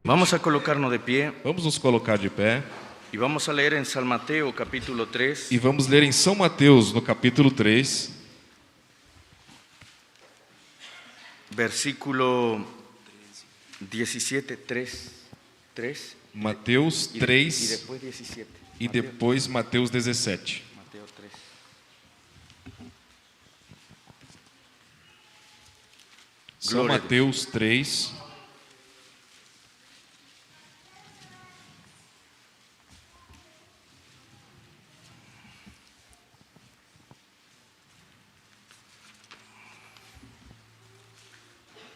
Vamos a colocarnos de pie Vamos nos colocar de pé y vamos a leer en San Mateo capítulo 3, e vamos ler em São Mateus, no capítulo 3, versículo 17, 3, Mateus y 3 después 17. e depois Mateus 17. Mateo 3. São Glória a Mateus 3,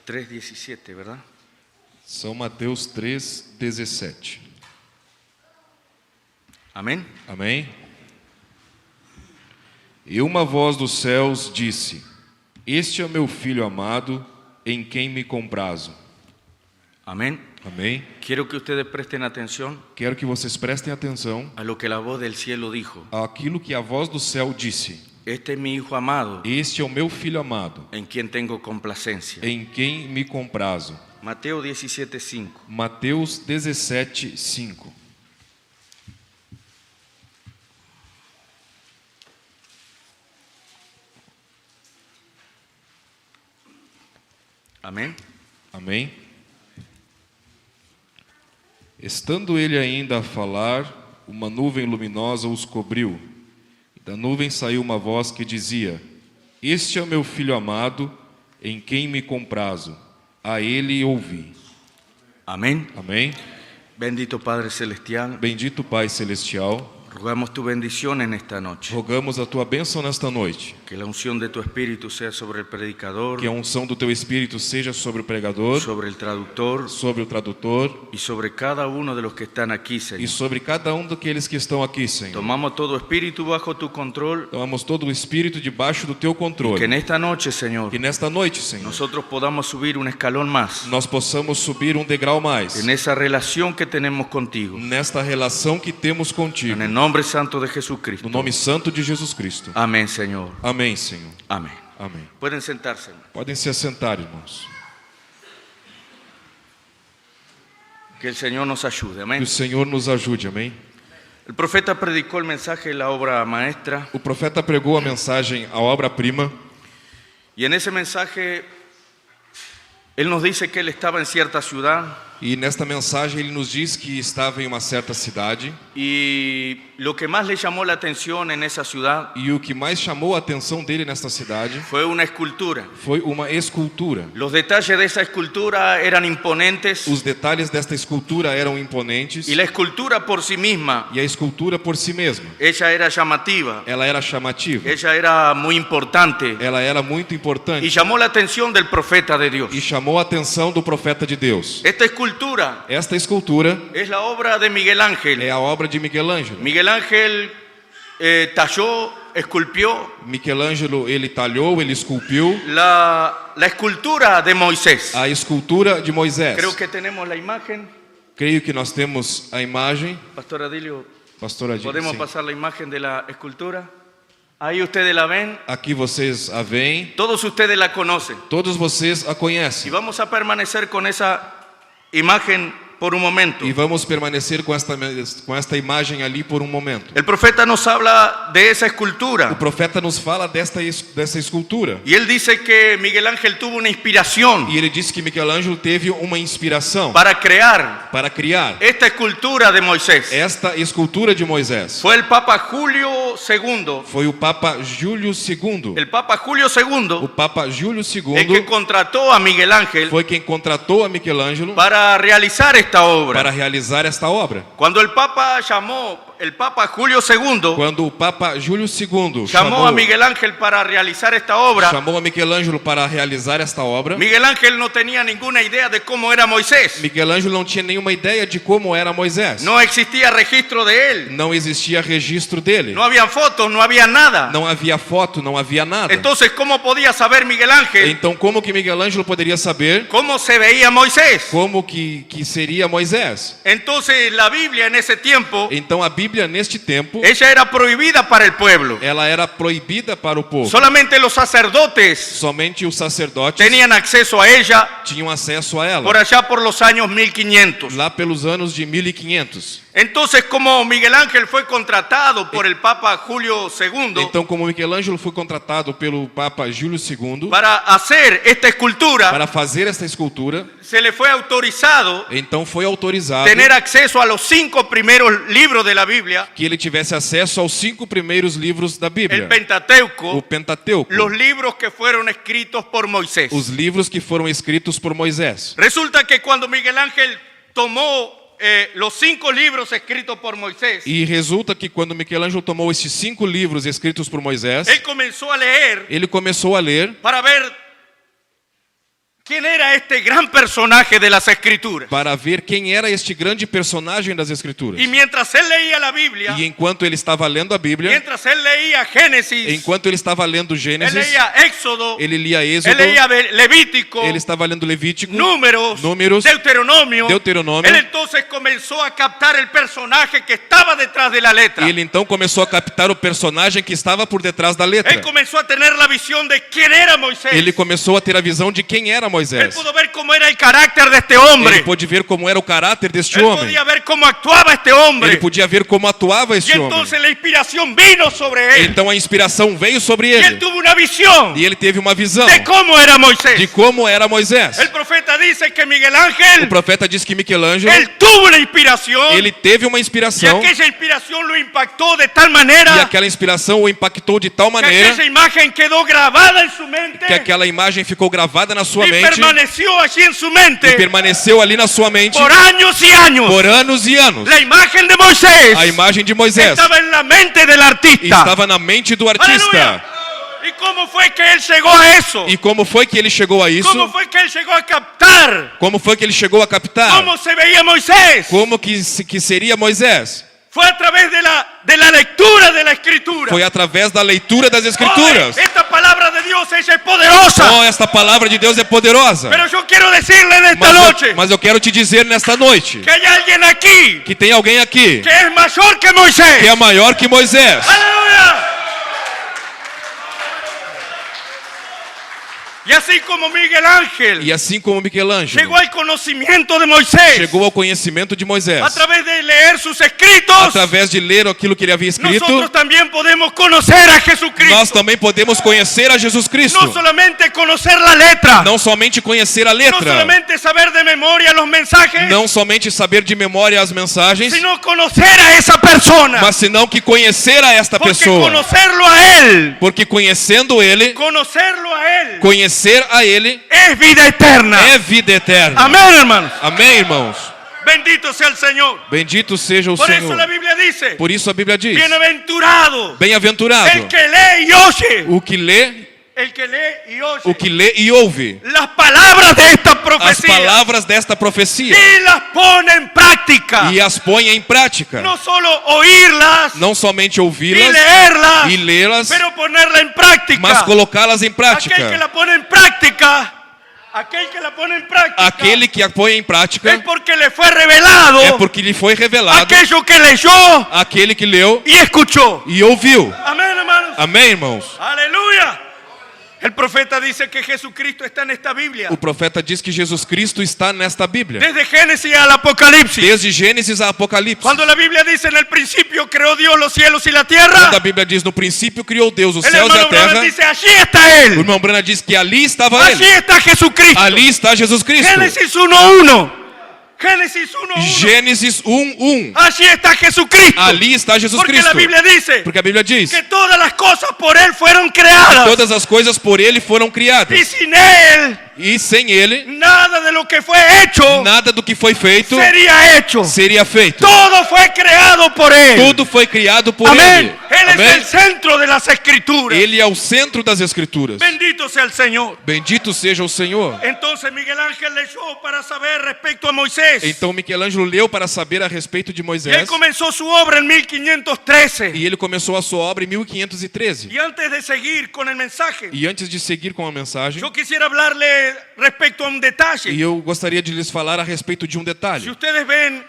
Tres 17, ¿verdad? São Mateus 3, 17. Amén. Amém? E uma voz dos céus disse: Este é o meu filho amado, em quem me comprazo. Amén. Amém? Quiero que ustedes presten atención Quero que vocês prestem atenção a lo que la voz del cielo dijo. àquilo que a voz do céu disse. Este es mi hijo amado, Este é o meu filho amado, en quien tengo complacencia. em quem me comprazo. Mateo 17, 5. Mateus 17, 5. Amén. Amém? Estando ele ainda a falar, uma nuvem luminosa os cobriu. E da nuvem saiu uma voz que dizia: Este é o meu filho amado, em quem me comprazo. A ele ouvi. Amén. Amém? Bendito Padre Celestial, Bendito Pai Celestial, rogamos tu bendición en esta noche. rogamos a tua bênção nesta noite. Que la unción de tu Espíritu sea sobre el predicador, Que a unção do teu Espírito seja sobre o pregador, sobre el traductor sobre o tradutor y sobre cada uno de los que están aquí, e Señor. sobre cada daqueles que estão aqui, Senhor. Tomamos todo espíritu bajo tu control. Tomamos todo o Espírito debaixo do teu Que controle. en esta noche, Señor, Que nesta noite, Senhor, nosotros podamos subir un escalón más nós possamos subir degrau mais en esa relación que tenemos contigo. nesta relação que temos contigo. En el nombre santo de Jesucristo. No nome santo de Jesus Cristo. Amén, Señor. Amém, Senhor. Amén. Amém. Pueden sentarse, hermano. Podem se assentar, irmãos. Que el Señor nos ayude. Que Amén. o Senhor nos ajude, amém? El profeta predicó el mensaje de la obra maestra O profeta pregou a mensagem, a obra-prima, y en ese mensaje él nos dice que él estaba en cierta ciudad e nesta mensagem ele nos diz que estava em uma certa cidade y lo que más le llamó la atención en esa ciudad e o que mais chamou a atenção dele nesta cidade fue una escultura. foi uma escultura. Los detalles de esa escultura eran imponentes Os detalhes desta escultura eram imponentes y la escultura por sí misma, e a escultura por si mesma, ella era llamativa, ela era chamativa, ella era muy importante ela era muito y importante llamó la atención del profeta de Dios. e chamou a atenção do profeta de Deus. Esta escultura Esta escultura es la obra de Miguel Ángel. é a obra de Miguel Ângelo. Miguel Ángel talló, esculpió Miguel Ângelo, ele talhou, ele esculpiu la escultura de Moisés. a escultura de Moisés. Creo que tenemos la imagen. Creio que nós temos a imagem. Pastor Adilio, Pastora Adilio, ¿podemos sim. pasar la imagen de la escultura? Ahí ustedes la ven. Aqui vocês a veem, Todos ustedes la conocen. todos vocês a Y conhecem. vamos a permanecer con esa imagen por un momento. E vamos permanecer com esta imagem ali por momento. El profeta nos habla de esa O escultura. profeta nos fala dessa escultura. Y él dice que Miguel Ángel tuvo una inspiración E ele disse que Miguel Ângelo teve uma inspiração para crear para criar esta escultura de Moisés. esta escultura de Moisés. Fue el Papa Julio II. Foi o Papa Júlio II. El Papa Julio O II Papa Júlio el que II contrató a Miguel Ángel foi quem contratou a Miguel Ângelo para realizar esta obra. para realizar esta obra. Cuando el Papa Julio II Quando o Papa Júlio II llamó a Miguel Ángel para realizar esta obra, chamou a Miguel Ângelo para realizar esta obra, Miguel Ángel no tenía ninguna idea de cómo era Moisés. Miguel Ângelo não tinha nenhuma ideia de como era Moisés. No existía registro de él. Não existia registro dele. No había fotos, no había nada. Não havia foto, não havia nada. Entonces, ¿cómo podía saber Miguel Ángel Então como que Miguel Ângelo poderia saber cómo se veía Moisés? como que seria Moisés? Entonces, la Biblia en ese tiempo Então a Bíblia neste tempo, ella era prohibida para el pueblo. ela era proibida para o povo. Solamente los sacerdotes Somente os sacerdotes tenían acceso a ella tinham acesso a ela, por allá por los años 1500. lá pelos anos de 1500. Entonces, como Miguel Ángel fue contratado por el Papa Julio II Então, como Michelangelo foi contratado pelo Papa Júlio II para hacer esta escultura, para fazer esta escultura, se le fue autorizado então foi autorizado tener acceso a los 5 primeros libros de la Biblia, que ele tivesse acesso aos 5 primeiros livros da el Bíblia, o Pentateuco, Pentateuco, los libros que fueron escritos por Moisés. os livros que foram escritos por Moisés. Resulta que cuando Miguel Ángel tomó los 5 libros escritos por Moisés, E resulta que quando Michelangelo tomou esses 5 livros escritos por Moisés, él comenzó a leer ele começou a ler para ver quién era este gran personaje de las Escrituras. para ver quem era este grande personagem das Escrituras. Y mientras él leía la Biblia, E enquanto ele estava lendo a Bíblia, mientras él leía Génesis, enquanto ele estava lendo él Gênesis, leía Éxodo, ele lia él Êxodo, leía Levítico, ele estava lendo Levítico, Números, Deuteronomio. Deuteronômio. Él entonces comenzó a captar el personaje que estaba detrás de la letra. E ele então começou a captar o personagem que estava por detrás da letra. Él comenzó a tener la visión de quién era Moisés. Ele começou a ter a visão de quem era Él Moisés. pudo ver cómo era el carácter de este hombre. Ele pôde ver como era o caráter deste Él homem. podía ver cómo actuaba este hombre. Ele podia ver como atuava Y este homem. entonces la inspiración vino sobre él. Então a inspiração veio sobre Y él ele. tuvo una visión E ele teve uma visão de cómo era Moisés. de como era Moisés. El profeta dice que Miguel O Ángel, profeta diz que Michelangelo, él tuvo una inspiración. ele teve uma Y inspiração aquella inspiración lo impactó de tal manera e aquela inspiração o impactou de tal que maneira aquella imagen quedó grabada en su mente que aquela imagem ficou gravada na sua y mente permaneció allí en su mente e permaneceu ali na sua mente por años y años. por anos e anos. La imagen de Moisés A imagem de Moisés estaba en la mente del artista. estava na mente do Aleluya. artista. ¿Y cómo fue que él llegó a eso? E como foi que ele chegou a isso? ¿Cómo fue que él llegó a captar Como foi que ele chegou a captar? cómo se veía Moisés? Como que seria Moisés? Fue a través de la lectura de la escritura. Foi através da leitura das Oh, Escrituras. esta palabra de Dios ella es poderosa. Oh, esta palavra de Deus é poderosa. Pero yo quiero decirle en esta noche Mas eu quero te dizer nesta noite que hay alguien aquí que tem alguém aqui que es mayor que Moisés. que é maior que Moisés. ¡Aleluya! Y así como Miguel Ángel E assim como Michelangelo llegó al conocimiento de Moisés chegou ao conhecimento de Moisés a través de leer sus escritos, através de ler aquilo que ele havia escrito, nosotros también podemos conocer a Jesucristo. nós também podemos conhecer a Jesus Cristo. No solamente conocer la letra, Não somente conhecer a no letra, solamente saber de memoria los mensajes, não somente saber de memória as mensagens, sino conocer a esa persona. mas senão que conhecer a esta Porque pessoa. conocerlo a Él, Porque conhecendo ele, conhecer a ele es vida eterna. é vida eterna. Amén, hermanos. Amém, irmãos? Bendito sea el Señor. Bendito seja o Por eso la Senhor. Biblia dice, Por isso a Bíblia diz: bienaventurado bem-aventurado el que lee y oye, o que lê, o que lee y ouve las las palabras de esta as profecía palavras desta profecia y las pone en práctica. e as põe em prática. No solo oírlas Não somente y ouvi-las leerlas, e lê-las, pero ponerla en práctica. mas colocá-las em Aquel que prática. la pone en práctica, aquel que la pone en práctica, Aquele que a põe em es prática porque le fue revelado é porque lhe foi revelado aquello que leyó aquele que leu y escuchó. e ouviu. Amén, hermanos. Amém, irmãos? Aleluya. El profeta dice que Jesucristo está en esta Biblia. O profeta diz que Jesus Cristo está nesta Bíblia. Desde Génesis al Apocalipsis. Desde Gênesis a Apocalipse. Cuando la Biblia dice en el principio creó Dios los cielos y la Quando tierra, a Bíblia diz no princípio criou Deus os el céus e a hermano Branham terra, dice allí está o Él. irmão Brana diz que ali estava Allí ele. está Jesucristo. Ali está Jesus Cristo. Génesis 1:1. Génesis 1:1. Gênesis 1:1. Allí está Jesucristo. Ali está Jesus Porque Cristo. la Biblia dice Porque a Bíblia diz que todas las cosas por Él fueron creadas. todas as coisas por ele foram Y criadas. sin Él, E sem ele, nada de lo que fue hecho nada do que foi feito sería hecho. seria feito. Todo fue creado por Él. Tudo foi criado por Amén. ele. Él es el Amém? centro de las Escrituras. Ele é o centro das Escrituras. Bendito sea el Señor. Bendito seja o Senhor. Entonces Miguel Ángel leyó para saber respecto a Moisés. Então Michelangelo leu para saber a respeito de Y él Moisés. comenzó su obra en 1513. E ele começou a sua obra em 1513. Y antes de seguir con el mensaje, E antes de seguir com a mensagem, yo quisiera hablarle respecto a un e detalle. eu gostaria de lhes falar a respeito de um detalhe. Si ustedes ven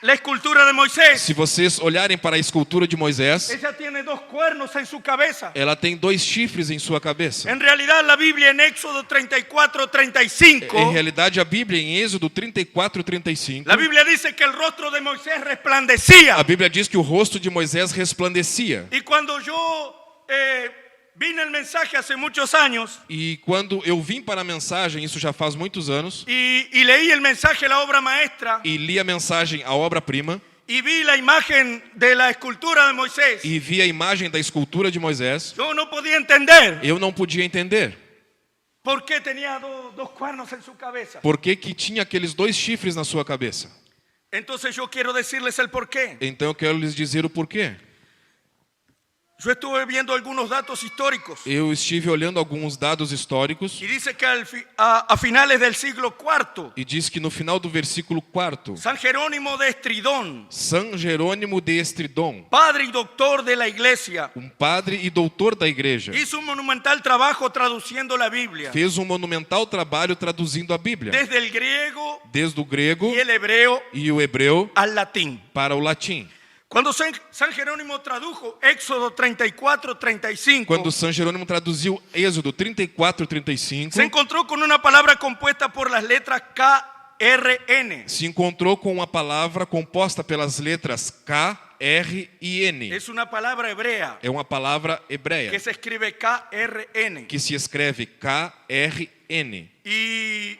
la escultura de Moisés, Se vocês olharem para a escultura de Moisés, ella tiene 2 cuernos en su cabeza. ela tem 2 chifres em sua cabeça. En realidad la Biblia en Éxodo 34:35, Em realidade, a Bíblia, em Êxodo 34, 35, la Biblia dice que el rostro de Moisés resplandecía. a Bíblia diz que o rosto de Moisés resplandecia. Y cuando yo vine el mensaje hace muchos años E quando eu vim para a mensagem, isso já faz muitos anos, y leí el mensaje, la obra maestra, e li a mensagem, a obra-prima, y vi la imagen de la escultura de Moisés, e vi a imagem da escultura de Moisés, yo no podía entender eu não podia entender por qué tenía 2 cuernos en su cabeza. por que tinha aqueles 2 chifres na sua cabeça. Entonces yo quiero decirles el porqué. Então eu quero lhes dizer o porquê. Yo estuve viendo algunos datos históricos Eu estive olhando alguns dados históricos y dice que a finales del siglo IV, e diz que no final do versículo 4, San Jerónimo de Estridón, São Jerônimo de Estridón, padre y doctor de la iglesia, padre e doutor da igreja, hizo un monumental trabajo traduciendo la Biblia fez monumental trabalho traduzindo a Bíblia, desde el griego desde o grego y el hebreo e o hebreu al latín. para o latim. Cuando San Jerónimo tradujo Éxodo 34:35, Quando São Jerônimo traduziu Êxodo 34, 35, se encontró con una palabra compuesta por las letras KRN. se encontrou com uma palavra composta pelas letras K, R e N. Es una palabra hebrea É uma palavra hebreia que se escribe KRN que se escreve K-R-N, y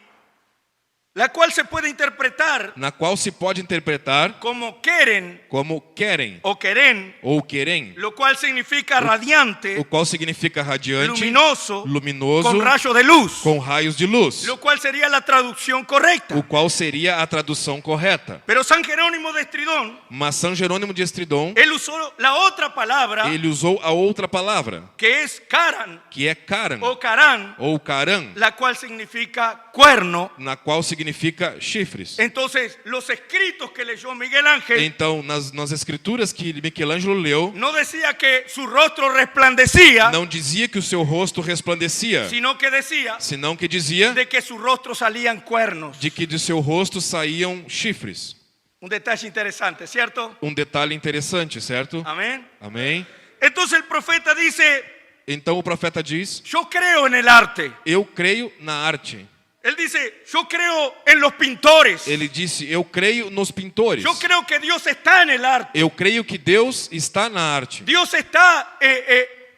la cual se puede interpretar na qual se pode interpretar como Keren como querem o Keren, ou querem, lo cual significa radiante, o qual significa radiante, luminoso, luminoso, con rayos de luz, com raios de luz, lo cual sería la traducción correcta. o qual seria a tradução correta. Pero San Jerónimo de Estridón, Mas São Jerônimo de Estridón, él usó la otra palabra ele usou a outra palavra, que es Karan que é Karan o Karan, ou Caran, la cual significa cuerno. na qual significa chifres. Entonces, los escritos que leyó Miguel Ángel Então, nas escrituras que Michelangelo leu, no decía que su rostro resplandecía, não dizia que o seu rosto resplandecia, sino que decía senão que dizia de que su rostro salían cuernos. de que de seu rosto saíam chifres. Un detalle interesante, ¿cierto? Detalhe interessante, certo? Amén. Amém? Entonces el profeta dice, Então o profeta diz: yo creo en el arte. eu creio na arte. Él dice, yo creo en los pintores. Ele disse: eu creio nos pintores. Yo creo que Dios está en el arte. Eu creio que Deus está na arte. Dios está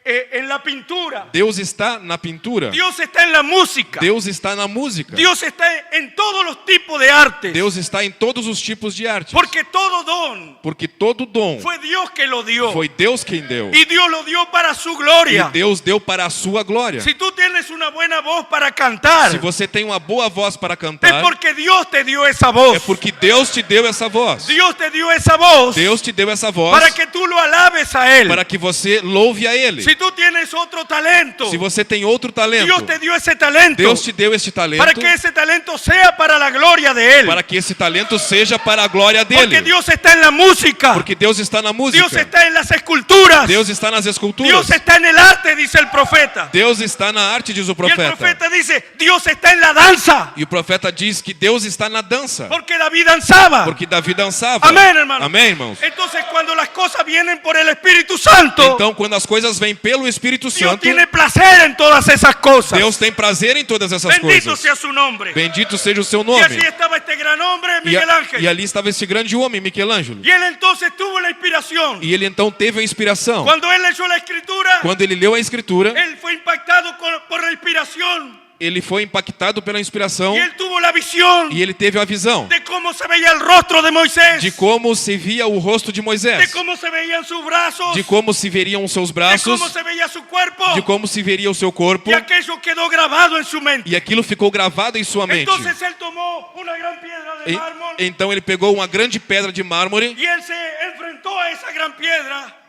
en la pintura. Deus está na pintura. Dios está en la música. Deus está na música. Dios está en todos los tipos de arte. Deus está em todos os tipos de arte. Porque todo don Porque todo dom fue Dios que lo dio. foi Deus quem deu. Y Dios lo dio para su E gloria. Deus deu para a sua glória. Si tú tienes una buena voz para cantar, Se você tem uma boa voz para es cantar, porque Dios te dio esa voz. é porque Deus te deu essa voz. Dios te dio esa voz Deus te deu essa voz para que tú lo alabes a Él. para que você louve a Ele. Si tú tienes otro talento, Se você tem outro talento, Dios te dio ese talento Deus te deu este talento para que ese talento sea para la gloria de Él. para que esse talento seja para a glória Porque dele. Dios está en la música. Porque Deus está na Dios música. está en las esculturas. Deus está nas esculturas. Dios está en el arte, dice el profeta. Deus está na arte, diz o Y el profeta. profeta dice, Dios está en la danza. E o profeta diz que Deus está na dança. Porque David danzaba. Porque Davi dançava. Amén, hermano. Amém, irmãos? Entonces, cuando las cosas vienen por el Espíritu Santo, Então, quando as coisas vêm pelo Espírito Dios Santo, tiene placer en todas esas cosas. Deus tem prazer em todas essas Bendito coisas. sea su nombre. Bendito seja o seu Y nome. allí estaba este gran hombre, E, Miguel e Ángel. ali estava esse grande homem, Michelangelo. Y él entonces tuvo la inspiración. E ele então teve a inspiração. Cuando él leyó la escritura, Quando ele leu a Escritura, él fue impactado por la inspiración. ele foi impactado pela inspiração Y él tuvo la visión e ele teve a visão de cómo se veía el rostro de Moisés, de como se via o rosto de de Moisés, cómo se veían sus brazos, de como se veriam os seus de braços, cómo se veía su cuerpo. de como se veria o seu corpo, Y aquello quedó grabado en su mente. e aquilo ficou gravado em sua mente. Entonces él tomó una gran piedra de mármol Então ele pegou uma grande pedra de mármore y él se enfrentó a esa gran piedra.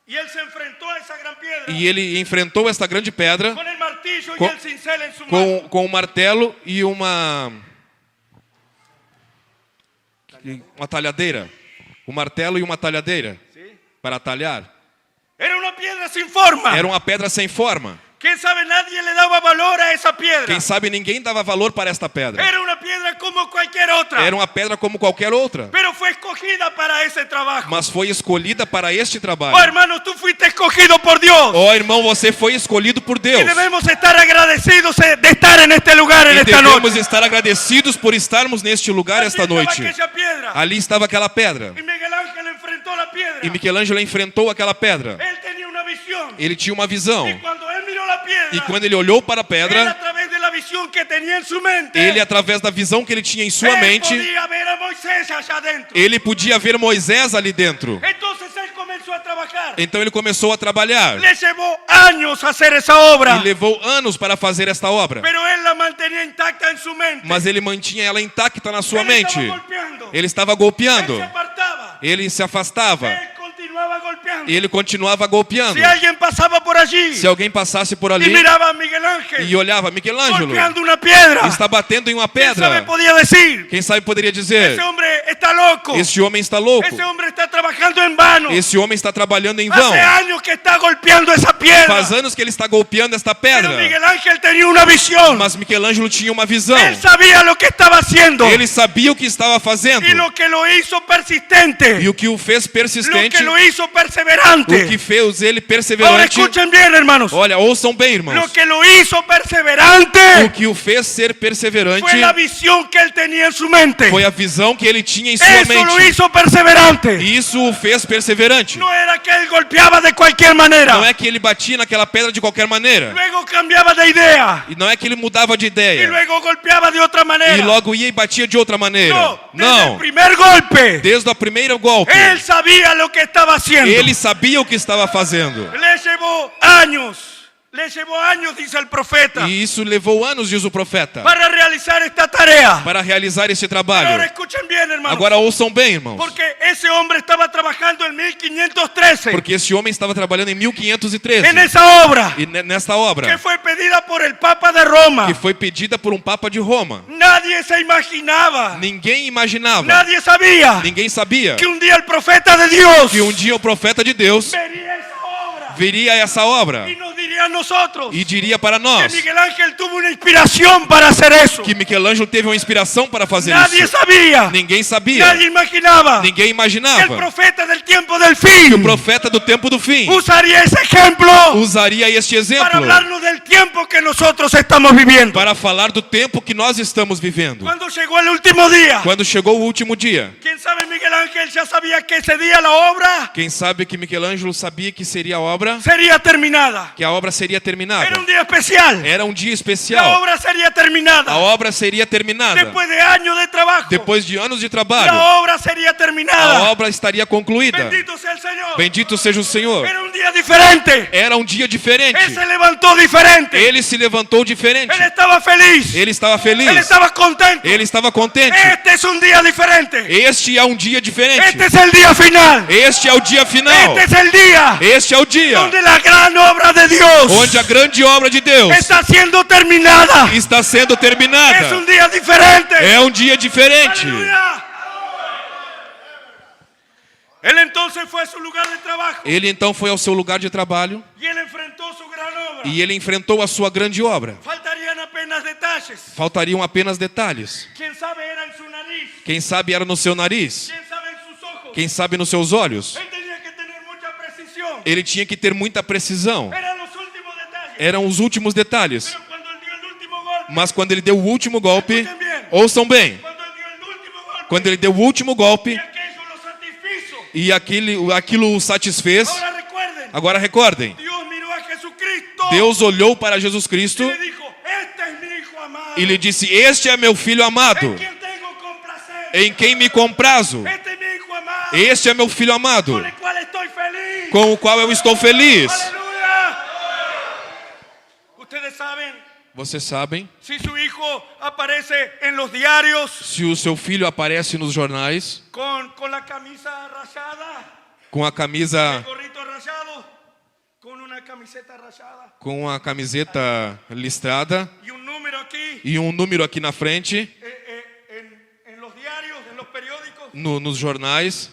Y él se enfrentó a esa gran piedra e ele enfrentou esta grande pedra con el martillo con- y el cincel en su mano. com um martelo e uma talhadeira. Um martelo e uma talhadeira ¿Sí? para talhar. Era una piedra sin forma. Era uma pedra sem forma. ¿Quién sabe? Nadie le daba valor a esa piedra. Quem sabe ninguém dava valor para esta pedra. Era una piedra como cualquier otra. Era uma pedra como qualquer outra, Pero fue escogida para ese trabajo. mas foi escolhida para este Oh, trabalho. hermano, tú fuiste escogido por Dios. Ó irmão, você foi escolhido por Y Deus. debemos estar agradecidos de estar en este lugar en E esta devemos noche. estar agradecidos por estarmos neste lugar Allí esta estaba noite. aquella piedra. Ali estava aquela pedra. Y Miguel Ángel enfrentó la piedra. E Michelangelo enfrentou aquela pedra. Él tenía una visión. Ele tinha uma visão. Y cuando él miró la piedra, E quando ele olhou para a él pedra, a través de la visión que tenía en su mente, ele, através da visão que ele tinha em sua él mente, podía ver a Moisés allá adentro. ele podia ver Moisés ali dentro. Entonces él comenzó a trabajar. Então ele começou a trabalhar. Le llevó años hacer esa obra, E levou anos para fazer esta obra. pero él la mantenía intacta en su mente. Mas ele mantinha ela intacta na sua Él mente. estaba golpeando. Ele estava Él golpeando. se apartava. Ele se afastava. Él continuaba golpeando. E ele continuava golpeando. Si alguien pasaba por allí Se alguém passasse por y ali miraba a Miguel Ángel e olhava, Michelangelo golpeando una piedra, está batendo em uma ¿quién sabe pedra. podía decir? Quem sabe poderia dizer: Ese hombre está loco. este homem está louco. Ese hombre está trabajando en vano. Esse homem está trabalhando em vão. Hace años que está golpeando esa piedra. Faz anos que ele está golpeando esta Pero pedra. Miguel Ángel tenía una visión. Mas Michelangelo tinha uma visão. Él sabía lo que estaba haciendo. Ele sabia o que estava fazendo. Y lo que lo hizo persistente. E o que o fez Lo persistente, que lo hizo o que perseverante. fez ele Ahora perseverante. escuchen bien, hermanos. Olha, ouçam bem, Lo irmãos. que lo hizo perseverante O que o fez ser perseverante fue la visión que él tenía en su mente. foi a visão que ele tinha em sua Eso lo mente. hizo perseverante. E isso o fez perseverante. No era que él golpeaba de cualquier manera. Não é que ele batia naquela pedra de qualquer maneira. Luego cambiaba de idea. E não é que ele mudava de Y ideia. luego golpeaba de otra manera. E logo ia e batia de outra maneira. No, desde el Não. primer golpe, Desde o primeiro golpe, él sabía lo que estaba haciendo. ele sabia o que estava fazendo. Le llevó años, dice el profeta, E isso levou anos, diz o profeta, para realizar esta tarea. para realizar esse Ahora trabalho. escuchen bien, hermanos. Agora ouçam bem, irmãos. Porque ese hombre estaba trabajando en 1513 Porque esse homem estava trabalhando em 1513. en esa obra E nesta que obra, fue pedida por el Papa de Roma. que foi pedida por um papa de Roma. Nadie se imaginaba, Ninguém imaginava, nadie sabía ninguém sabia que un día el profeta de Dios que um dia o profeta de Deus vería esa obra veria essa obra y nos diría a nosotros e diria para que nós Miguel Ángel tuvo una inspiración para hacer eso. que Michelangelo teve uma inspiração para fazer Nadie isso. sabía, Ninguém sabia, nadie imaginaba ninguém que el imaginava profeta del tiempo del que o fin profeta do tempo do fim usaría ese ejemplo usaria este para exemplo hablarnos del tiempo que nosotros estamos viviendo. para falar do tempo que nós estamos vivendo. Cuando llegó el último día, Quando chegou o último dia, ¿quién sabe? Miguel Ángel ya sabía que ese día la obra quem sabe que Michelangelo sabia que seria a obra, sería terminada. que a obra seria terminada. Era un día especial. Era um dia La especial. obra sería terminada. A obra seria terminada. Después de años de trabajo, Depois de anos de trabalho, la obra sería a terminada. obra estaria concluída. Bendito sea el Señor. Bendito seja o Senhor. Era un día diferente. Era um dia diferente. Él se levantó diferente. Ele se levantou diferente. Él estaba feliz. Ele estava Él feliz. estaba contento. Ele estava contente. Este es un día diferente. Este é um dia diferente. Este es el día final. Este é o dia final. Este es el día Este é o dia donde la gran obra de Dios onde a grande obra de Deus está siendo terminada. está sendo terminada. Es un día diferente. É um dia diferente. Aleluya. Él entonces fue a su lugar de trabajo Ele então foi ao seu lugar de trabalho y él enfrentó su gran obra. e ele enfrentou a sua grande obra. Faltarían apenas detalles. Faltariam apenas detalhes. Quién sabe era en su nariz. Quem sabe era no seu nariz. Quién sabe en sus ojos. Quem sabe nos seus olhos. Él tenía que tener mucha precisión. Ele tinha que ter muita precisão. Eran los últimos detalles. Eram os últimos detalhes. Pero cuando él dio el último golpe, Mas quando ele deu o último golpe, ouçam bem, cuando él dio el último golpe, quando ele deu o último golpe y aquello lo satisfizo. e aquilo o satisfez, Ahora recuerden, agora recordem, Dios miró a Jesucristo Deus olhou para Jesus y Cristo le dijo, este es mi hijo amado, e lhe disse: Este é meu filho amado, en quien tengo complacencia. em quem me comprazo. Este es mi hijo amado, Este é meu filho amado, con el cual estoy feliz. com o qual eu estou feliz. Aleluya. Ustedes saben, Vocês sabem, si su hijo aparece en los diarios se o seu filho aparece nos jornais con la camisa rayada, com a el camisa, gorrito rayado, con una camiseta rayada com a camiseta listrada y un número aquí e um número aqui na frente, en los diarios, en los periódicos, nos jornais,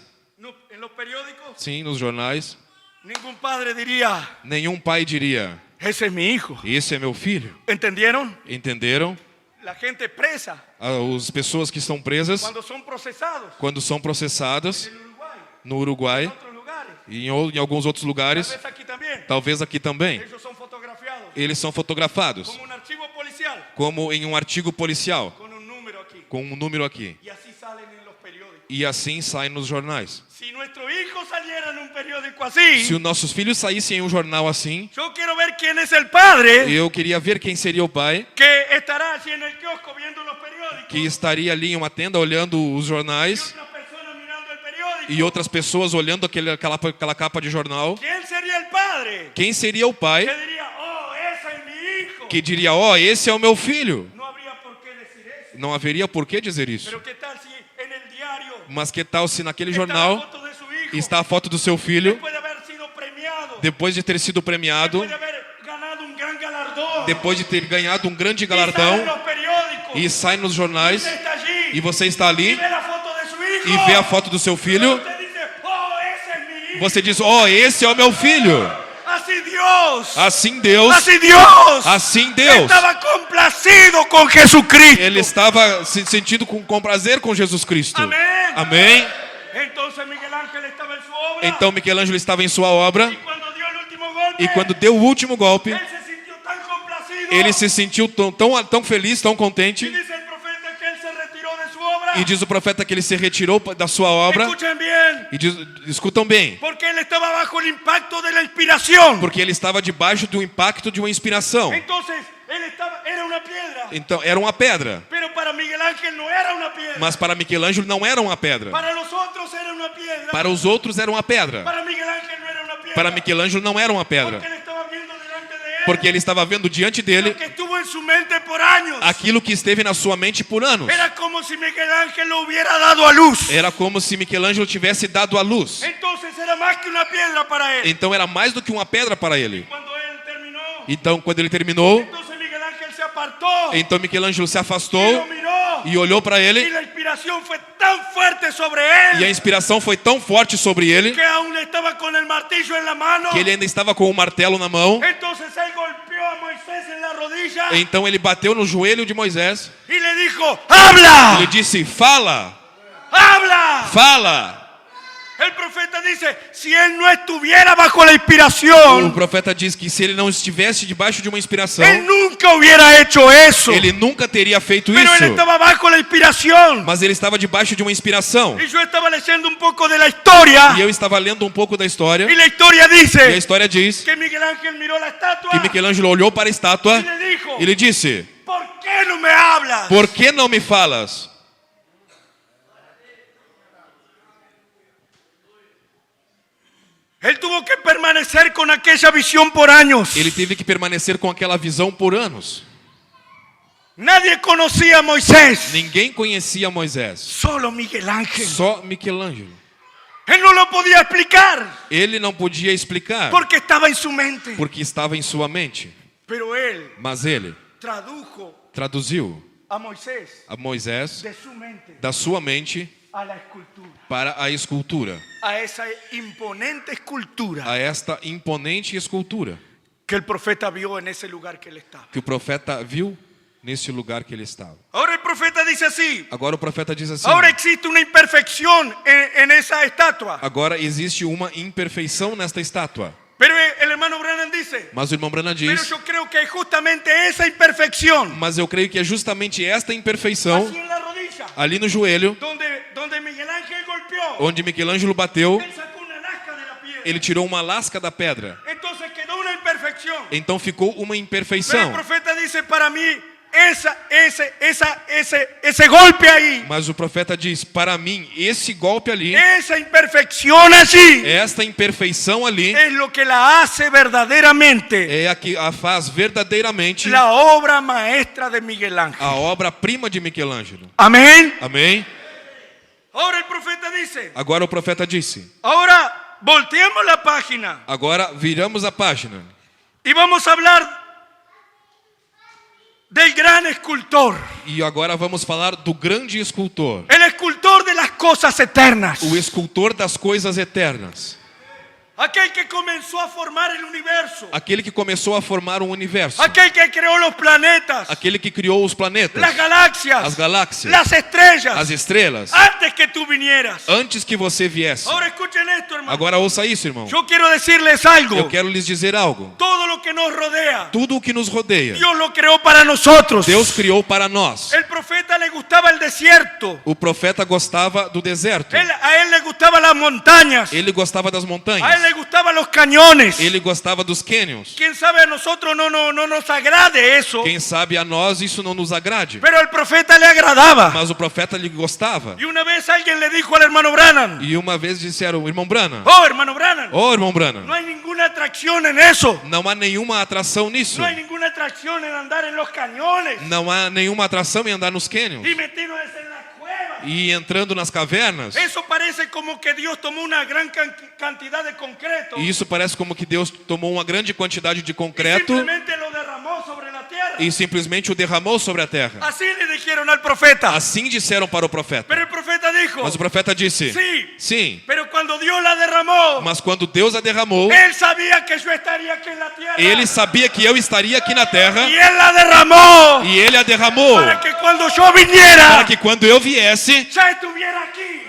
en los periódicos, sim, nos jornais, ningún padre diría, nenhum pai diria: ese es mi hijo. Esse é meu filho. ¿Entendieron? Entenderam? La gente presa, As pessoas que estão presas, quando são processadas no en Uruguai otros lugares, e em alguns outros tal lugares, vez aquí también, talvez aqui também, ellos son fotografiados eles são fotografados como un archivo policial, como em um artigo policial, con un número aquí, com um número aqui. y así salen en los periódicos. E assim sai nos jornais. Si nuestro hijo saliera en un periódico así, Se os nossos filhos saíssem em um jornal assim, yo quiero ver quién es el padre eu queria ver quem seria o pai que estará allí en el kiosco viendo los periódicos que estaria ali em uma tenda olhando os y jornais otras personas mirando el periódico. e outras pessoas olhando aquela capa de jornal. ¿Quién sería el padre Quem seria o pai que diría, oh, ese es mi hijo? que diria: ó, esse é o meu filho? No habría por qué decir eso. Não haveria por que dizer isso. Pero ¿qué tal si en el diario Mas que tal se naquele está la jornal foto de su hijo está a foto do seu filho, después de haber sido premiado, depois de ter sido premiado, después de haber ganado un gran galardón, depois de ter ganhado um grande y sale en galardão, los periódicos, e sai nos jornais, usted está allí e você está y ali ve la foto de su hijo e vê a foto do seu filho, usted dice, oh, ese es mi hijo. você diz: ó, esse é o meu filho. Así Dios, Assim Deus, así Dios assim Deus, estaba complacido con Jesucristo. ele estava se sentindo com prazer com Jesus Cristo. Amén. Amém. Entonces Miguel Ángel estaba en su obra. Então Michelangelo estava em sua obra, Y cuando dio el último golpe, e quando deu o último golpe, él se sintió tan complacido. ele se sentiu tão feliz, tão Y contente. dice el profeta que él se retiró de su obra. E diz o profeta que ele se retirou da sua obra. Escuchen bien, E escutam bem, porque él estaba bajo el impacto de la inspiración. porque ele estava debaixo do impacto de uma inspiração. Entonces, era una piedra. Então era uma pedra, Pero para Miguel Ángel no era una piedra. mas para Michelangelo não era uma pedra. Para los otros era una piedra. Para os outros era uma pedra. Para Miguel Ángel no era una piedra. Para Michelangelo não era uma pedra, Porque él estaba viendo delante de él porque ele estava vendo diante dele lo que estuvo en su mente por años. aquilo que esteve na sua mente por anos. Era como si Miguel Ángel lo hubiera dado a luz. Era como se Michelangelo tivesse dado a luz. Entonces era más que una piedra para él. Então era mais do que uma pedra para ele. Cuando él terminó, Então quando ele terminou, entonces Miguel Ángel se apartó então Michelangelo se y lo afastou miró. e olhou para Y ele, la inspiración fue tan fuerte sobre e a él inspiração foi tão forte sobre ele que aún estaba con el martillo en la mano. que ele ainda estava com o martelo na mão. Entonces él golpeó a Moisés en la rodilla Então ele bateu no joelho de Moisés. y le dijo, ¡habla! Ele disse: fala, ¡Habla! fala. El profeta dice, si él no estuviera bajo la O inspiración, profeta diz que se ele não estivesse debaixo de uma inspiração, él nunca hubiera hecho eso. ele nunca teria feito Pero él isso. estaba bajo la inspiración. Mas ele estava debaixo de uma inspiração. Y yo estaba leyendo un poco de la historia. E eu estava lendo um pouco da história. Y la historia E a dice história diz que Miguel Ángel miró la estatua que Michelangelo olhou para a estátua y le dijo, e lhe disse: ¿por qué no me hablas? por que não me falas? Él tuvo que permanecer con aquella visión por años. Ele teve que permanecer com aquela visão por anos. Nadie conocía a Moisés, Ninguém conhecia Moisés, solo Miguel Ángel. só Michelangelo. Él no lo podía explicar Ele não podia explicar porque estaba en su mente. porque estava em sua mente. Pero él Mas ele tradujo traduziu a Moisés a Moisés de su mente da sua mente a la escultura, para a escultura, a esa imponente escultura a esta imponente escultura que el profeta vio en ese lugar que él estaba. que o profeta viu nesse lugar que ele estava. Ahora el profeta dice así, Agora o profeta diz assim: ahora existe una imperfección en esa estatua. agora existe uma imperfeição nesta estátua. Pero el hermano Branham dice, Mas o irmão Branham pero diz: yo creo que es justamente esa imperfección, mas eu creio que é justamente esta imperfeição así en la rodilla, ali no joelho, donde Miguel Ángel golpeó, onde Michelangelo bateu, él sacó una lasca de la piedra. ele tirou uma lasca da pedra. Entonces quedó una imperfección. Então ficou uma Pero el imperfeição. profeta dice, para mí, ese golpe ahí, Mas o profeta diz: para mim, esse golpe ali, esa imperfección allí, esta imperfeição ali, es lo que la hace verdaderamente é a que a faz verdadeiramente la obra maestra de Miguel Ángel. a obra-prima de Michelangelo. Amén. Amém? Ahora el profeta dice, Agora o profeta disse: ahora volteamos la página agora viramos a página y vamos a hablar del gran escultor, e agora vamos falar do grande escultor, el escultor de las cosas eternas. o escultor das coisas eternas. Aquel que comenzó a formar el universo. Aquele que começou a formar um universo. Aquel que creó los planetas. Aquele que criou os planetas. Las galaxias. As galáxias. Las estrellas. As estrelas. Antes que tú vinieras. Antes que você viesse. Ahora escuchen esto, hermano. Agora ouça isso, irmão. Yo quiero decirles algo. Eu quero lhes dizer algo. Todo lo que nos rodea. Tudo o que nos rodeia, Dios lo creó para nosotros. Deus criou para nós. El profeta le gustaba el desierto. O profeta gostava do deserto. A él le gustaban las montañas. Ele gostava das A él montanhas. le gustaban los cañones. Ele gostava dos canyons. Quién sabe a nosotros no nos agrade eso. Quem sabe a nós isso não nos agrade. Pero al profeta le agradaba. Mas o profeta lhe gostava. Y una vez alguien le dijo al hermano Branham. E uma vez disseram, irmão Branham. Oh, hermano Branham. Oh, irmão Branham. No hay ninguna atracción en eso. Não há nenhuma atração nisso. No hay ninguna atracción en andar en los cañones. Não há nenhuma atração em andar nos canyons. Y meternos en las cuevas. E entrando nas cavernas. Eso parece como que Dios tomó una gran cantidad de concreto. E isso parece como que Deus tomou uma grande quantidade de Y concreto simplemente lo derramó sobre la tierra. e simplesmente o derramou sobre a terra. Así le dijeron al profeta. Assim disseram para o profeta. Pero el profeta dijo. Mas o profeta disse: Sí. sim. Pero cuando Dios la derramó. Mas quando Deus a derramou, Él sabía que yo estaría aquí en la tierra. ele sabia que eu estaria aqui na terra Y él la derramó. e ele a derramou Para que cuando yo viniera. para que quando eu viesse, Ya estuviera aquí.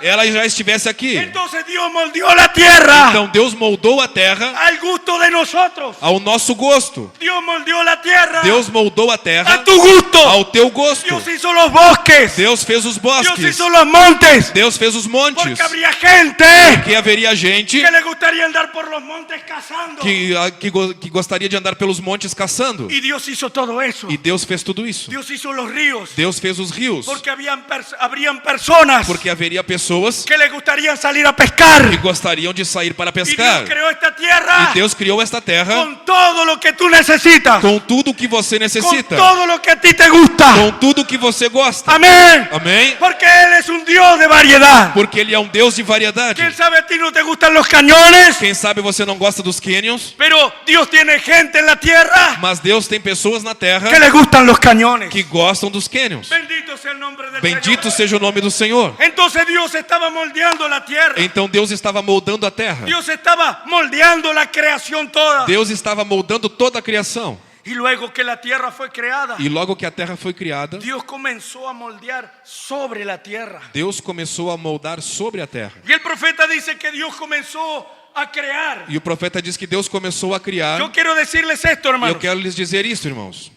ela já estivesse aqui. Entonces Dios moldeó la tierra. Então Deus moldou a terra Al gusto de nosotros. ao nosso gosto. Dios moldeó la tierra. Deus moldou a terra A tu gusto. ao teu gosto. Dios hizo los bosques. Deus fez os Dios bosques. hizo los montes. Deus fez os montes. Porque habría gente Que haveria gente que le gustaría andar por los montes cazando. que gostaria de andar pelos montes caçando. Y Dios hizo todo eso. E Deus fez tudo isso. Dios hizo los ríos. Deus fez os rios. Porque habrían personas Porque haveria pessoas que le gustaría salir a pescar. que gostariam de sair para Y pescar. Dios creó esta tierra E Deus criou esta terra con todo lo que tú necesitas. com tudo que você Con necessita. todo lo que a ti te gusta. Com tudo que você gosta. Amén. Amém? Porque Él es un Dios de variedad. Porque Ele é um Deus de variedade. ¿Quién sabe a ti no te gustan los cañones? Quem sabe você não gosta dos canyons, Pero Dios tiene gente en la tierra mas Deus tem pessoas na terra que le gustan los cañones. que gostam dos canyons. Bendito sea el nombre del Bendito Señor. seja o nome do Senhor. Entonces Dios estaba moldeando la tierra. Então Deus estava moldando a terra. Dios estaba moldeando la creación toda. Deus estava moldando toda a criação. Y luego que la tierra fue creada, E logo que a terra foi criada, Dios comenzó a moldear sobre la tierra. Deus começou a moldar sobre a terra. Y el profeta dice que Dios comenzó a crear. E o profeta diz que Deus começou a criar. Yo quiero decirles esto, E eu hermanos. quero lhes dizer isso, irmãos.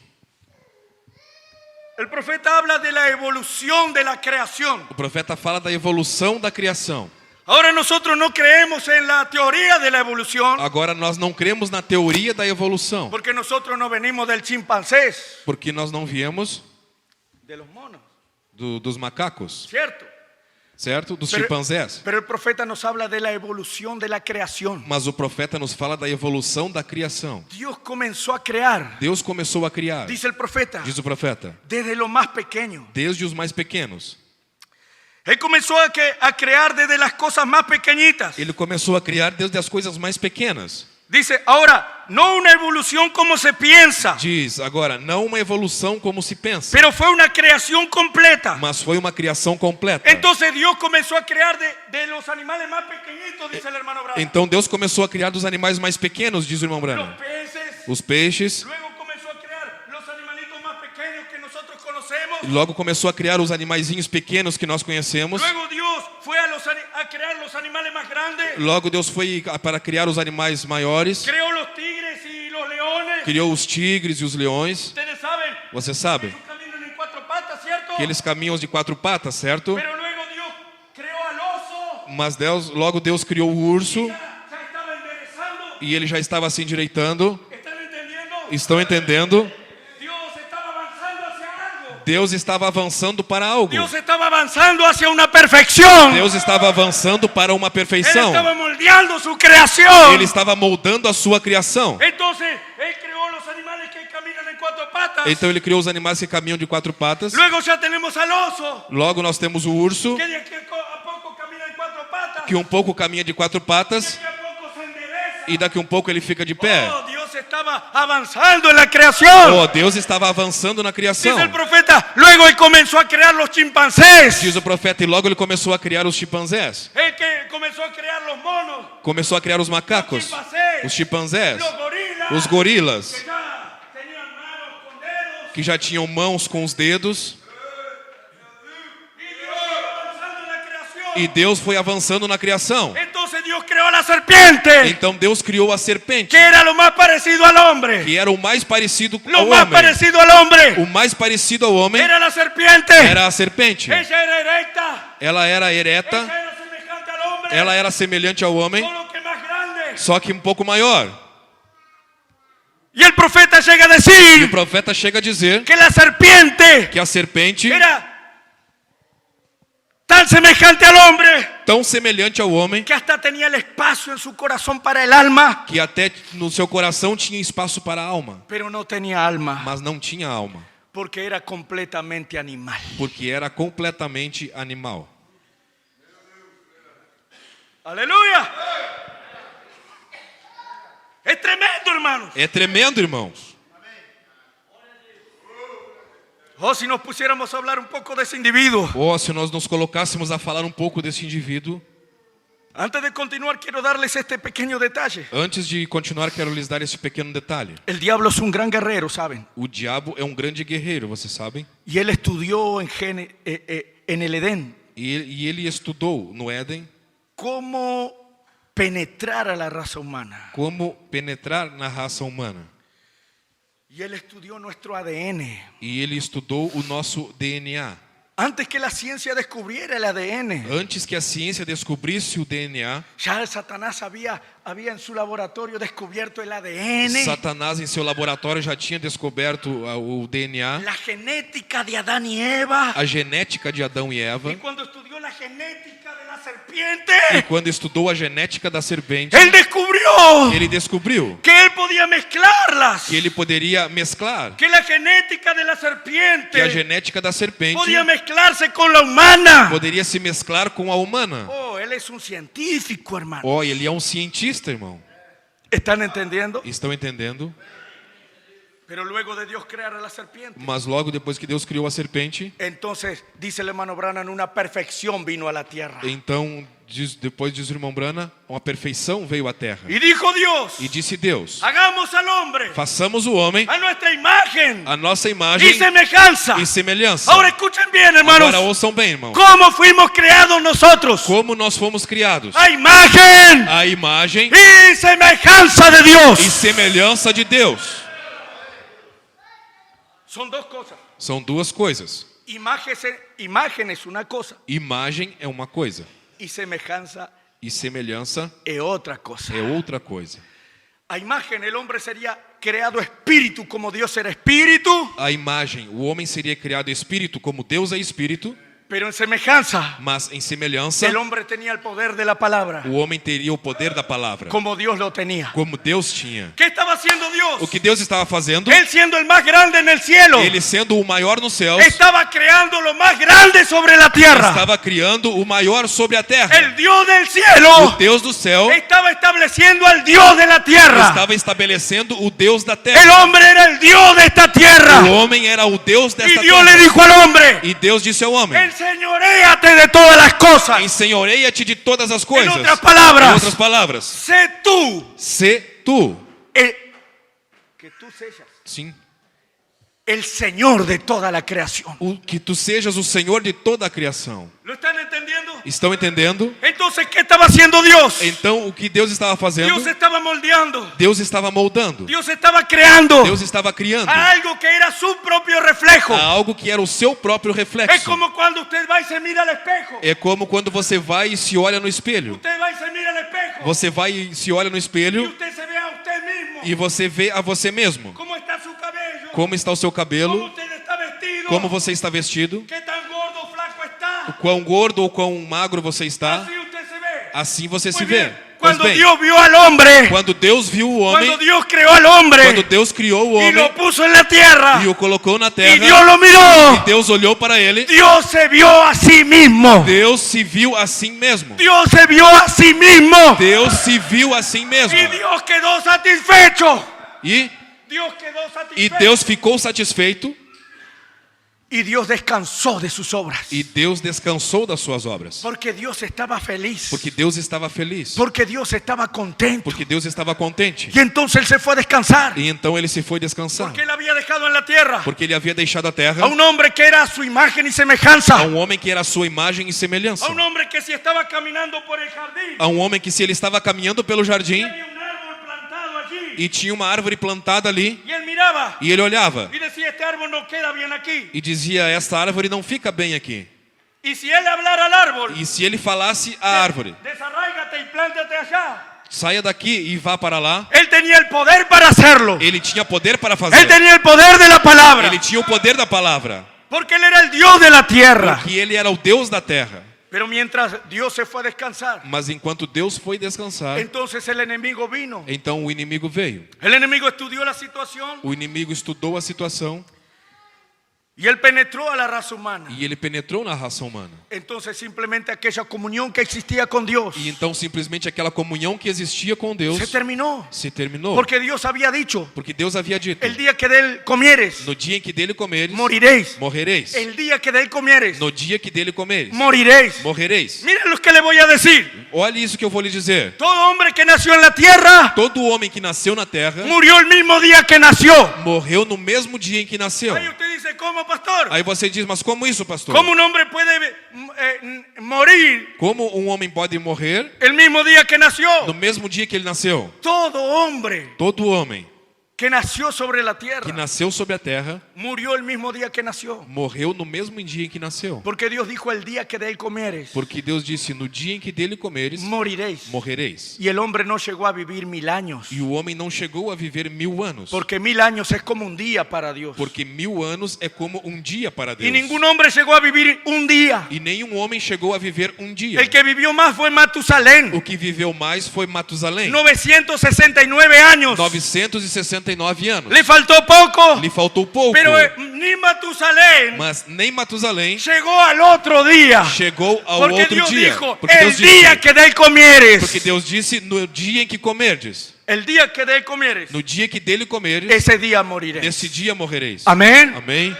El profeta habla de la evolución de la creación. O profeta fala da evolução da criação. Ahora nosotros no creemos en la teoría de la evolución, Agora nós não cremos na teoria da evolução, porque nosotros no venimos del chimpancés, porque nós não viemos de los monos, dos macacos, ¿cierto? certo? Dos Pero- chimpanzés. Pero el profeta nos habla de la evolución de la creación. Mas o profeta nos fala da evolução da criação. Dios comenzó a crear, Deus começou a criar, dice el profeta, diz o profeta, desde lo más pequeño. desde os mais pequenos. Él comenzó a crear desde las cosas más pequeñitas. Ele começou a criar desde as coisas mais pequenas. Dice, ahora, no una evolución como se piensa, Diz agora, não uma evolução como se pensa, pero fue una creación completa. mas foi uma criação completa. Entonces Dios comenzó a crear de los animales más pequeñitos, dice el hermano Branham. Então Deus começou a criar dos animais mais pequenos, diz o irmão Los Branham. peces, Os peixes, luego comenzó a crear los animalitos más pequeños que nosotros conocemos. e logo começou a criar os animaizinhos pequenos que nós conhecemos. Luego Dios fue a crear los animales más grandes. Logo Deus foi para criar os animais maiores, Creó los tigres y los leones. criou os tigres e os leões. Ustedes saben, Você sabe ellos caminan en cuatro patas, ¿cierto? que eles caminham de quatro patas, certo? Pero luego Dios creó al oso. Mas logo Deus criou o urso Ya estaba enderezando. e ele já estava se endireitando. ¿Están entendiendo? Estão entendendo? Dios estaba avanzando hacia algo. Deus estava avançando para algo. Dios estaba avanzando hacia una perfección. Deus estava avançando para uma Él perfeição. estaba moldeando su creación. Ele estava moldando a sua criação. Entonces, Él creó los animales que caminan en cuatro patas. Então ele criou os animais que caminham de quatro patas. Luego ya tenemos al oso, Logo nós temos o urso, que de aquí a poco camina en cuatro patas. que pouco caminha de quatro patas De aquí a poco se endereza. e daqui pouco ele fica de pé. Oh, Dios estaba avanzando en la creación. Oh, Deus estava avançando na criação. Dice el profeta, luego Él comenzó a crear los chimpancés. Diz o profeta, e logo ele começou a criar os chimpanzés. Él que comenzó a crear los monos, começou a criar os macacos, os chimpanzés, os gorilas, que já tinham mãos com os dedos. E Deus foi avançando na criação. Então Deus criou a serpente, que era o mais parecido ao homem. O mais parecido ao homem era a serpente. Ela era ereta. Ela era semelhante ao homem, só que um pouco maior. E o profeta chega a dizer que a serpente era tão semelhante ao homem, que até tinha espaço em seu coração para o alma, que até no seu coração tinha espaço para a alma, mas não tinha alma, porque era completamente animal. Aleluia! É tremendo, irmãos. Se nós pusiéramos a falar pouco desse indivíduo. Se nós nos colocássemos a falar pouco desse indivíduo. Antes de continuar, quero darles este pequeno detalhe. Antes de continuar, quero lhes dar este pequeno detalhe. O diabo é gran guerreiro, sabem? O diabo é grande guerreiro, vocês sabem? E ele estudou em el Edén. E ele estudou no Éden como penetrar a la raza humana. Como penetrar na raça humana. E ele estudou nosso ADN. E ele estudou o nosso DNA. Antes que a ciência descubriera el ADN. Antes que a ciência descobrisse o DNA. Já Satanás havia em seu laboratório descoberto o ADN. Satanás em seu laboratório já tinha descoberto o DNA. A genética de Adão e Eva. A genética de Adão e Eva. E quando estudou a genética E quando estudou a genética da serpente, ele descobriu que ele podia mesclá-las. Que ele poderia mesclar. Que a genética da serpente. Que a genética da serpente podia mesclar-se com a humana. Poderia se mesclar com a humana. Ele é científico, irmão. Ele é cientista, irmão. Estão entendendo? Estão entendendo? Mas logo depois que Deus criou a serpente, então depois diz o irmão Brana, uma perfeição veio à terra. E disse Deus: façamos o homem a nossa imagem e semelhança. Agora ouçam bem, irmãos. Como nós fomos criados? A imagem e semelhança de Deus. São duas coisas. Imagens uma coisa. Imagem é uma coisa. E semelhança é outra coisa. A imagem, o homem seria criado espírito como Deus era espírito. A imagem, o homem seria criado espírito como Deus é espírito. Mas em semelhança, o homem tinha o poder da palavra. O homem teria o poder da palavra. Como Deus lo tinha. Como Deus tinha. Que estava fazendo Deus? O que Deus estava fazendo? Ele sendo o mais grande no cielo. Ele sendo o maior nos céus. Estava criando o mais grande sobre a terra. Estava criando o maior sobre a terra. O Deus do cielo. O Deus do céu. Estava estabelecendo o Deus da terra. Estava estabelecendo o Deus da terra. O homem era o Deus desta terra. O homem era o Deus desta terra. E Deus lhe disse ao homem. E Deus disse ao homem: enseñoréate de todas as coisas. Enseñoreia-te de todas as coisas. Em outras palavras. Se tu. Que tu sejas. Sim. El Senhor de toda a criação. Que tu sejas o Senhor de toda a criação. ¿Lo están entendendo? Estão entendendo? Entonces, ¿qué estaba haciendo Dios? Então, o que Deus estava fazendo? Deus estava moldeando. Deus estava moldando. Deus estava criando. Deus estava criando. Algo que era su propio reflejo. Algo que era o seu próprio reflexo. É como quando você vai e se mira ao espejo. É como quando você vai e se olha no espelho. Você vai e se mira ao espejo. Você vai e se olha no espelho. E você se vê a você mesmo. E você vê a você mesmo. Como está seu cabelo? Como está o seu cabelo? Como você está vestido? Como você está vestido? Que tão gordo ou flaco está? O quão gordo ou quão magro você está? Assim você se vê. Assim você se vê. Quando Deus viu ao homem. Quando Deus viu o homem. Quando Deus criou ao homem. Quando Deus criou o homem. E lo puso na terra. E o colocou na terra. E Deus lo mirou. E Deus olhou para ele. Deus se viu a si mesmo. Deus se viu assim mesmo. Deus se viu a si mesmo. Deus se viu assim mesmo. E Deus quedou satisfecho. E Deus ficou satisfeito. Y Dios descansó de sus obras. E Deus descansou das suas obras. Porque Dios estaba feliz. Porque Deus estava feliz. Porque Dios estaba contento. Porque Deus estava contente. Y entonces Él se fue a descansar. E então ele se foi descansar. Porque Él había dejado en la tierra Porque ele havia deixado a terra a un hombre que era a su imagen y semejanza. a um homem que era a sua imagem e semelhança. A un hombre que si estaba caminando por el jardín, A um homem que, se ele estava caminhando pelo jardim había un árbol plantado allí. e tinha uma árvore plantada ali, Y él miraba e ele olhava y decía, este árbol no queda bien aquí. e dizia: esta árvore não fica bem aqui. Y si él hablara al árbol, E se ele falasse à árvore: desarráigate y plántate allá. saia daqui e vá para lá, Él tenía el poder para hacerlo. ele tinha poder para Él fazer. tenía el poder de la palabra. Ele tinha o poder da palavra. Porque Él era el Dios de la tierra. Porque ele era o Deus da terra. Pero mientras Dios se fue a descansar, Mas enquanto Deus foi descansar, entonces el enemigo vino. então o inimigo veio. El enemigo estudió la situación O inimigo estudou a situação y él penetró a la raza humana. e ele penetrou na raça humana. Entonces simplemente aquella comunión que existía con Dios E então simplesmente aquela comunhão que existia com Deus se terminó. se terminou. Porque Dios había dicho, Porque Deus havia dito: el día que de él comieres, no dia em que dele comeres, moriréis. morrereis. El día que de él comieres, No dia que dele comeres, moriréis. morrereis. Miren lo que le voy a decir. Olha isso que eu vou lhe dizer. Todo hombre que nació en la tierra Todo homem que nasceu na terra murió el mismo día que nació. morreu no mesmo dia em que nasceu. Ahí usted dice, ¿cómo, pastor? Aí você diz: mas como isso, pastor? ¿Cómo un hombre puede morir Como um homem pode morrer el mismo día que nació? no mesmo dia que ele nasceu? Todo hombre Todo homem que nació sobre la que tierra nasceu sobre a terra murió el mismo día que nació. morreu no mesmo dia em que nasceu. Porque Dios dijo, el día que de él comieres, Porque Deus disse: no dia em que dele comeres, moriréis. morrereis. Y el hombre no llegó a vivir 1000 años. E o homem não chegou a viver 1000 anos. Porque 1000 años es como un día para Dios. Porque 1000 anos é como um dia para Deus. Y ningún hombre llegó a vivir un día. E nenhum homem chegou a viver um dia. El que vivió más fue Matusalén. O que viveu mais foi Matusalém. 969 años. 969 anos. Le faltó poco. Lhe faltou pouco. Pero ni Matusalén Mas nem Matusalém llegó al otro día. chegou ao Porque outro Dios dia. dijo, Porque el Deus día disse, que de él comieres. porque Deus disse: no dia em que comerdes, El día que de él comieres. no dia que dele comeres, Ese día moriréis. nesse dia morrereis. Amén. Amém?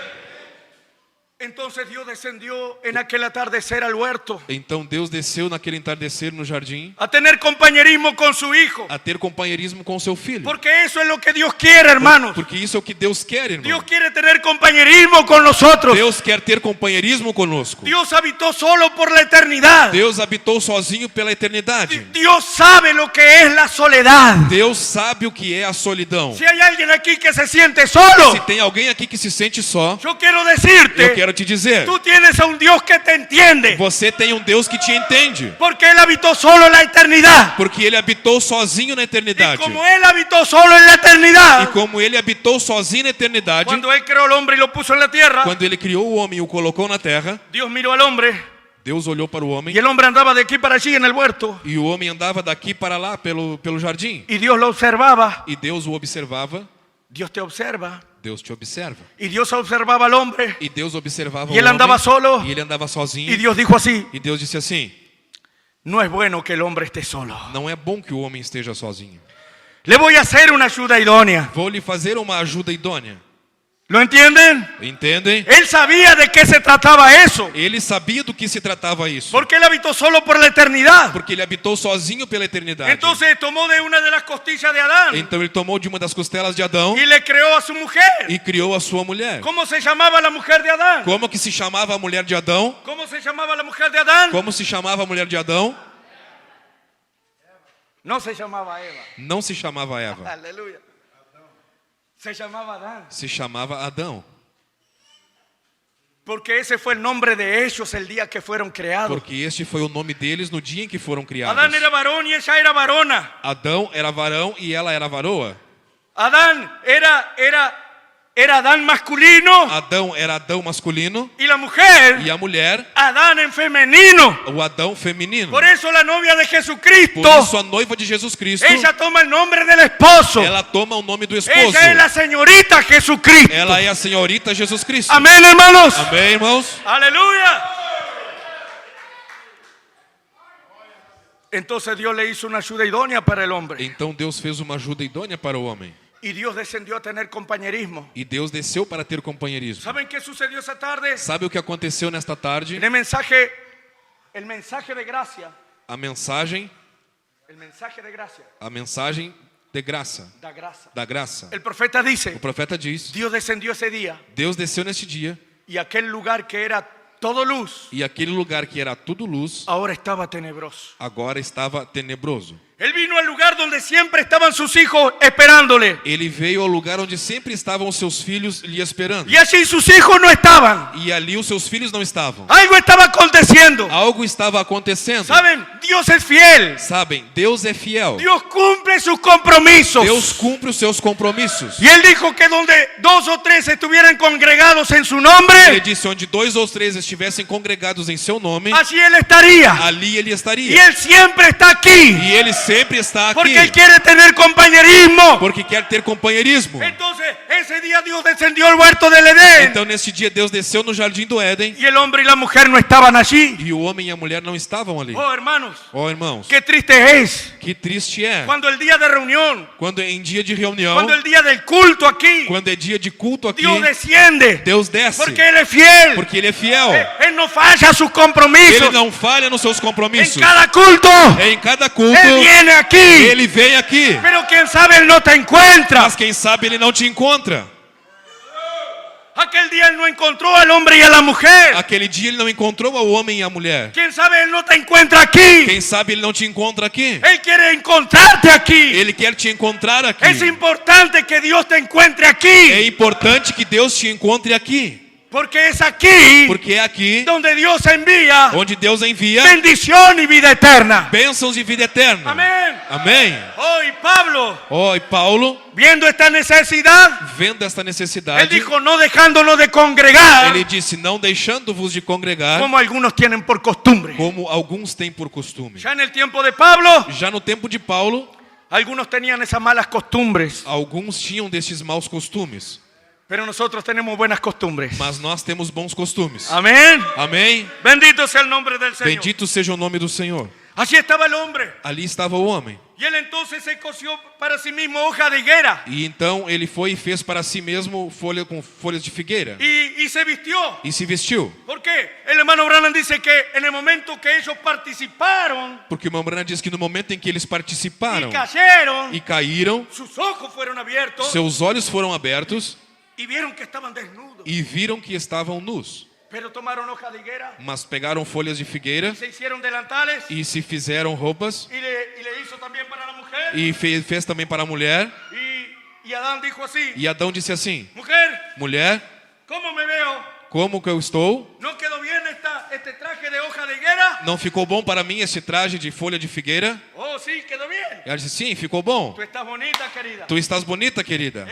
Entonces Dios descendió en aquel atardecer al huerto Então Deus desceu naquele entardecer no jardim a tener compañerismo con su hijo. a ter companheirismo com seu filho. Porque eso es lo que Dios quiere, hermanos. Porque isso é o que Deus quer, irmão. Dios quiere tener compañerismo con nosotros. Deus quer ter companheirismo conosco. Dios habitó solo por la eternidad. Deus habitou sozinho pela eternidade. Dios sabe lo que es la soledad. Deus sabe o que é a solidão. Si hay alguien aquí que se siente solo, Se tem alguém aqui que se sente só, yo quiero eu decirte, quero te dizer, tú tienes a un Dios que te entiende. você tem um Deus que te entende. Porque Él habitó solo en la eternidad. Porque ele habitou sozinho na Y eternidade. como Él habitó solo en la E eternidad, como ele habitou sozinho na eternidade, cuando Él creó al hombre y lo puso en la tierra, quando ele criou o homem e o colocou na terra, Dios miró al hombre Deus olhou para o homem y el hombre andaba de aquí para allí en el huerto. e o homem andava daqui para lá pelo jardim. Y Dios lo observaba. E Deus o observava. Dios te observa. Deus te observa. Y Dios observaba al hombre. E Deus observava Y él o andaba homem. solo. E ele andava sozinho. Y Dios dijo así, E Deus disse assim: no es bueno que el hombre esté solo. não é bom que o homem esteja sozinho. Le voy a hacer una ayuda idónea. Vou lhe fazer uma ajuda idônea. ¿Lo entienden? Entendem? Él sabía de qué se trataba eso. Ele sabia do que se tratava isso. Porque Él habitó solo por la eternidad. Porque ele habitou sozinho pela eternidade. Entonces tomó de una de las costillas de Adán Então ele tomou de uma das costelas de Adão y le creó a su mujer. e criou a sua mulher. ¿Cómo se llamaba la mujer de Adán? Como que se chamava a mulher de Adão? ¿Cómo se llamaba la mujer de Adán? Como se chamava a mulher de Adão? No se llamaba Eva. Não se chamava Eva. Aleluya. Se llamaba Adán. Se chamava Adão. Porque ese fue el nombre de ellos el día que fueron creados. Porque este foi o nome deles no dia em que foram criados. Adán era varón y ella era varona. Adão era varão e ela era varoa. Adán era Adán masculino Adão era Adão masculino y la mujer e a mulher, Adán en femenino. o Adão feminino. Por eso la novia de Jesucristo, Por isso a noiva de Jesus Cristo, ella toma el nombre del esposo. ela toma o nome do esposo. Ella es la señorita Jesucristo. Ela é a senhorita Jesus Cristo. Amén, hermanos. Amém, irmãos? Aleluya. Entonces Dios le hizo una ayuda idónea para el hombre. Então Deus fez uma ajuda idônea para o homem. Y Dios descendió a tener compañerismo. E Deus desceu para ter companheirismo. ¿Saben qué sucedió esa tarde? Sabe o que aconteceu nesta tarde? El mensaje de gracia. A mensagem A mensagem de graça. Da graça. O El profeta dice, profeta diz: Dios descendió ese día Deus desceu neste dia y aquel lugar que era todo luz, e aquele lugar que era tudo luz, ahora estaba tenebroso. agora estava tenebroso. Él vino al lugar donde siempre estaban sus hijos esperándole. Ele veio ao lugar onde sempre estavam os seus filhos lhe esperando. Y allí sus hijos no estaban. E ali os seus filhos não estavam. Algo estaba aconteciendo. Algo estava acontecendo. ¿Saben? Dios es fiel. Sabem, Deus é fiel. Dios cumple sus compromisos. Deus cumpre os seus compromissos. Y Él dijo que donde 2 o 3 estuvieran congregados en su Ele nombre, disse: onde 2 ou 3 estivessem congregados em seu nome, allí Él estaría. ali ele Y estaria. Él siempre está aquí. E ele sempre está aqui. Porque Él quiere tener compañerismo. Porque quer ter companheirismo. Entonces, ese día Dios descendió al huerto del Edén. Então, neste dia, Deus desceu no jardim do Éden. Y el hombre y la mujer no estaban allí. E o homem e a mulher não estavam ali. Oh, hermanos, Oh, irmãos, qué triste es que triste é cuando el día de reunión, quando em dia de reunião, cuando el día del culto aquí, quando é dia de culto aqui, Dios desciende. Deus desce. Porque Él es fiel. Porque Ele é fiel. Él no falla a sus Ele compromisos. não falha nos seus En compromissos. cada culto, Em cada culto, Él viene aquí. Ele vem aqui. Pero quién sabe, Él no te encuentra. Mas quem sabe Ele não te encontra. Aquel día Él no encontró al hombre y a la mujer. Aquele dia Ele não encontrou ao homem e à mulher. Quién sabe, Él no te encuentra aquí. Quem sabe Ele não te encontra aqui. Él quiere encontrarte aquí. Ele quer te encontrar aqui. Es importante que Dios te encuentre É aquí. importante que Deus te encontre aqui. Porque es aquí Porque é aqui donde Dios envía onde Deus envia bendición y vida eterna. bênçãos de vida eterna. Amén. Amém. Hoy Pablo, Oh, e Paulo, viendo esta necesidad, vendo esta él necessidade, dijo, no dejándonos de congregar, ele disse: não deixando-vos de congregar, como algunos tienen por costumbre. como alguns têm por costume. Ya en el tiempo de Pablo, Já no tempo de Paulo, algunos tenían esas malas costumbres, alguns tinham destes maus costumes, pero nosotros tenemos buenas costumbres. mas nós temos bons costumes. Amén. Amém? Bendito sea el nombre del Señor. Bendito seja o nome do Senhor. Así estaba el hombre. Ali estava o homem. Y él entonces se cosió para sí mismo hoja de higuera E então ele foi e fez para si mesmo folha com folhas de figueira. y se vistió. E se vestiu. ¿Por qué? El hermano Branham dice que en el momento que ellos participaron Porque o irmão Branham diz que no momento em que eles participaram y cayeron, e caíram, sus ojos fueron abiertos seus olhos foram abertos y vieron que estaban desnudos. e viram que estavam nus. Pero tomaron hoja de higuera, Mas pegaram folhas de figueira se hicieron delantales e se fizeram roupas y le hizo también para la mujer. e fez também para a mulher. Y Adán dijo así, E Adão disse assim: mujer, mulher, ¿cómo me veo? como que eu estou? ¿No quedó bien este traje de hoja de higuera? Não ficou bom para mim esse traje de folha de figueira? Oh, sí, quedó bien. Ela disse: sim, ficou bom. Tú estás bonita, querida. Tu estás bonita, querida.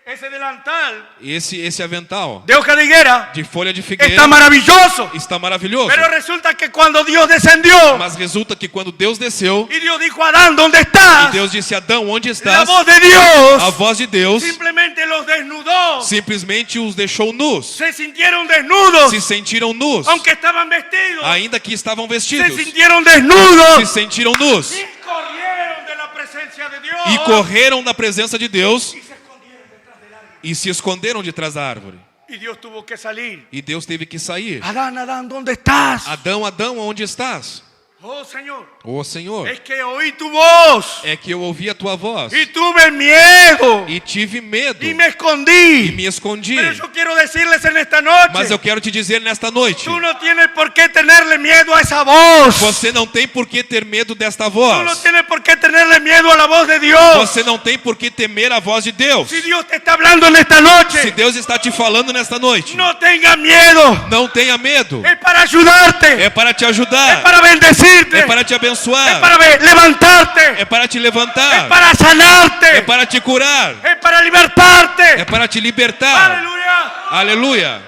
Ese delantal Esse avental de hoja de higuera de folha de figueira está maravilloso. está maravilhoso. Pero resulta que cuando Dios descendió Mas resulta que quando Deus desceu y Dios dijo, Adán, ¿dónde e estás? Deus disse: Adão, onde La estás? voz de A Dios voz de Deus simplemente los desnudó. simplesmente os deixou nus. Se sintieron desnudos, Se sentiram nus. aunque estaban vestidos. Ainda que estavam Se vestidos. sintieron Se desnudos sentiram nus. y corrieron de la presencia de Dios. E correram da presença de Deus Y se escondieron detrás del árbol. e se esconderam de trás da árvore. Y Dios tuvo que salir. E Deus teve que sair. Adán, Adán, ¿dónde estás? Adão, Adão, onde estás? Oh, Señor, Ó Senhor, es que oí tu voz é que eu ouvi a tua voz y tuve miedo e tive medo y me e escondí. me escondi. Pero yo quiero decirles en esta noche, Mas eu quero te dizer nesta noite, tú no tienes por qué tenerle miedo a esa voz. você não tem por que ter medo desta Tú no voz. tienes por qué tenerle miedo a la voz de Dios. Você não tem por que temer a voz de Deus. Si Dios te está hablando en esta noche, Se Deus está te falando nesta noite, no tenga miedo. não tenha medo. Es para ayudarte, É para te es ajudar, para bendecirte, é para te es abençoar, para levantarte, é para te es levantar, para sanarte, é para te curar, es para libertarte. é para te libertar. Aleluya. Aleluia.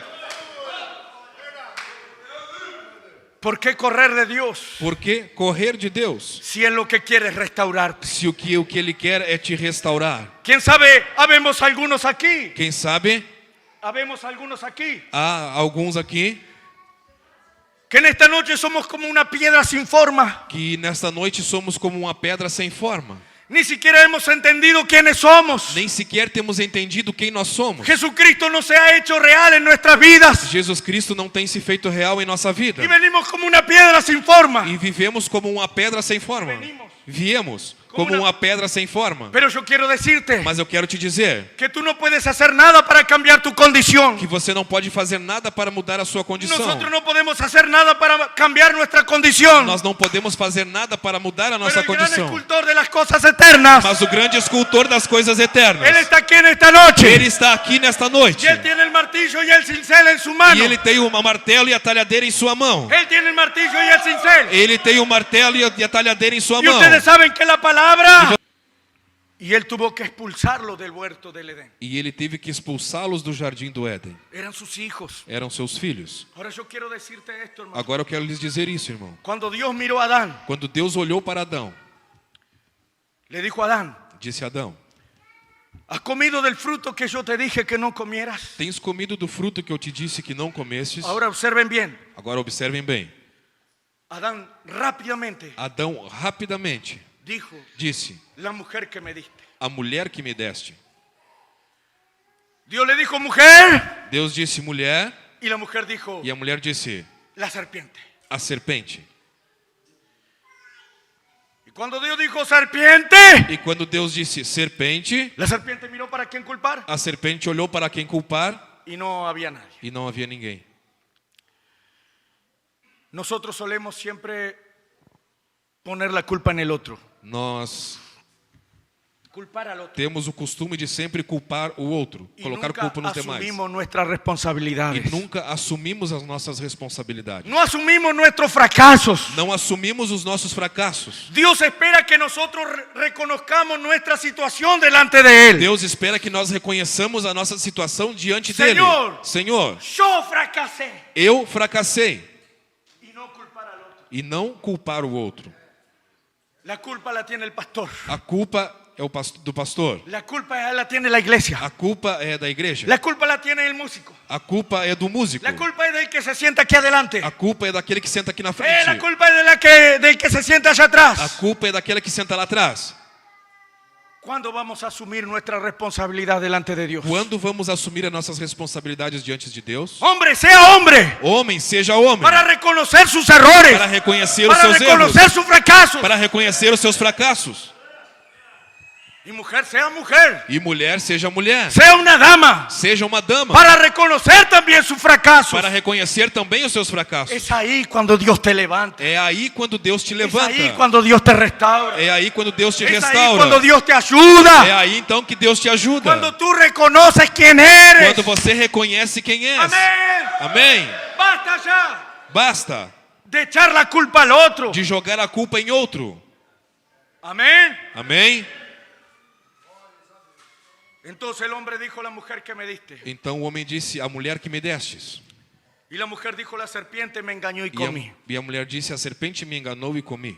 ¿Por qué correr de Dios Por que correr de Deus? si Él lo que quiere es restaurarte? Se o que Ele quer é te restaurar. ¿Quién sabe? Habemos algunos aquí. Quem sabe, Habemos algunos aquí há alguns aqui que en esta noche somos como una piedra sin forma. que nesta noite somos como uma pedra sem forma. Ni siquiera hemos entendido quiénes somos. Nem sequer temos entendido quem nós somos. Jesucristo no se ha hecho real en nuestras vidas. Jesus Cristo não tem se feito real em nossa vida. Y venimos como una piedra sin forma. E vivemos como uma pedra sem forma. Viemos como uma pedra sem forma. Pero yo quiero decirte Mas eu quero te dizer que tú no puedes hacer nada para cambiar tu condición. que você não pode fazer nada para mudar a sua condição. Nosotros no podemos hacer nada para cambiar nuestra condición. Nós não podemos fazer nada para mudar a Pero nossa el gran condição. escultor de las cosas eternas, Mas o grande escultor das coisas eternas, Él está aquí en esta noche. Ele está aqui nesta noite. Y Él tiene el martillo y el cincel en su mano. E ele tem um martelo e a talhadeira em sua mão. Él tiene el martillo y el cincel. Ele tem um martelo e a talhadeira em sua Y mão. ustedes saben que la palabra... Y Él tuvo que expulsarlo del huerto del Edén. E ele teve que expulsá-los do jardim do Éden. Eran sus hijos. Eram seus filhos. Ahora yo quiero decirte esto, hermano. Agora eu quero lhes dizer isso, irmão. Cuando Dios miró a Adán, Quando Deus olhou para Adão, le dijo a Adán: disse a Adão: ¿has comido del fruto que yo te dije que no comieras? tens comido do fruto que eu te disse que não comestes? Ahora observen bien. Agora observem bem. Adán rápidamente Adão rapidamente dijo: disse: la mujer que me diste. a mulher que me deste. Dios le dijo: mujer. Deus disse mulher Y la mujer dijo: e a mulher disse la serpiente. a serpente. Y cuando Dios dijo serpiente, E quando Deus disse serpente, la serpiente miró para quién culpar a serpente olhou para quem culpar y no había nadie. e não havia ninguém. Nosotros solemos siempre poner la culpa en el otro. Nós Culpar al otro. temos o costume de sempre culpar o outro, Y colocar nunca culpa nos demais. asumimos nuestras E responsabilidades. nunca assumimos as nossas responsabilidades. No asumimos nuestros fracasos. Não assumimos os nossos fracassos. Dios espera que nosotros reconozcamos nuestra situación delante de Él. Deus espera que nós reconheçamos a nossa situação diante Senhor, dele. Senhor, Yo fracasé. eu fracassei. Y no culpar al otro. E não culpar o outro. La culpa la tiene el pastor. A culpa é do pastor. La culpa la tiene la iglesia. A culpa é da igreja. La culpa la tiene el músico. A culpa é do músico. La culpa es del que se sienta aquí adelante. A culpa é daquele que senta aqui na La frente. culpa es del que se sienta allá A atrás. culpa é daquele que senta lá atrás. ¿Cuándo vamos a asumir nuestra responsabilidad delante de Dios? Quando vamos assumir as nossas responsabilidades diante de Deus? Hombre, sea hombre. Homem, seja homem. Para reconocer sus errores. Para reconhecer os Para seus erros. reconocer sus fracasos. Para reconhecer os seus fracassos. Y mujer, sea mujer. E mulher, seja mulher. Sea una dama. Seja uma dama. Para reconocer también sus fracasos. Para reconhecer também os seus fracassos. Es ahí cuando Dios te levanta. É aí quando Deus te Es levanta. ahí cuando Dios te restaura. É aí quando Deus te Es ahí restaura. cuando Dios te ayuda. É aí então que Deus te ajuda. Cuando tú reconoces quién eres. Quando você reconhece quem és. Amén. Amém. Basta ya Basta de echar la culpa al otro. de jogar a culpa em outro. Amén. Amém? Entonces el hombre dijo: la mujer que me diste. Então o homem disse, a mulher que me destes. Y la mujer dijo: la serpiente me engañó y comí. E a mulher disse, a serpente me enganou e comi.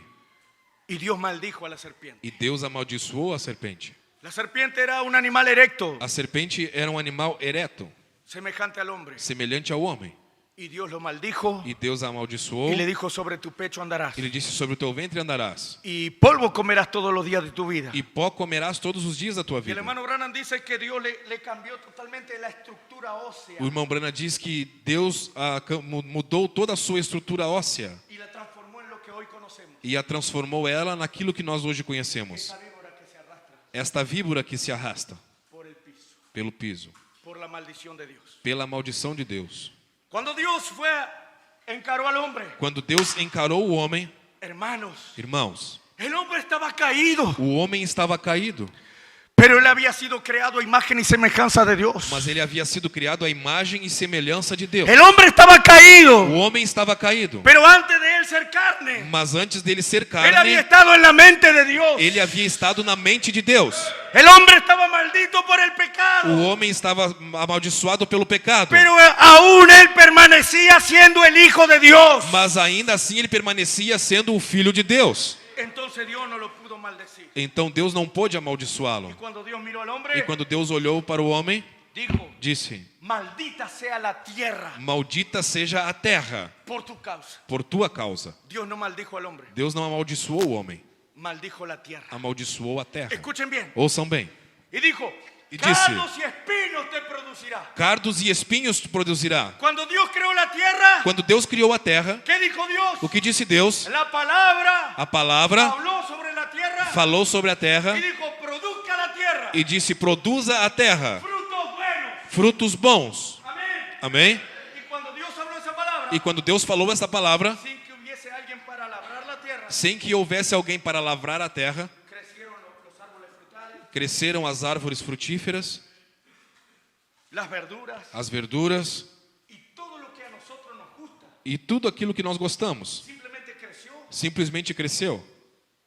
Y Dios maldijo a la serpiente. E Deus amaldiçoou a serpente. La serpiente era un animal erecto, A serpente era um animal ereto, semejante al hombre. semelhante ao homem. Y Dios lo maldijo E Deus a amaldiçoou. y le dijo: sobre tu pecho andarás. Ele disse, sobre o teu ventre andarás. Y polvo comerás todos los días de tu vida. E pó comerás todos os dias da tua Y el vida. hermano Branham dice que Dios le cambió totalmente la estructura ósea O irmão Brana diz que Deus mudou toda a sua estrutura óssea y la transformó en lo que hoy conocemos. e a transformou ela naquilo que nós hoje conhecemos. Esa víbora que se arrastra Esta víbora que se arrasta por el piso, pelo piso, por la maldición de Dios. pela maldição de Deus. Cuando Dios encaró al hombre, Quando Deus encarou o homem, hermanos, irmãos, el hombre estaba caído, o homem estava caído, pero él había sido creado a imagen y semejanza de Dios. mas ele havia sido criado à imagem e semelhança de Deus. El hombre estaba caído, O homem estava caído, pero antes de él ser carne, mas antes dele ser él había carne, estado en la mente de Dios. ele havia estado na mente de Deus. El hombre estaba maldito por el pecado, O homem estava amaldiçoado pelo pecado, pero aún él permanecía siendo el hijo de Dios. mas ainda assim ele permanecia sendo o filho de Deus. Entonces Dios no lo pudo maldecir. Então Deus não pôde amaldiçoá-lo. Cuando Dios miró al E hombre, quando Deus olhou para o homem, dijo: disse: maldita sea la tierra maldita seja a terra por tu causa. por tua causa. Dios no maldijo al hombre. Deus não amaldiçoou o homem. maldijo la tierra. amaldiçoou a terra. Escuchen bien. Ouçam bem. Y dijo, Y dice, cardos y espinos te producirá. Cardos e espinhos produzirá. Cuando Dios creó la tierra, Quando Deus criou a terra, ¿qué dijo Dios? o que disse Deus? La palabra A palavra habló sobre la tierra falou sobre a terra y dijo, produzca la tierra e disse: produza a terra frutos buenos. frutos bons. Amén. Amém? Y cuando Dios habló esa palabra, E quando Deus falou essa palavra, sin que hubiese alguien para labrar la tierra, sem que houvesse alguém para lavrar a terra, crecieron los árboles frutales, cresceram as árvores frutíferas, las verduras as verduras y todo lo que a nosotros nos gusta. e tudo aquilo que nós gostamos. Simplemente creció Simplesmente cresceu.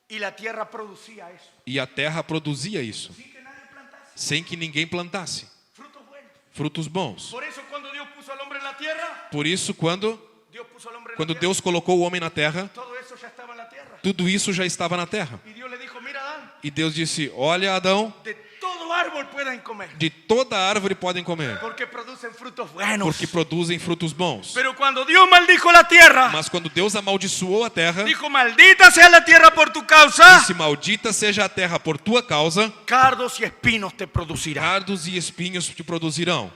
y la tierra producía eso, E a terra produzia isso, sin que nadie plantase sem que ninguém plantasse. frutos buenos. Frutos bons. Por eso cuando Dios puso al hombre en la tierra, Por isso, quando Dios puso al hombre en Quando la tierra, Deus colocou o homem na terra, todo eso ya estaba en la tierra. tudo isso já estava na terra. Y Dios le dijo, mira Adán, E Deus disse: olha, Adão, de todo árbol pueden comer, de toda árvore podem comer, porque producen frutos buenos. porque produzem frutos bons. Pero cuando Dios maldijo la tierra, Mas quando Deus amaldiçoou a terra, dijo, maldita sea la tierra por tu causa, disse: maldita seja a terra por tua causa, cardos y espinos te producirá. cardos e espinhos te produzirão.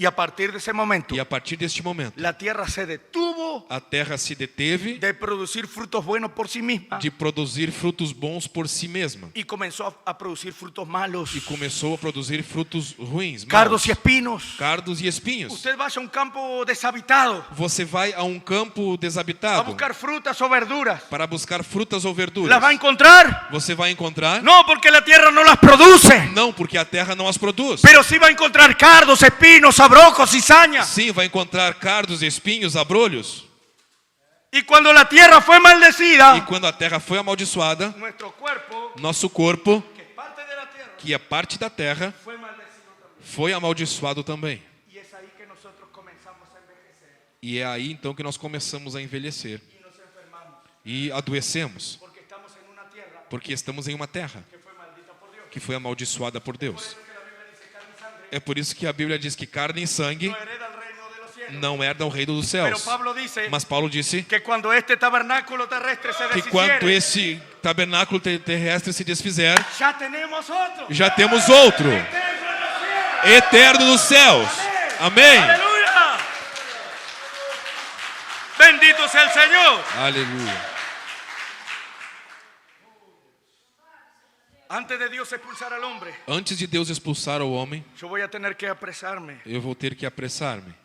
Y a partir de ese momento, E a partir deste momento, la tierra se detuvo a terra se deteve de producir frutos buenos por sí misma de produzir frutos bons por si mesma y comenzó a producir frutos malos, e começou a produzir frutos ruins, cardos maus, y espinos. cardos e espinhos. Usted vaya a un campo deshabitado Você vai a um campo a desabitado buscar frutas o verduras. para buscar frutas ou verduras. ¿Las va a encontrar? Você vai encontrar? No, porque la tierra no las produce. Não, porque a terra não as produz. Pero sí va a encontrar cardos, espinos, abrojos, cizaña. Sim, vai encontrar cardos, espinhos, abrolhos. Y cuando la tierra fue E maldecida, quando a terra foi amaldiçoada, nuestro cuerpo, nosso corpo, que es parte de la tierra, que é parte da terra, fue maldecido también. foi amaldiçoado também. Y es ahí que nosotros comenzamos a envejecer E é aí então que nós começamos a envelhecer y nos enfermamos, e adoecemos, porque estamos en una tierra porque estamos em uma terra que fue maldita por Dios. que foi amaldiçoada por Deus. Porque la Biblia dice, carne y sangre É por isso que a Bíblia diz que carne e sangue no hereda el reino de los cielos. não herdam o reino dos Pero céus. Pablo dice Mas Paulo disse que cuando este tabernáculo terrestre se que quando desficiere, esse tabernáculo terrestre se desfizer, ya tenemos otro. já temos outro, Eterno en los cielos. eterno nos céus. Amém. Aleluya. Bendito sea el Señor. Aleluia. Antes de Dios expulsar al hombre, Antes de Deus expulsar o homem, yo voy a tener que apresarme. eu vou ter que apressar-me.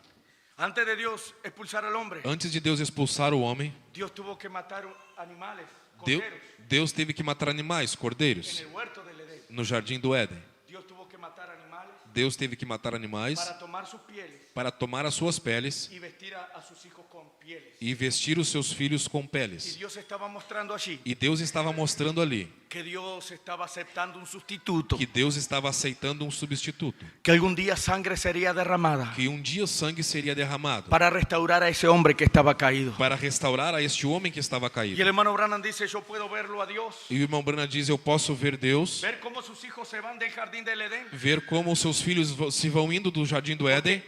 Antes de Dios expulsar al hombre, Antes de Deus expulsar o homem, Dios tuvo que matar animales, Deus, corderos, Deus teve que matar animais, en cordeiros, el huerto del Edén. no jardim do Éden. Dios tuvo que matar animales Deus teve que matar animais para tomar sus pieles para tomar as suas peles y vestir a sus hijos con pieles. e vestir os seus filhos com Y peles. Dios estaba mostrando allí E Deus estava mostrando ali que Dios estaba aceptando un sustituto, que Deus estava aceitando um substituto, que algún día sangre sería derramada que um dia sangue seria derramado para restaurar a ese hombre que estaba caído. para restaurar a este homem que estava Y caído. el hermano Branham dice, yo puedo verlo a Dios, E o irmão Branham diz: eu posso ver Deus, ver cómo sus hijos se van del jardín del Edén. ver como os seus filhos se vão indo do jardim do Éden,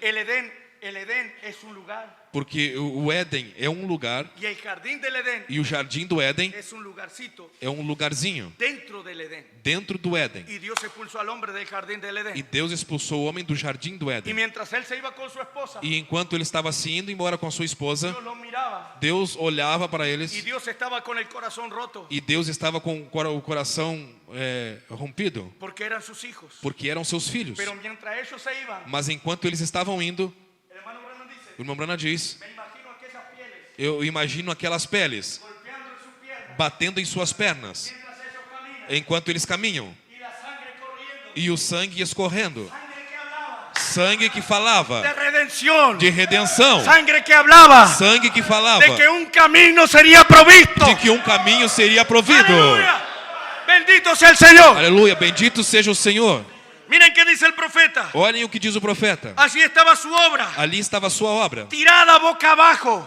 El Edén es un lugar porque o Éden é um lugar y el jardín del Edén e o jardim do Éden es un lugarcito é um lugarzinho dentro del Edén. dentro do Éden. Y Dios expulsó al hombre del jardín del E Edén. Deus expulsou o homem do jardim do Y Éden. mientras él se iba con su esposa, E enquanto ele estava se indo embora com a sua esposa, Dios los miraba Deus olhava para y eles Dios estaba con el corazón roto e Deus estava com o coração rompido, porque eran sus hijos. porque eram seus filhos. Pero mientras ellos se iban, Mas enquanto eles estavam indo, el hermano Branham dice, o irmão Branham diz: me imagino aquellas pieles eu imagino aquelas peles golpeando en sus piernas batendo em suas pernas, mientras ellos caminan enquanto eles caminham, y la sangre corriendo, e o sangue escorrendo, sangre que hablaba sangue que falava de redención, de redenção, sangre que hablaba sangue que falava de que un camino sería provisto. de que um caminho seria provido. Aleluya. Bendito sea el Señor. Aleluia, bendito seja o Senhor. Miren qué dice el profeta. Olhem o que diz o profeta. Así estava su obra, Ali estava a sua obra, tirada boca abajo,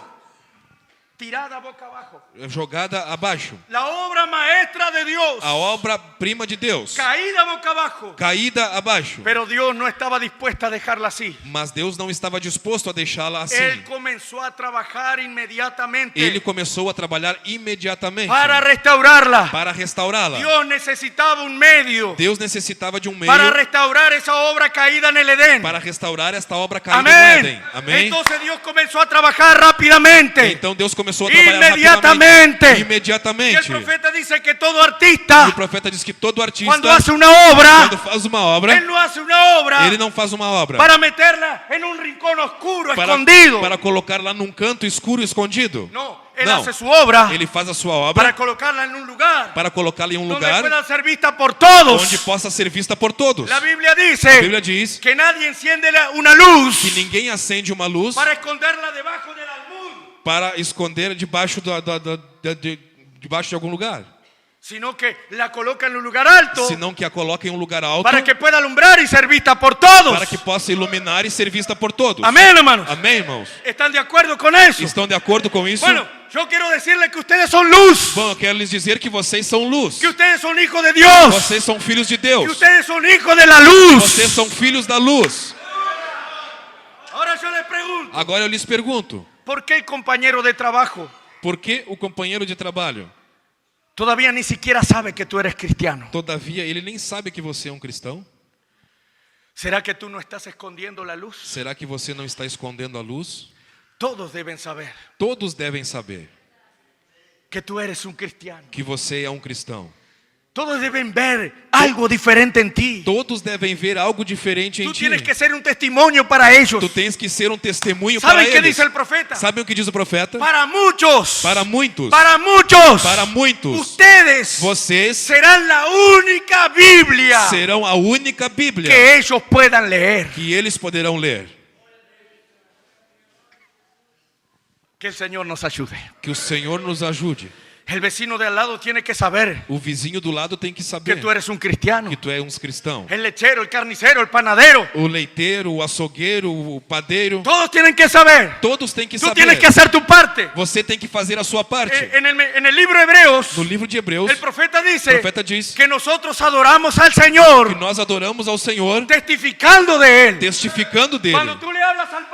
tirada boca abajo. jogada abaixo. La obra maestra de Dios, A obra-prima de Deus, caída boca abajo. caída abaixo. Pero Dios no estaba dispuesta a dejarla así. Mas Deus não estava disposto a deixá-la assim. Él comenzó a trabajar inmediatamente Ele começou a trabalhar imediatamente para restaurarla. para restaurá-la. Dios necesitaba un medio Deus necessitava de um meio para restaurar esa obra caída en el Edén. para restaurar esta obra caída no Amén. Éden. Amém? Entonces Dios comenzó a trabajar rápidamente. Então Deus começou a trabalhar Inmediatamente. rapidamente. Y Imediatamente. el profeta dice que todo E artista, o profeta diz que todo artista, cuando hace una obra, quando faz uma obra, él no hace una obra ele não faz uma obra para meterla en un rincón oscuro, escondido. para colocar lá num canto escuro, escondido. No, él Não. hace su obra Ele faz a sua para obra colocarla en un lugar para colocá-la em um donde lugar pueda ser vista por todos. onde possa ser vista por todos. La Biblia A dice Bíblia diz que nadie enciende una luz que ninguém acende uma luz para esconderla debajo del almud, para esconder debaixo debaixo de algum lugar, sino que la coloca en un lugar alto senão que a coloca em um lugar alto para que pueda alumbrar y ser vista por todos. para que possa iluminar e ser vista por todos. Amén, hermanos. Amém, irmãos? ¿Están de acuerdo con eso? Estão de acordo com isso? Bueno, yo quiero decirles que ustedes son luz, Bom, eu quero lhes dizer que vocês são luz. que ustedes son hijos de Dios, Vocês são filhos de que Deus. ustedes son hijos de la luz. Vocês são filhos da luz. Ahora yo les pregunto, Agora eu lhes pergunto, ¿por qué el compañero de trabajo por que o companheiro de trabalho, todavía ni siquiera sabe que tú eres cristiano? todavia, ele nem sabe que você é um cristão? ¿Será que tú no estás escondiendo la luz? Será que você não está escondendo a luz? Todos deben saber Todos devem saber que tú eres un cristiano. que você é um cristão. Todos deben ver algo diferente en ti. Todos devem ver algo diferente em Tú ti. tienes que ser un testimonio para ellos. Tu tens que ser um testemunho para ¿Saben qué eles. dice el profeta? Sabem o que diz o profeta? Para muchos, Para muitos, para muchos, para muitos, ustedes vocês serán la única Biblia serão a única Bíblia que ellos puedan leer. que eles poderão ler. Que el Señor nos ayude. Que o Senhor nos ajude. El vecino de al lado tiene que saber O vizinho do lado tem que que saber tú eres un cristiano. que tu é um cristão. El lechero, el carnicero, el panadero, O leiteiro, o açougueiro, o padeiro, todos tienen que saber. todos têm que Tú saber. tienes que hacer tu parte. Você tem que fazer a sua parte. En el libro de Hebreos, No livro de Hebreus, el profeta o dice profeta diz que nosotros adoramos al que Señor nós adoramos ao Senhor testificando de Él. testificando dele. Cuando tú le hablas al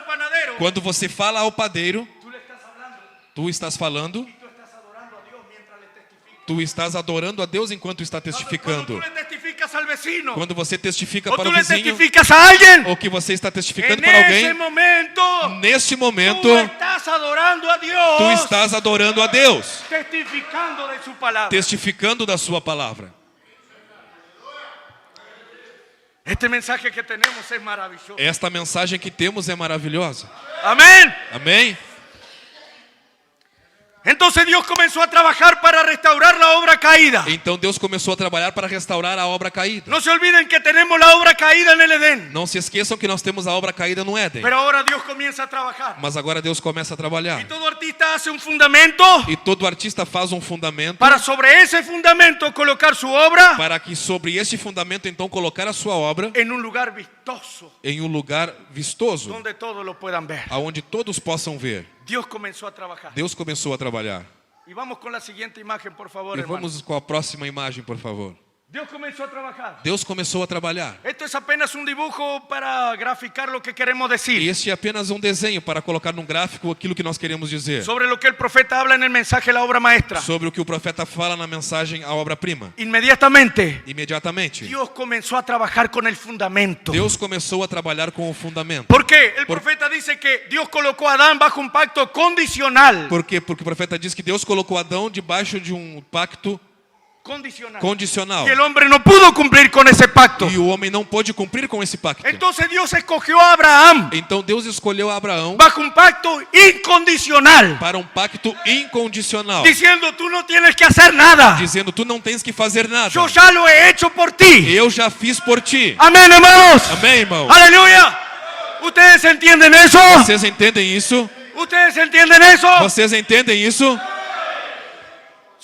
panadero, Quando você fala ao padeiro, tú le estás hablando tu estás falando, y tú estás adorando a Dios mientras le testificas. tu estás adorando a Deus enquanto está Cuando testificando. tú le testificas al vecino, Quando você testifica o para tú o le vizinho, testificas a alguien, ou que você está testificando en para ese alguém, momento, neste momento, tú estás adorando a Dios, tu estás adorando a Deus, testificando de su palabra. testificando da sua palavra. Este mensaje que tenemos es maravilloso. Esta mensagem que temos é maravilhosa. Amén. Amém? Entonces Dios comenzó a trabajar para restaurar la obra caída. Então Deus começou a trabalhar para restaurar a obra caída. No se olviden que tenemos la obra caída en el Edén. Não se esqueçam que nós temos a obra caída no Éden. Pero ahora Dios comienza a trabajar. Mas agora Deus começa a Y trabalhar. todo artista hace un fundamento E todo artista faz um fundamento para sobre ese fundamento colocar su obra para que sobre este fundamento então colocar a sua obra en un lugar vistoso em um lugar vistoso, donde todos lo puedan ver. aonde todos possam ver. Dios comenzó a trabajar. Deus começou a trabalhar. Y vamos con la siguiente imagen, por favor, E hermano. vamos com a próxima imagem, por favor. Dios comenzó a trabajar. Deus começou a trabalhar. Esto es apenas un dibujo para graficar lo que queremos E decir este é apenas um desenho para colocar num gráfico aquilo que nós queremos dizer. sobre lo que el profeta habla en el mensaje La Obra Maestra. Sobre o que o profeta fala na mensagem A Obra-Prima. Inmediatamente Imediatamente, Dios comenzó a trabajar con el fundamento. Deus começou a trabalhar com o fundamento. ¿Por qué? El profeta dice que Dios colocó a Adán bajo un pacto condicional. Por quê? Porque o profeta diz que Deus colocou Adão debaixo de um pacto condicional. Y el hombre no pudo cumplir con ese pacto. E o homem não pôde cumprir com esse pacto. Entonces Dios escogió a Abraham Então Deus escolheu Abraão bajo un pacto incondicional, para um pacto incondicional, diciendo tú no tienes que hacer nada. dizendo: tu não tens que fazer nada. Yo ya lo he hecho por ti. Eu já fiz por ti. Amén, hermanos. Amém, irmão? Aleluya. ¿Ustedes entienden eso? Vocês entendem isso? ¿Ustedes entienden eso? Vocês entendem isso?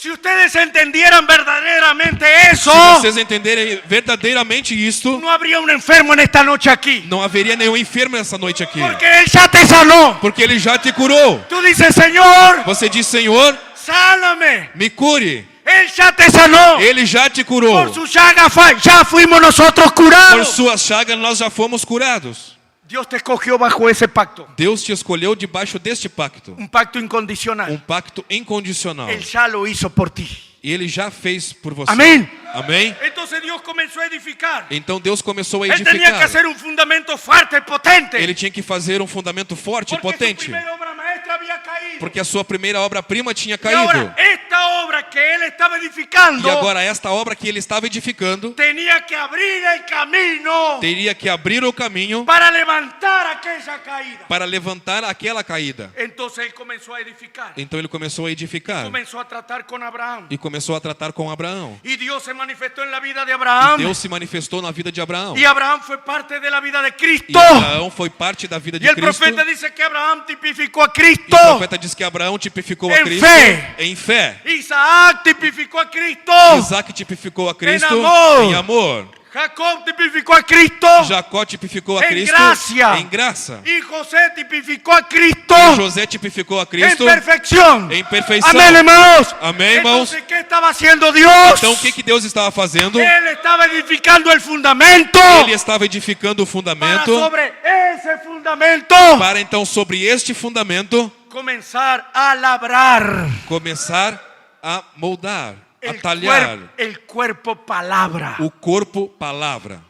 Si ustedes entendieran verdaderamente eso, Se vocês entenderem verdadeiramente isto, no habría un enfermo en esta noche aquí. não haveria nenhum enfermo essa noite aqui. Porque Él ya te sanó. Porque Ele já te curou. Tú dices, Señor, Você diz, Senhor, sáname. me cure. Él ya te sanó. Ele já te curou. Por su llaga ya fuimos nosotros Por curados. suas chagas nós já fomos curados. Dios te escogió bajo ese pacto. Deus te escolheu debaixo deste pacto. Un pacto incondicional. Pacto incondicional. Él ya lo hizo por ti. E Ele já fez por você. Amén. Amém? Entonces Dios comenzó a edificar. Então Deus começou a Él tenía que edificar. hacer un fundamento fuerte y potente. Ele tinha que fazer um fundamento forte e Porque su potente. primera obra maestra había caído. Porque a sua primeira obra-prima tinha Y caído. ahora, esta obra que Él estaba edificando E agora esta obra que Ele estava edificando tenía que abrir el camino teria que abrir o caminho para levantar aquella caída. para levantar aquela caída. Entonces Él comenzó a edificar. Então Ele começou a edificar. Comenzó a tratar con Abraham. E começou a tratar com Abraão. Y Dios se manifestó en la vida de Abraham. Deus se manifestou na vida de Abraão. Y Abraham fue parte de la vida de E Cristo. Abraão foi parte da vida Y de el Cristo. profeta dice que Abraham tipificó a E Cristo. o profeta diz que Abraão tipificou a Em Cristo fé. em fé. Isaac tipificó a Cristo. Isaac tipificou a Cristo amor. em amor. Jacob tipificó a Cristo. Jacó tipificou a En Cristo gracia. em graça. Y José tipificó a Cristo. E José tipificou a En Cristo perfección. em perfeição. Amén, hermanos. Amém, irmãos? Entonces, ¿qué estaba haciendo Dios? Então o que Deus estava fazendo? Él estaba edificando el fundamento. Ele estava edificando o Para fundamento sobre ese fundamento para então sobre este fundamento comenzar a labrar começar a moldar, a talhar el cuerpo palabra. o corpo palavra.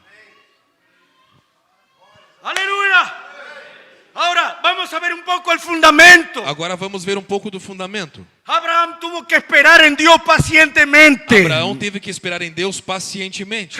Aleluya. Ahora vamos a ver un poco el fundamento. Agora vamos ver um pouco do fundamento. Abraham tuvo que esperar en Dios pacientemente. Abraão teve que esperar em Deus pacientemente.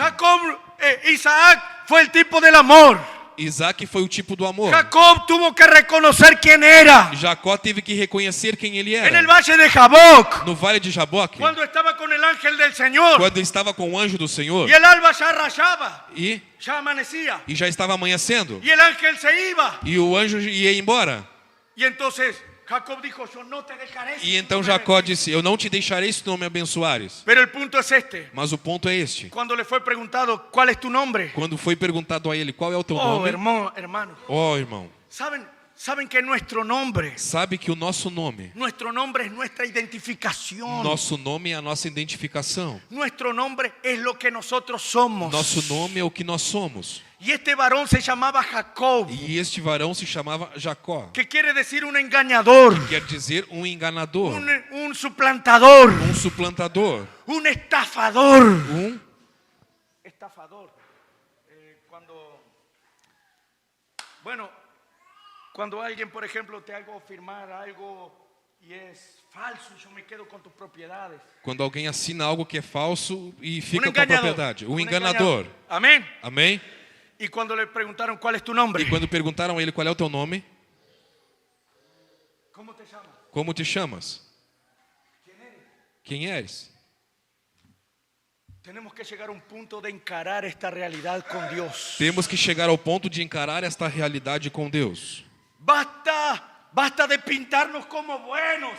Isaac fue el tipo del amor. Isaac foi o tipo do amor. Jacob tuvo que reconocer quién era. Jacó teve que reconhecer quem ele En el era. valle de Jaboc, No vale de Jaboque, cuando estaba con el ángel del Señor quando ele estava com o anjo do Senhor y el alba ya rayaba, e ya amanecía já estava amanhecendo. y el ángel se iba. E o anjo ia embora. Y entonces Jacob dijo, yo no te dejaré. E então Jacó disse, eu não te deixarei se tu não me abençoares. Pero el punto es este. Mas o ponto é este. Cuando le fue preguntado, ¿cuál es tu nombre? Quando foi perguntado a ele, qual é o teu Oh, nome? hermano. Oh, irmão, ¿Saben que nuestro nombre sabe que o nosso nome, es nuestra identificación? nosso nome é a nossa identificação. Nuestro nombre es lo que nosotros somos. Nosso nome é o que nós somos. Y este varón se llamaba Jacob, E este varão se chamava Jacó, que quiere decir un engañador, quer dizer um enganador, un suplantador, um suplantador, un estafador. Estafador. Cuando alguien, por ejemplo, te hago firmar algo y es falso, yo me quedo con tus propiedades. Quando alguém assina algo que é falso e fica Un com a engañador. propriedade. Um Un enganador. Amén. Amém? Y cuando le preguntaron cuál es tu nombre, E quando perguntaram a ele qual é o teu nome, ¿cómo te llamas? como te chamas? Quem eres? Tenemos que llegar a un punto de encarar esta realidad con Dios. Temos que chegar ao ponto de encarar esta realidade com Deus. Basta de pintarnos como buenos.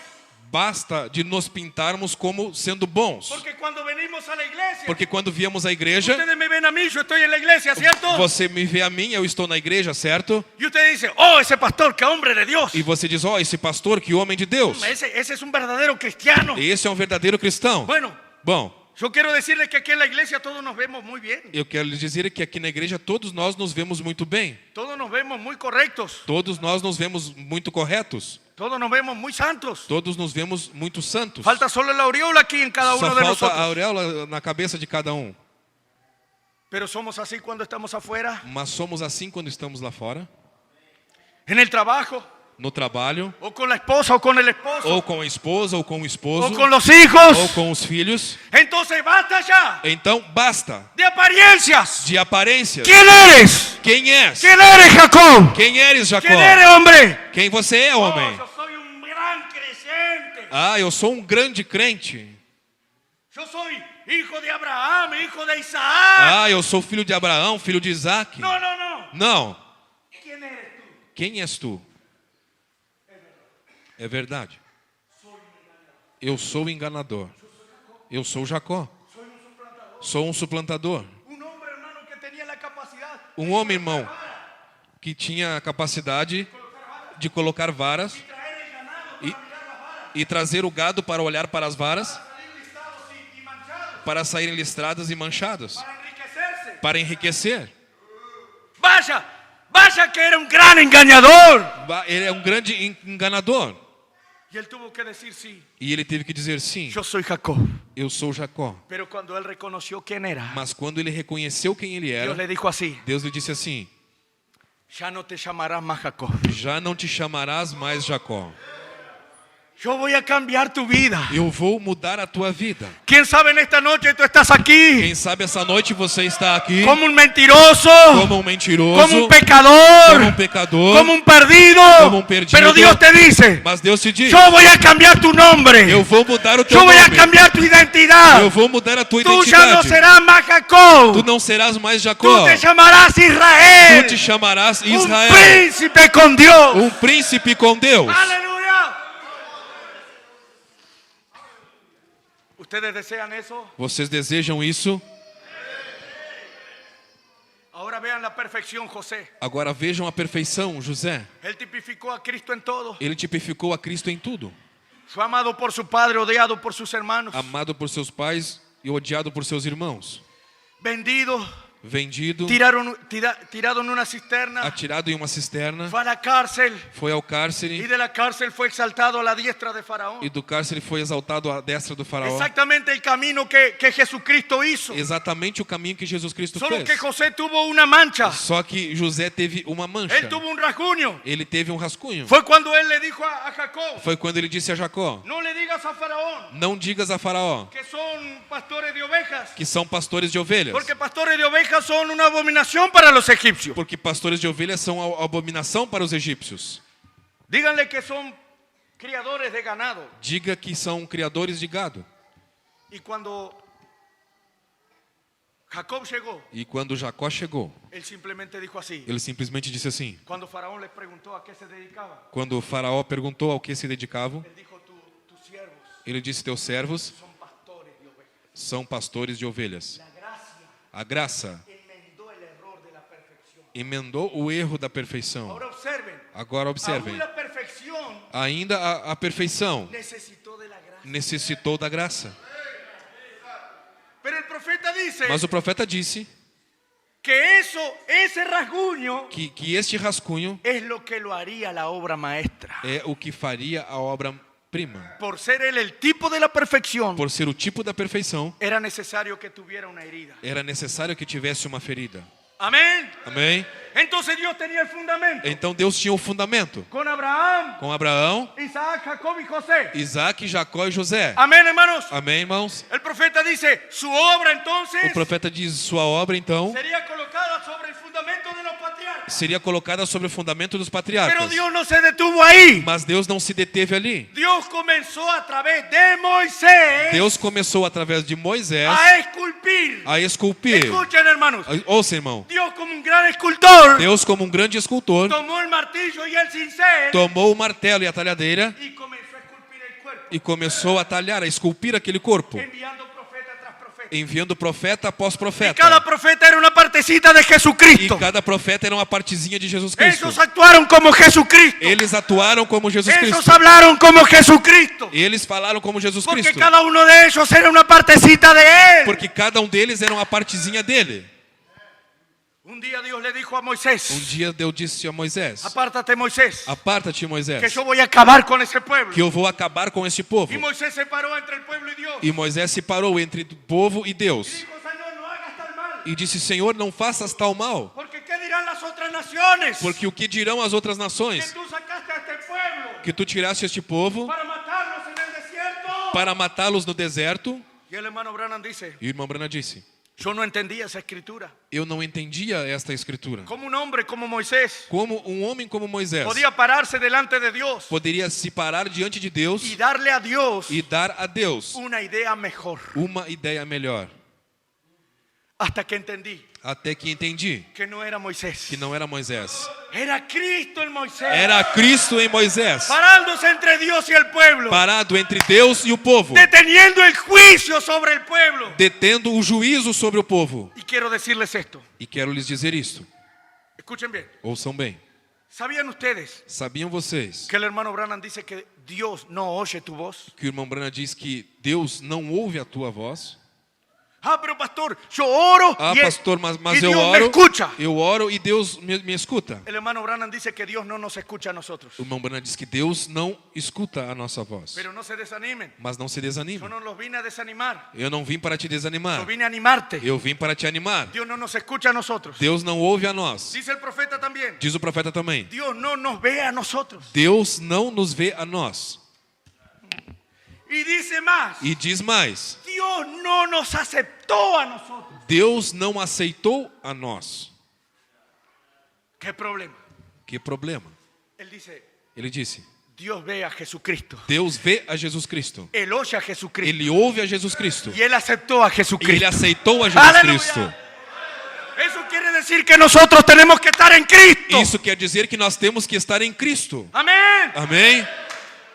Basta de nos pintarmos como sendo bons. Porque cuando venimos a la iglesia, Porque quando viemos à igreja, ustedes me ven a mí, yo estoy en la iglesia, ¿cierto? você me vê a mim, eu estou na igreja, certo? Y usted dice, oh, ese pastor, qué hombre de Dios. E você diz, ó, esse pastor, que homem de Deus. Ese es un verdadero cristiano. Esse é um verdadeiro cristão. Bueno, Bom, yo quiero decirles que aquí en la iglesia todos nos vemos muy bien. eu quero lhes dizer que aqui na igreja todos nós nos vemos muito bem. Todos nos vemos muy correctos. Todos nós nos vemos muito corretos. Todos nos vemos muy santos. Todos nos vemos muito santos. Falta solo la aureola aquí en cada Só uno de falta a nosotros. auréola na cabeça de cada um. Pero somos así cuando estamos afuera, Mas somos assim quando estamos lá fora, en el trabajo, no trabalho, o con la esposa, o con el esposo, ou com a esposa, ou com o esposo, o con los hijos. ou com os filhos. Entonces basta ya Então basta de apariencias. de aparências. ¿Quién eres? Quem és? ¿Quién eres, Jacob? Quem eres, Jacó? ¿Quién eres, hombre? Quem você é, homem? Yo soy un gran creyente. Ah, eu sou um grande crente. Yo soy hijo de Abraham, hijo de Isaac. Ah, eu sou filho de Abraão, filho de Isaac. No, no, no. Não. ¿Quién eres tú? Quem és tu? É verdade. Eu sou enganador. Yo Eu sou Jacó. Sou um suplantador. Um homem, irmão, que tinha a capacidade de colocar varas e trazer o gado para olhar para as varas, para saírem listradas e manchadas, para enriquecer. Vaya que era un gran engañador. Ele é um grande enganador. Y él tuvo que decir sí. E ele teve que dizer sim. Yo soy Jacob. Eu sou Jacó. Pero cuando él reconoció quién era, Mas quando ele reconheceu quem ele era, Dios le dijo así: Deus lhe disse assim: ya no te llamarás más Jacob. já não te chamarás mais Jacó. Yo voy a cambiar tu vida. Eu vou mudar a tua vida. ¿Quién sabe en esta noche tú estás aquí Quem sabe essa noite você está aqui como un mentiroso, como um mentiroso, como un pecador, como um pecador, como un perdido? como un perdido. Pero Dios te dice: mas Deus te diz: yo voy a cambiar tu nombre. eu vou mudar o teu Yo voy a nome. cambiar tu identidad. Eu vou mudar a tua Tú ya no identidade. serás más Jacob. Tu não serás mais Tú Jacó. te llamarás Israel. Tu te chamarás Un Israel. príncipe con Dios. Um príncipe com Deus. Aleluya. ¿Ustedes desean eso? Vocês desejam isso? Ahora vean la perfección, José. Agora vejam a perfeição, José. Él tipificó a Cristo en todo. Ele tipificou a Cristo em tudo. Fue amado por su padre, odiado por sus hermanos, Amado por seus pais e odiado por seus irmãos. vendido, Vendido, tirado en una cisterna, atirado em uma cisterna, fue a la cárcel foi ao y cárcere de la cárcel fue exaltado a la diestra de Faraón. e do cárcere foi exaltado à destra do faraó. Exactamente el camino que Jesucristo hizo. Exatamente o caminho que Jesus Cristo Solo fez. que José tuvo una mancha. Só que José teve uma mancha. Él tuvo un rasguño. Ele teve um rascunho. Fue cuando él le dijo a Jacob: Foi quando ele disse a Jacó: no le digas a Faraón não digas a faraó que son pastores de ovejas, que são pastores de ovelhas, porque pastores de ovejas son una abominación para los egipcios. porque pastores de ovelhas são a abominação para os egípcios. Díganle que son criadores de ganado. Diga que são criadores de gado. Y cuando Jacob llegó, E quando Jacó chegou, él simplemente dijo así. ele simplesmente disse assim. Cuando Faraón le preguntó a qué se dedicaba, Quando o faraó perguntou ao que se dedicavam, él dijo: tus siervos ele disse: teus servos son pastores de ovejas. são pastores de ovelhas. La gracia A graça enmendó el error de la perfección. emendou o erro da perfeição. Ahora observen, Agora observem, aún la perfección ainda a perfeição necesitó de la gracia. necessitou da graça. Pero el profeta dice Mas o profeta disse que ese rasguño que este rascunho es lo que lo haría la obra maestra. é o que faria a obra-prima. Por ser él el tipo de la perfección, Por ser o tipo da perfeição, era necesario que tuviera una herida. era necessário que tivesse uma ferida. Amén. Amém? Entonces Dios tenía el fundamento Então Deus tinha o fundamento con Abraham, com Abraão, Isaac, Jacob y José. Isaac, Jacó e José. Amén, hermanos. Amém, irmãos? El profeta dice: su obra entonces O profeta diz: sua obra, então, sería colocada sobre el fundamento de los patriarcas. seria colocada sobre o fundamento dos Pero patriarcas. Dios no se detuvo ahí. Mas Deus não se deteve ali. Dios comenzó a través de Moisés Deus começou através de Moisés a esculpir. a esculpir. Escuchen, hermanos. Ouça, irmão. Dios, como un gran escultor, Deus, como um grande escultor, tomó el martillo y el cincel tomou o martelo e a talhadeira y comenzó a esculpir el cuerpo, e começou a talhar, a esculpir aquele corpo, enviando profeta tras profeta. enviando profeta após Y profeta. cada profeta era una partecita de E Jesucristo. cada profeta era uma partezinha de Jesus Cristo. Ellos actuaron como Jesucristo. Eles atuaram como Jesus Ellos Cristo. hablaron como Jesucristo. Eles falaram como Jesus Porque Cristo. cada uno de ellos era una partecita de él. Porque cada um deles era uma partezinha dele. Un día Dios le dijo a Moisés: Um dia Deus disse a Moisés: apártate, Moisés, aparta-te, que Moisés, yo voy a acabar con ese pueblo. que eu vou acabar com este povo. Y Moisés se paró entre el pueblo y Dios. E Moisés se parou entre o povo e Y Deus. dijo: Señor, no hagas tal mal. E disse: Senhor, não faças tal mal. Porque ¿qué dirán las otras naciones? Porque o que dirão as outras Que nações? tú sacaste a este pueblo Que tu tiraste este povo para matarlos en el desierto. para matá-los no deserto? Y el hermano Branham dice: E o irmão Brana disse: yo no entendía esa escritura. eu não entendia esta escritura. Como un hombre como Moisés Como um homem como Moisés podía pararse delante de Dios poderia se parar diante de Deus y darle a Dios e dar a Deus una idea mejor. uma ideia melhor. Hasta que entendí Até que entendi que no era Moisés. que não era Moisés. Era Cristo en Moisés. Era Cristo em Moisés, Parándose entre Dios y el pueblo. parado entre Deus e o povo, Deteniendo el juicio sobre el pueblo. detendo o juízo sobre o povo. Y quiero decirles esto. E quero lhes dizer isto. Escuchen bien. Ouçam bem. ¿Sabían ustedes Sabiam vocês que el hermano Branham dice que Dios no oye tu voz? que o irmão Branham diz que Deus não ouve a tua voz? Ah, pero pastor, yo oro Ah, y, pastor, mas y eu Dios me oro. escucha. Eu oro e Deus me escuta. El hermano Branham dice que Dios no nos escucha a nosotros. O irmão Branham diz que Deus não escuta a nossa voz. Pero no se desanimen. Mas não se Yo desanime. no los vine a desanimar. Eu não vim para te Yo desanimar. vine a animarte. Eu vim para te animar. Dios no nos escucha a nosotros. Deus não ouve a nós. Dice el profeta también. Diz o profeta também. Dios no nos ve a nosotros. Deus não nos vê a nós. Y dice más. E diz mais. Dios no nos aceptó a nosotros. Deus não aceitou a nós. ¿Qué problema? Que problema? Él dice, Ele disse. Dios ve a Jesucristo. Deus vê a Jesus Cristo. Él oye a Jesucristo. Ele ouve a Jesus Cristo. Y él aceptó a E ele Jesucristo. aceitou a Jesus Aleluya. Cristo. Eso quiere decir que nosotros tenemos que estar en Cristo. Isso quer dizer que nós temos que estar em Cristo. Amén. Amém?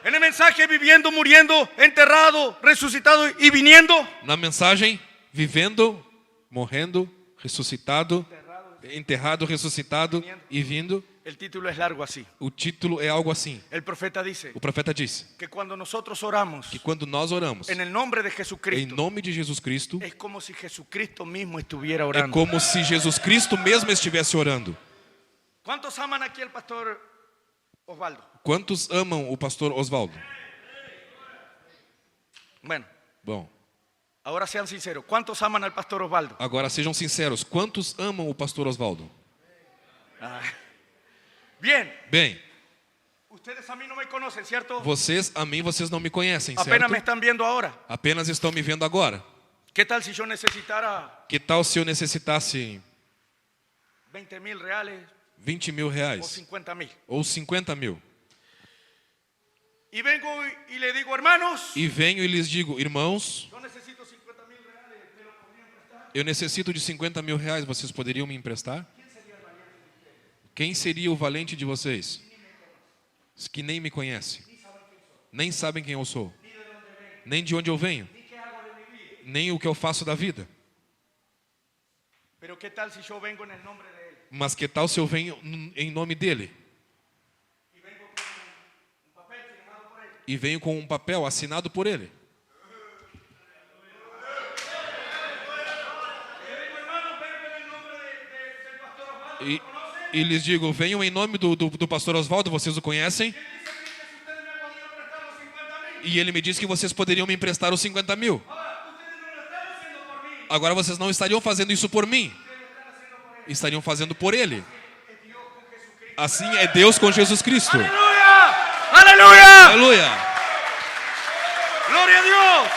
En el mensaje viviendo, muriendo, enterrado, resucitado y viniendo. Na mensagem, vivendo, morrendo, ressuscitado, enterrado, ressuscitado e vindo. El título es largo así. O título é algo assim. El profeta dice O profeta disse que cuando nosotros oramos que quando nós oramos en el nombre de em Jesucristo, nome de Jesus Cristo, es como si Jesucristo mismo estuviera é orando. como se Jesus Cristo mesmo estivesse orando. ¿Cuántos aman aquí al pastor Osvaldo? Quantos amam o pastor Osvaldo? Bueno, Bom, ahora sean sinceros. ¿Cuántos aman al pastor Osvaldo? agora sejam sinceros. Quantos amam o pastor Osvaldo? Ah. Bien, Bem, ustedes a mí no me conocen, ¿cierto? vocês, a mim, vocês não me conhecem, Apenas me certo? están viendo ahora. Apenas estão me vendo agora. ¿Qué tal si yo necesitara Que tal se eu necessitasse 20.000 reales 20 mil o reais 50.000? ou 50 mil? Y vengo y le digo, hermanos, E venho e lhes digo, irmãos, yo necesito 50.000 reales, ¿me lo podrían prestar? eu necessito de 50 mil reais, vocês poderiam me emprestar? Quem seria o valente de vocês? Os que nem me conhecem, nem sabem quem eu sou, nem de onde eu venho, nem o que eu faço da vida. Pero ¿qué tal si yo vengo en el nombre de él? Mas que tal se eu venho em nome dele? Y vengo con un papel firmado por él. E venho com um papel assinado por ele. Y le digo, hermanos, vengo en el nombre del pastor Osvaldo. E lhes digo, venham em nome do pastor Osvaldo, vocês o conhecem? Él dice que ustedes me podían prestar los 50.000. E ele me disse que vocês poderiam me emprestar os 50 mil. Ahora, ustedes no lo están haciendo por mí. Agora vocês não estariam fazendo isso por mim. Estariam fazendo por ele. Assim é Deus com Jesus Cristo. ¡Aleluya! ¡Aleluya! Aleluia! ¡Gloria a Dios!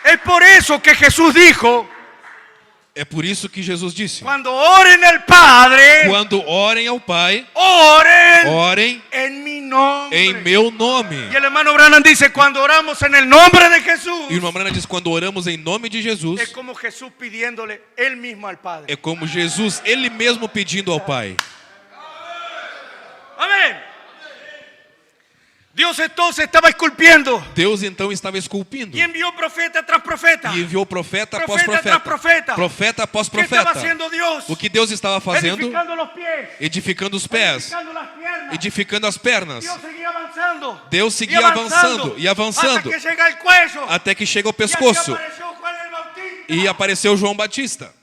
Es por eso que Jesús dijo, É por isso que Jesus disse: cuando oren al Padre, quando orem ao Pai, oren orem en mi nombre. em meu nome. Y el hermano Branham dice, cuando oramos en el nombre de Jesús, E o irmão Brana diz: quando oramos em nome de Jesus, es como Jesús pidiéndole él mismo al Padre. é como Jesus, ele mesmo pedindo ao Pai. Amén. Dios entonces estaba esculpiendo Deus então estava esculpindo y envió profeta tras profeta. e enviou profeta após Profeta tras profeta, profeta. profeta após ¿Qué estaba profeta. haciendo Dios? O que Deus estava fazendo? Edificando los pies, Edificando os pés, edificando las piernas. edificando as pernas. Dios seguía avanzando. Deus y seguia avançando e avançando hasta que llega el cuello. até que chega ao Y aquí pescoço apareció Juan el Bautista. e apareceu João Batista.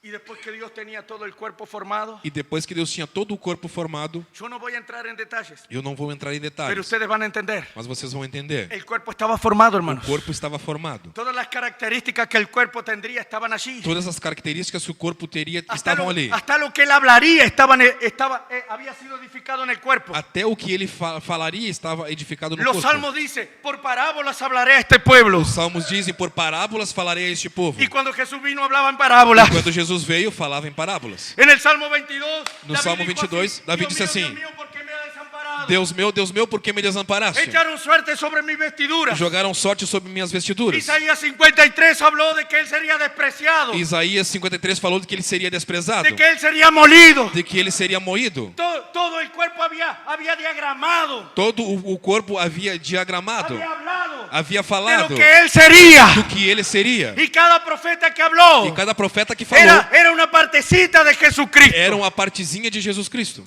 Y después que Dios tenía todo el cuerpo formado, E depois que Deus tinha todo o corpo formado, yo no voy a entrar en detalles, eu não vou entrar em pero detalhes, ustedes van a entender. mas vocês vão entender. El cuerpo estaba formado, O hermanos. corpo estava formado. Todas las características que el cuerpo tendría estaban allí. Todas as características que o corpo teria estavam ali. Hasta lo que él hablaría había sido edificado en el cuerpo. Até o que ele falaria estava edificado no Los corpo. salmos dicen, por parábolas hablaré a este pueblo. Os salmos dizem: por parábolas falarei a este povo. Y cuando Jesús vino hablaba en parábolas. Quando Jesus veio, falava em parábolas. En el Salmo 22, No David Salmo dijo 22, así, David Dios disse mío, assim: Dios mío, ¿por qué me ha desamparado? Deus meu, por que me desamparaste? Echaron suerte sobre mis vestiduras. Jogaram sorte sobre minhas vestiduras. Isaías 53 habló de que él sería despreciado, Isaías 53 falou de que ele seria desprezado, de que él sería molido. de que ele seria moído. Todo el cuerpo había diagramado, Todo o corpo havia diagramado, había hablado havia de falado lo que él sería. do que ele seria. Y cada profeta que habló E cada profeta que falou era una partecita de Jesucristo. era uma partezinha de Jesus Cristo.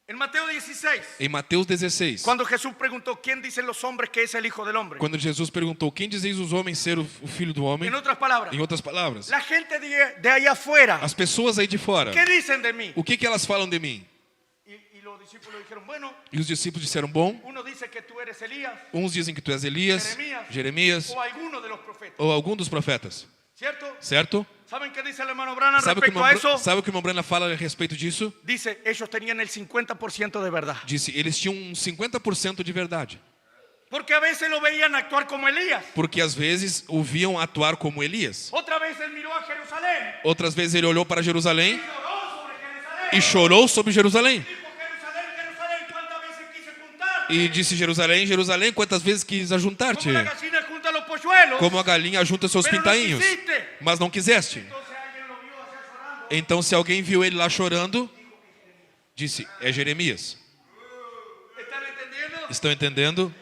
En Mateo 16, Em Mateus 16, cuando Jesús preguntó quién dicen los hombres que es el Hijo del Hombre. quando Jesus perguntou: quem dizeis os homens ser o filho do homem? En otras palabras, Em outras palavras, la gente de allá afuera, as pessoas aí de fora, ¿qué dicen de mí? o que elas falam de mim? Y los discípulos dijeron, bueno, E os discípulos disseram: bom, uno dice que tú eres Elías, uns dizem que tu és Elias, Jeremias o alguno de los profetas, ou algum dos profetas, ¿cierto? certo? ¿Saben qué dice el hermano Branham Sabe o que respecto a eso? o irmão Brana fala a respeito disso? Dice, ellos tenían el 50% de verdad. Disse, eles tinham 50% de verdade. Porque a veces lo veían actuar como Elías. Porque às vezes o viam atuar como Elias. Otra vez él miró a Jerusalén, Outras vezes ele olhou para Jerusalém lloró sobre Jerusalén, e chorou sobre Jerusalém. dijo, Jerusalén, Jerusalén, ¿cuántas veces quise juntarte? E disse: Jerusalém, Jerusalém, quantas vezes quis ajuntar-te? Como la gallina junta los polluelos, Como a galinha ajunta seus pero no pintainhos. quisiste. Mas não quiseste. Entonces alguien lo vio hacer llorando. Então, se alguém viu ele lá chorando, disse: é Jeremias. ¿Están entendiendo? Estão entendendo?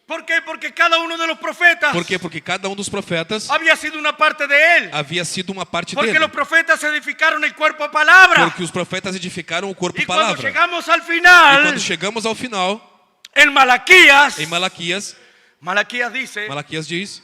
¿Por qué? Porque cada uno de los profetas Por quê? Porque cada um dos profetas había sido una parte de él. havia sido uma parte Porque dele. los profetas edificaron el cuerpo a palabra. Porque os profetas edificaram o corpo Y cuando palavra. llegamos al E final, quando chegamos ao final, en Malaquías, em Malaquias dice, Malaquias diz: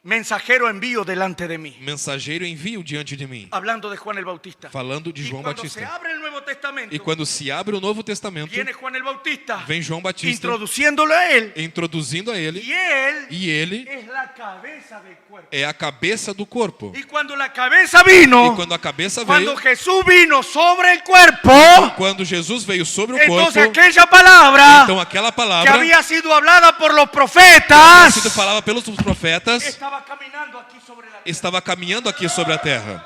mensajero envío delante de mí. mensageiro envio diante de mim. Hablando de Juan el Bautista. Falando de Y João cuando se Batista. abre el Nuevo Testamento, E quando se abre o Novo Testamento, viene Juan el Bautista vem João Batista introduciéndolo a él. introduzindo a ele. Y él E ele es la cabeza del cuerpo. é a cabeça do corpo. Y cuando la cabeza vino, E quando a cabeça cuando veio, Jesús vino sobre el cuerpo, quando Jesus veio sobre o corpo, entonces aquella palabra então aquela que palavra había sido hablada por los que profetas sido falada pelos profetas estaba caminando aquí sobre la tierra. estava caminhando aqui sobre a terra.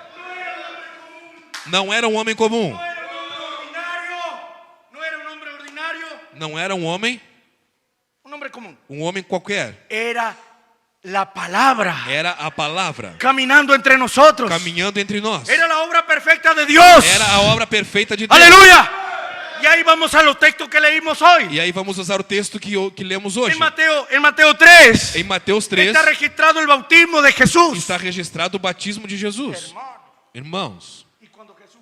Não era um homem comum. No era un hombre ordinario, no era un hombre ordinario, Não era um homem común. qualquer. Era la palabra Era a palavra caminando entre nosotros. caminhando entre nós. Era la obra perfecta de Dios. Era a obra perfeita de Deus. Aleluya. Y ahí vamos a los textos que leímos hoy. E aí vamos usar o texto que lemos hoje. En Mateo 3 Em Mateus 3 está registrado el bautismo de Jesús. está registrado o batismo de Jesus. Irmãos, Y cuando Jesús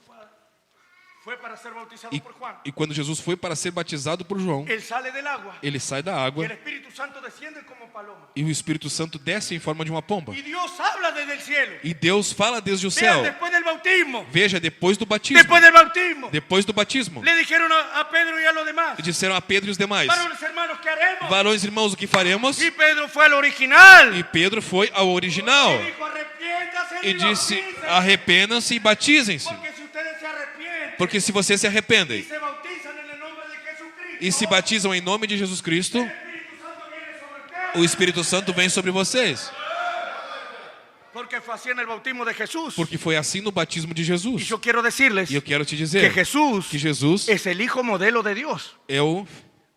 fue para ser bautizado e, por Juan, e quando Jesus foi para ser batizado por João, él sale del agua ele sai da y água el Espíritu Santo desciende como paloma. e o Espírito Santo desce em forma de uma pomba. Y Dios habla desde el cielo. E Deus fala desde o Vean, céu. después del bautismo, Veja, depois do batismo. después del bautismo, Le le dijeron a Pedro y a los demás, disseram a Pedro e os demais: varones hermanos, ¿qué haremos? varões irmãos, o que faremos? Y Pedro fue al original. E Pedro foi ao original Y dijo, arrepiéntase e y disse: bautícense, arrependam-se e batizem-se. porque si ustedes se arrepienten Porque se vocês se y arrependem se bautizan en el nombre de Jesucristo, e se batizam em nome de Jesus Cristo, el Espíritu Santo viene sobre ustedes. o Espírito Santo vem sobre vocês. Porque fue así en el bautismo de Jesús. Porque foi assim no batismo de Y Jesus. yo quiero decirles E eu quero te que dizer Jesús que Jesus es el hijo modelo de Dios. é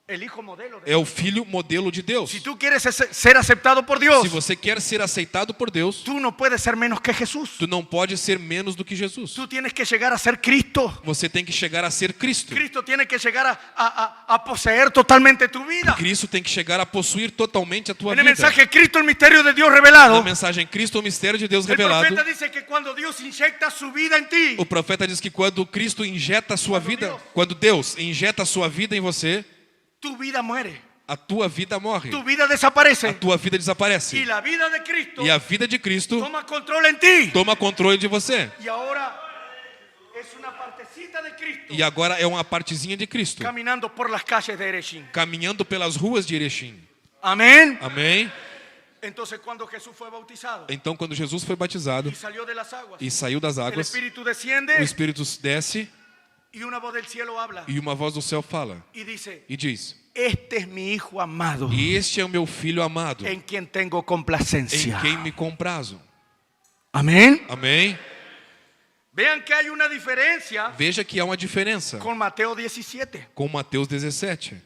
El hijo modelo de o filho modelo de Deus. Si tú quieres ser aceptado por Dios, Se você quer ser aceitado por Deus, tú no puedes ser menos que Jesús. tu não pode ser menos do que Jesus. Tú tienes que llegar a ser Cristo. Você tem que chegar a ser Cristo. Cristo tiene que llegar a poseer totalmente tu vida. Cristo tem que chegar a possuir totalmente a tua En el vida. mensaje Cristo, el misterio de Dios revelado, Na mensagem Cristo, o mistério de Deus el revelado, profeta dice que cuando Dios inyecta su vida en ti, o profeta diz que quando Cristo injeta a sua vida, quando Deus injeta a sua vida em você, tu vida muere, a tua vida morre. tu vida desaparece. A tua vida Y desaparece. la vida de Cristo E a vida de Cristo toma control en ti. toma controle de você. Y ahora es una partecita de Cristo E agora é uma partezinha de Cristo, caminando por las calles de Erechim. caminhando pelas ruas de Erechim. Amén. Amém? Entonces cuando Jesús fue bautizado Então, quando Jesus foi batizado y salió de las aguas, e saiu das el águas, Espíritu o desciende Espírito desce y una voz del cielo habla e uma voz do céu fala y dice, e diz: este es mi hijo amado, e este é o meu filho amado, en quien tengo em complacencia. quem me comprazo. Amén. Amém? Vean que hay una diferencia Veja que há uma diferença con Mateo 17. com Mateus 17.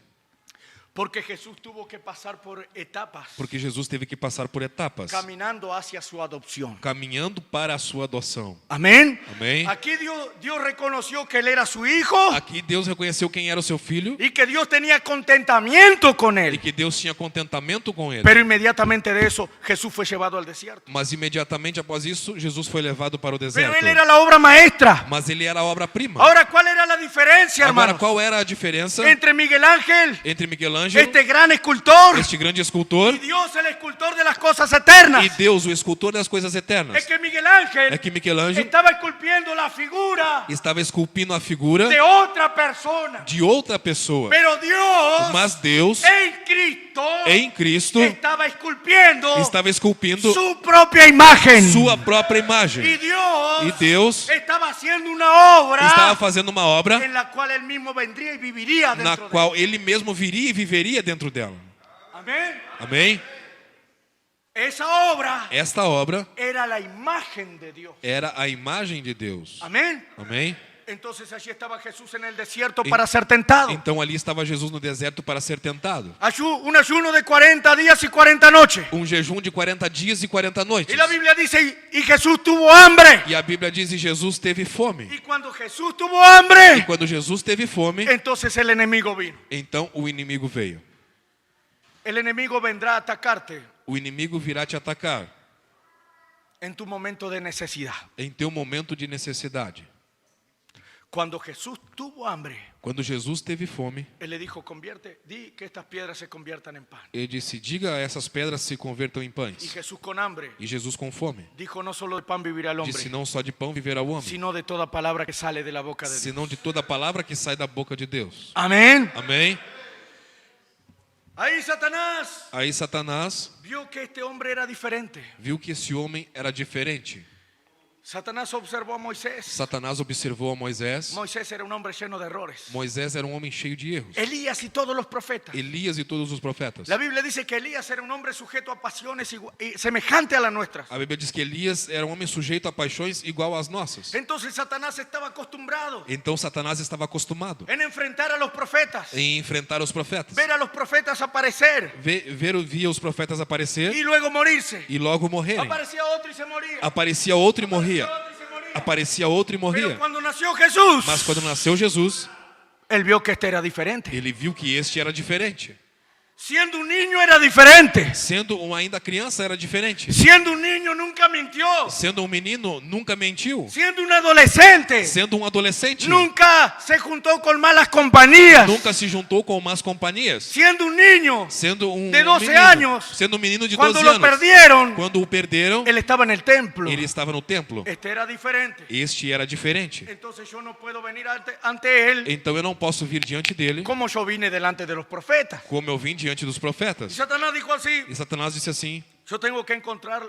Porque Jesús tuvo que pasar por etapas, Porque Jesus teve que passar por etapas, caminando hacia su adopción. caminhando para a sua adoção. Amén. Amém. Aquí Dios reconoció que él era su hijo Aqui Deus reconheceu quem era o seu filho y que Dios tenía contentamiento con e él. que Deus tinha contentamento com ele. Pero inmediatamente de eso Jesús fue llevado al desierto. Mas imediatamente após isso, Jesus foi levado para o Pero deserto. él era la obra maestra. Mas ele era a obra-prima. Ahora, ¿cuál era la diferencia, Agora, hermanos? qual era a diferença Entre Miguel Ángel, entre Miguel Ângelo, este gran escultor, este grande escultor, y Dios, el escultor de las cosas eternas? e Deus, o escultor das coisas Es eternas? que Miguel Ángel É que Miguel Ângelo estaba esculpiendo la figura estava esculpindo a figura de otra persona. de outra pessoa. Pero Dios, Mas Deus, en Cristo, estaba esculpiendo estava esculpindo su propia imagen. sua própria Y imagem. E Dios Deus estaba haciendo una obra estava fazendo uma obra en la cual él mismo vendría y viviría na dentro de qual ele mesmo viria e viveria dentro dela. Amén. Amém? Esa obra Esta obra era la imagen de Dios. era a imagem de Deus. Amén. Amém? Entonces allí estaba Jesús en el desierto para ser tentado. Então ali estava Jesus no deserto para ser tentado. Un ayuno de 40 días y 40 noches. Jejum de 40 dias e 40 noites. Y la Biblia dice, y Jesús tuvo hambre. E a Bíblia diz que Jesus teve fome. Y cuando Jesús tuvo hambre, E quando Jesus teve fome, entonces el enemigo vino. então o inimigo veio. El enemigo vendrá a atacarte O inimigo virá te atacar en tu momento de necesidad. em teu momento de necessidade. Cuando Jesús tuvo hambre, Quando Jesus teve fome, él le dijo, di que estas piedras se conviertan en pan. ele disse: diga a essas pedras se convertam em Y pães. Jesús con hambre E Jesus com fome dijo, no solo de pan vivirá el hombre, disse: não só de pão viverá o homem, sino de toda palabra que sale de la boca de Dios. senão de toda palavra que sai da boca de Deus. Amén. Amém? Ahí Satanás Aí Satanás vio que este hombre era diferente. viu que esse homem era diferente. Satanás observó a Moisés. Satanás observou a Moisés. Moisés era un hombre lleno de errores. Moisés era um homem cheio de erros. Elías y todos los profetas. Elias e todos os profetas. La Biblia dice que Elías era un hombre sujeto a pasiones semejante a las nuestras. A Bíblia diz que Elias era um homem sujeito a paixões igual às nossas. Entonces Satanás estaba acostumbrado Então Satanás estava acostumado en enfrentar a los profetas, em enfrentar os profetas. ver a los profetas aparecer Via os profetas aparecer y luego morirse. e logo morrerem. Aparecía otro y se moría. Aparecia outro e morria. Aparecía otro y se moría. Aparecia outro e Pero morria. cuando nació Jesús, Mas quando nasceu Jesus, él vio que este era diferente. ele viu que este era diferente. Siendo un niño era diferente. Sendo ainda criança era diferente. Siendo un niño nunca mintió. Sendo um menino, nunca mentiu. Siendo un adolescente, Sendo um adolescente, nunca se juntó con malas compañías. nunca se juntou com más companhias. Siendo un niño, Sendo um de 12 menino, años, sendo um menino de cuando 12 lo anos. perdieron, Quando o perderam, él estaba en el templo. ele estava no templo. Este era diferente. Este era diferente. Entonces yo no puedo venir ante él Então eu não posso vir diante dele como yo vine delante de los profetas. como eu vim diante dos Y profetas. Satanás dijo así, E Satanás disse assim: yo tengo que encontrar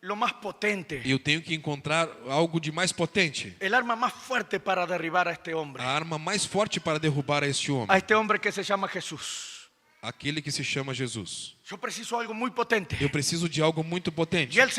lo más potente, eu tenho que encontrar algo de mais potente, el arma más fuerte para derribar a este hombre. a arma mais forte para derrubar a este homem, A este hombre que se llama Jesús. aquele que se chama Jesus. Yo preciso algo muy potente. Eu preciso de algo muito potente. Y él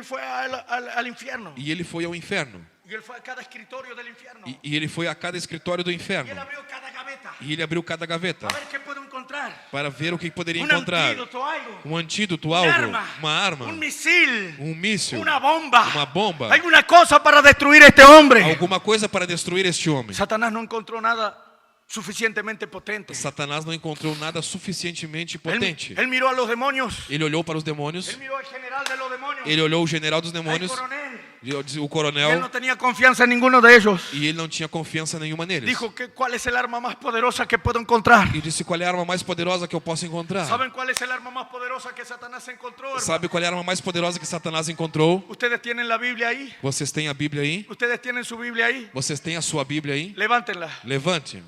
fue al infierno. E ele foi ao inferno. Y él fue a cada escritorio del infierno. E ele foi a cada escritório do Y él inferno. abrió cada gaveta. E ele abriu cada gaveta A ver qué puedo encontrar. para ver o que poderia Un encontrar. antídoto, algo. Um antídoto, Un algo, arma. uma arma, Un misil. um míssil, Una bomba. uma bomba, Alguna cosa para destruir a este hombre. alguma coisa para destruir este homem. Satanás no encontró nada suficientemente potente. Satanás não encontrou nada suficientemente potente. Él miró a los demonios. Ele olhou para os demônios, Él miró al general de los demonios. ele olhou o general dos al demônios, coronel. o Él coronel, no tenía confianza en ninguno de ellos. e ele não tinha confiança nenhuma neles. Dijo, ¿cuál es el arma más poderosa que puedo encontrar? E disse: qual é a arma mais poderosa que eu posso encontrar? ¿Saben cuál es el arma más poderosa que Satanás encontró, hermano? Sabe qual é a arma mais poderosa que Satanás encontrou? Ustedes tienen la Biblia ahí. Vocês têm a Bíblia aí? Ustedes tienen su Biblia ahí. Vocês têm a sua Bíblia aí? Levántenla. Levante.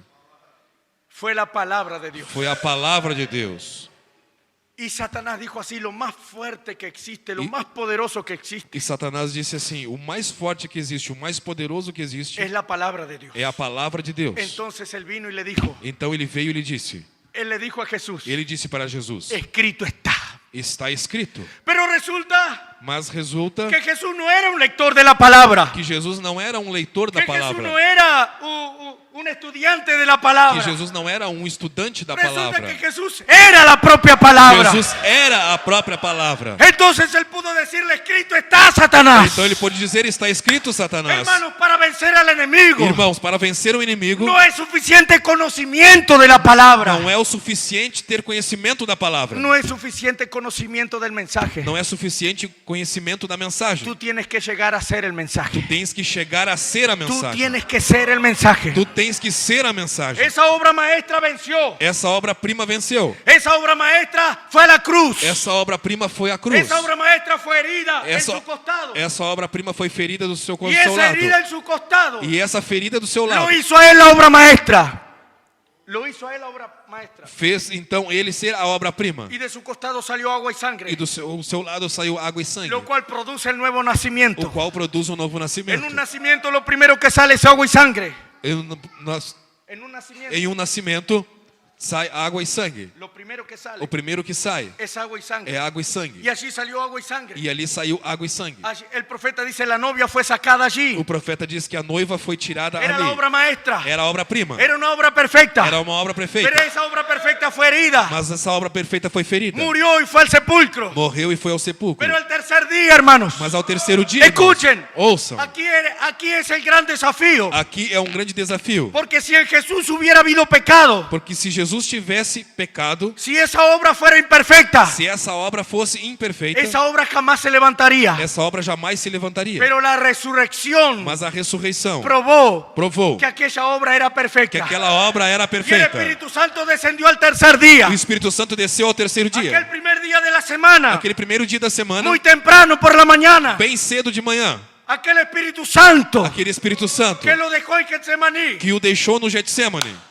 Fue la palabra de Dios. Foi a palavra de Deus. Y Satanás dijo así, lo más fuerte que existe, lo Y- más poderoso que existe, E Satanás disse assim: o mais forte que existe, o mais poderoso que existe es la palabra de Dios. é a palavra de Deus. Entonces él vino y le dijo, Então ele veio e lhe disse: él le dijo a Jesús, ele disse para Jesus: escrito está. está escrito. Pero resulta Mas resulta que Jesús no era un lector de la palabra. que Jesus não era um leitor da Que Jesús palavra. no era un estudiante de la palabra. Que Jesus não era um estudante da Resulta palavra. que Jesús era la propia palabra. Jesus era a própria palavra. Entonces él pudo decirle, escrito está, Satanás. Então ele pode dizer, está escrito, Satanás. Hermanos, para vencer al enemigo Irmãos, para vencer o inimigo, no es suficiente conocimiento de la palabra. não é o suficiente ter conhecimento da palavra. No es suficiente conocimiento del mensaje. Não é suficiente conhecimento da mensagem. Tú tienes que llegar a ser el mensaje. Tens que chegar a ser a Tú mensagem. tienes que ser el mensaje. Tu tens que ser a mensagem. Esa obra maestra venció. Essa obra-prima venceu. Esa obra maestra fue a la cruz. Essa obra-prima foi a cruz. Esa obra maestra fue herida en Essa, su costado. essa obra-prima foi ferida do seu Y esa lado. herida en su costado E essa ferida do seu lado lo hizo a él la obra maestra. Lo hizo a él la obra maestra. fez então ele ser a obra-prima. Y de su costado salió agua y sangre. E do seu lado saiu água e sangue, Lo cual produce el nuevo o nacimiento. qual produz um novo En nascimento. un nacimiento lo primero que sale es agua y sangre. En un nacimiento Em um nascimento sai água e sangue. lo primero que sale O primeiro que sai es agua y sangre. é água e sangue. Y allí salió agua y sangre. E ali saiu água e sangue. El profeta dice la novia fue sacada allí. O profeta diz que a noiva foi tirada Era la ali. obra maestra. Era a obra-prima. Era una obra perfecta. Era uma obra perfeita. Pero esa obra perfecta fue herida. Mas essa obra perfeita foi ferida. Murió y fue al sepulcro. Morreu e foi ao sepulcro. Pero al tercer día, hermanos, Mas ao terceiro dia, irmãos, escuchen, ouçam. aquí es el gran desafío. Aqui é um grande desafio. Porque si en Jesús hubiera habido pecado, Porque se Jesus tivesse pecado, si esa obra fuera imperfecta, se essa obra fosse imperfeita, esa obra jamás se levantaría. essa obra jamais se levantaria. Pero la resurrección Mas a ressurreição provou que que aquella obra era perfecta. aquela obra era Y el perfeita. Espíritu Santo descendió al tercer día. O Espírito Santo desceu ao terceiro Aquel dia. primer día de la semana, Aquele primeiro dia da semana, muy temprano por la mañana, bem cedo de manhã, aquel Espíritu Santo aquele Espírito Santo que lo dejó en Getsemaní. que o deixou no Getsemane.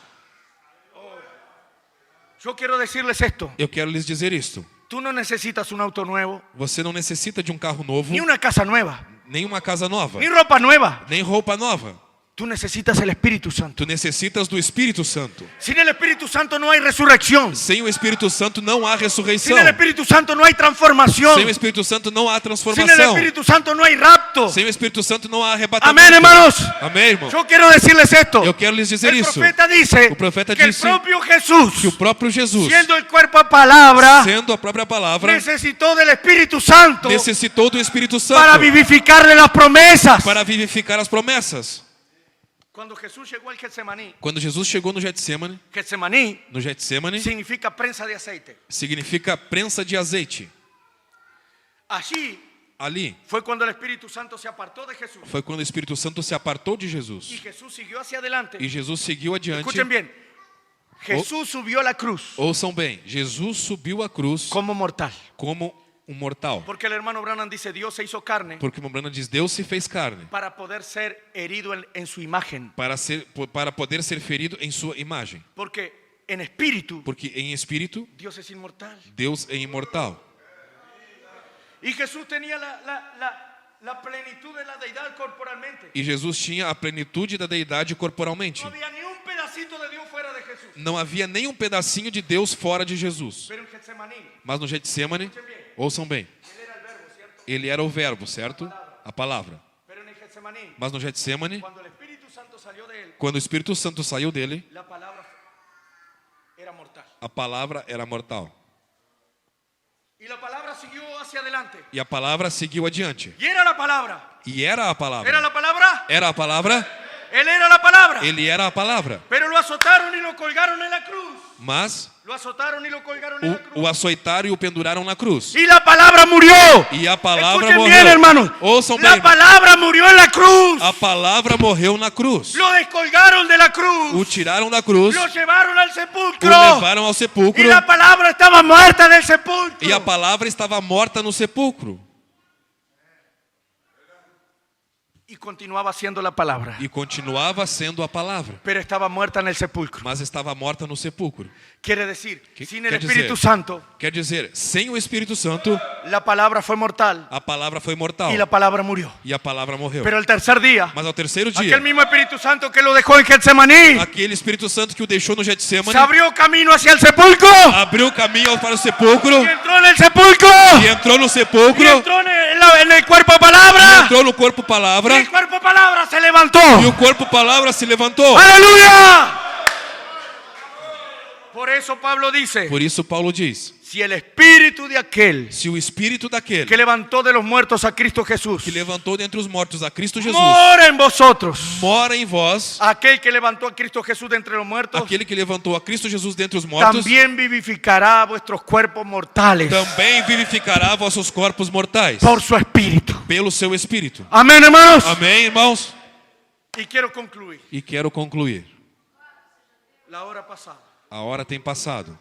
Yo quiero decirles esto. Eu quero lhes dizer isto. Tú no necesitas un auto nuevo, Você não necessita de um carro novo, ni una casa nueva, nem uma casa nova, ni ropa nueva. nem roupa nova. Tú necesitas el Espíritu Santo. Tu necessitas do Espírito Santo. Sin el Espíritu Santo no hay resurrección. Sem o Espírito Santo não há Sin ressurreição. el Espíritu Santo no hay transformación. Sem o Espírito Santo não há Sin el transformação. Espíritu Santo no hay rapto. Sem o Espírito Santo não há arrebatamento. Amén, hermanos. Amém, irmão? Yo quiero decirles esto. Eu quero lhes dizer El isso. profeta dice O profeta que el disse propio Jesús, que o próprio Jesus, siendo el cuerpo a palabra, sendo a própria palavra, necesitó del Espíritu Santo necessitou do Espírito para Santo vivificarle las promesas. para vivificar as promessas. Cuando Jesús llegó al Getsemaní, Quando Jesus chegou no Getsemane significa prensa de aceite. significa prensa de azeite. Allí Ali fue cuando el Espíritu Santo se apartó de Jesús foi quando o Espírito Santo se apartou de y Jesus. Jesús siguió hacia adelante. E Jesus seguiu adiante. Escuchen bien, Jesús subió a la cruz Ouçam bem, Jesus subiu a cruz como mortal. como um mortal. Porque el hermano Branham dice, Dios se hizo carne Porque o Brana diz, Deus se fez carne para poder ser herido en su imagen. para poder ser ferido em sua imagem. Porque en espíritu, Porque em espírito, Dios es inmortal. Deus é imortal. Y Jesús tenía la plenitud de la deidad corporalmente. E Jesus tinha a plenitude da deidade corporalmente. No había ni un pedacito de Dios fuera de Jesús. Não havia nem um pedacinho de Deus fora de Jesus. Pero en Getsemaní, Mas no Getsemane, ouçam bem, él era el verbo, ¿cierto? ele era o verbo, certo? A palavra. Pero en el Getsemaní, Mas no Getsemane, cuando el Espíritu Santo salió de él, quando o Espírito Santo saiu dele, la palabra era mortal. a palavra era mortal. Y la palabra siguió hacia adelante. E a palavra seguiu adiante. Y era la palabra. E era a ¿Era palavra. la palabra? Era a palavra, Él era la palabra. ele era a palavra. Pero lo azotaron y lo colgaron en la cruz. Mas Lo azotaron y lo colgaron en la cruz. o açoitaram e o penduraram na cruz. Y la palabra murió. E a palavra Escuchen morreu. bien, hermanos. Ouçam La bem. palabra murió en la cruz. A palavra morreu na cruz. Lo descolgaron de la O cruz. tiraram da cruz, Lo llevaron al o sepulcro. levaram ao Y sepulcro. la palabra estaba muerta del sepulcro. E a palavra estava morta no sepulcro. Y continuaba siendo la palabra. E continuava sendo a palavra. Pero estaba muerta en el sepulcro. Mas estava morta no sepulcro. Quiere decir, sin el quer Espíritu dizer? Santo, Quer dizer, sem o Espírito Santo, la palabra fue mortal a palavra foi mortal. y la palabra murió. E a palavra morreu. Pero el tercer día, Mas ao terceiro dia, aquel mismo Espíritu Santo que lo dejó en Getsemaní, aquele Espírito Santo que o deixou no se Getsemane, abrió camino hacia el sepulcro abriu o caminho para o sepulcro y entró en el sepulcro e entrou no y sepulcro entró en en el cuerpo palabra. entrou no corpo Y palavra el cuerpo palabra se levantó. e o corpo palavra se levantou. ¡Aleluya! Por eso Pablo dice, Por isso Paulo diz: si el espíritu de aquel se o espírito daquele que levantó de los muertos a Cristo Jesús que levantou dentre os mortos a Cristo Jesus mora en vosotros, mora em vós, aquel que levantó a Cristo Jesús de entre los muertos aquele que levantou a Cristo Jesus dentre os mortos también vivificará vuestros cuerpos mortales também vivificará vossos corpos mortais por su espíritu. pelo seu espírito. Amén, hermanos. Amém, irmãos? Y quiero concluir. E quero concluir. La hora pasada. A hora tem passado.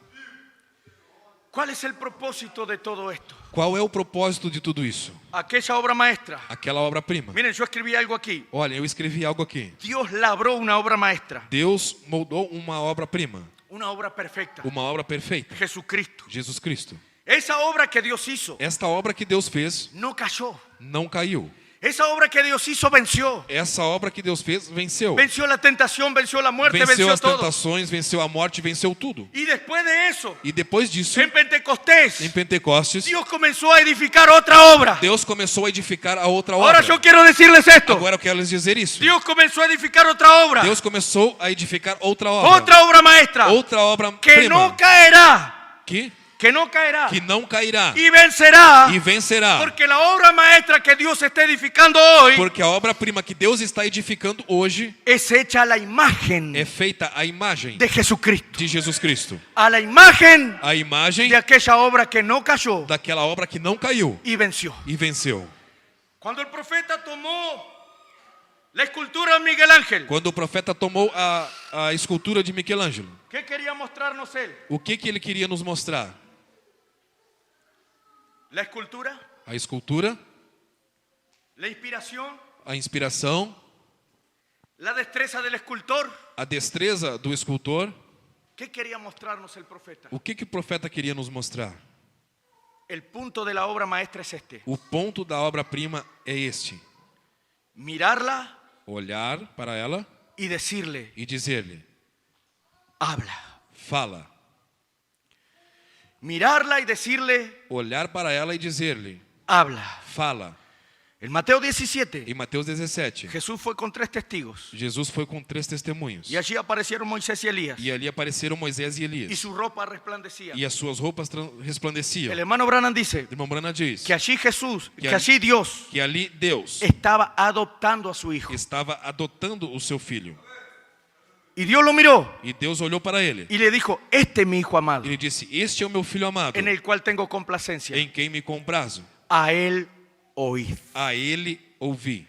¿Cuál es el propósito de todo esto? Qual é o propósito de tudo isso? Aquella obra maestra. Aquela obra-prima. Miren, yo escribí algo aquí. Olha, eu escrevi algo aqui. Dios labró una obra maestra, Deus moldou uma obra-prima, una obra perfecta. uma obra perfeita. Jesucristo. Jesus Cristo. Esa obra que Dios hizo Esta obra que Deus fez no cayó. não caiu. Esa obra que Dios hizo venció. Essa obra que Deus fez venceu. Venció la tentación, venció la muerte, Venceu venció as todo. tentações, venceu a morte, venceu tudo. Y después de eso, E depois disso, en Pentecostés, em Pentecostes, Dios comenzó a edificar otra obra. Deus começou a edificar a outra Ahora obra. yo quiero decirles esto. Agora eu quero lhes dizer isso. Dios comenzó a edificar otra obra. Deus começou a edificar outra obra. Otra obra maestra. Outra obra Que no prima. caerá. Que No caerá. não cairá. Y vencerá. E vencerá. Porque la obra maestra que Dios está edificando hoy Porque a obra-prima que Deus está edificando hoje es hecha a la imagen é feita à imagem de Jesucristo. de Jesus Cristo. A la imagen A imagem de aquella obra que no cayó daquela obra que não caiu y venció. e venceu. Cuando el profeta tomó la escultura de Miguel Ángel, Quando o profeta tomou a escultura de Michelangelo, ¿qué quería mostrarnos él? o que ele queria nos mostrar? La escultura, A escultura, la inspiración, a inspiração, la destreza del escultor. a destreza do escultor. ¿Qué quería mostrarnos el profeta? O que o profeta queria nos mostrar? El punto de la obra maestra es este: O ponto da obra-prima é este: mirarla olhar para ela y decirle, e dizer-lhe: habla. fala. Mirarla y decirle, Olhar para ela e dizer-lhe: habla. fala. En Mateo 17, Em Mateus 17, Jesús fue con 3 testigos Jesus foi com 3 testemunhos. y allí aparecieron Moisés y Elías E ali apareceram Moisés e y Elias. su ropa resplandecía. E as suas roupas resplandeciam. El hermano Branham dice O irmão Brana diz que allí Jesús, Que que allí Dios que ali Deus estaba adoptando a su hijo. estava adotando o seu filho. Y Dios lo miró E Deus olhou para ele. y le dijo, este es mi hijo amado, Ele disse: Este é o meu filho amado, en el cual tengo complacencia. em quem me comprazo. A él oíd. A ele ouvi.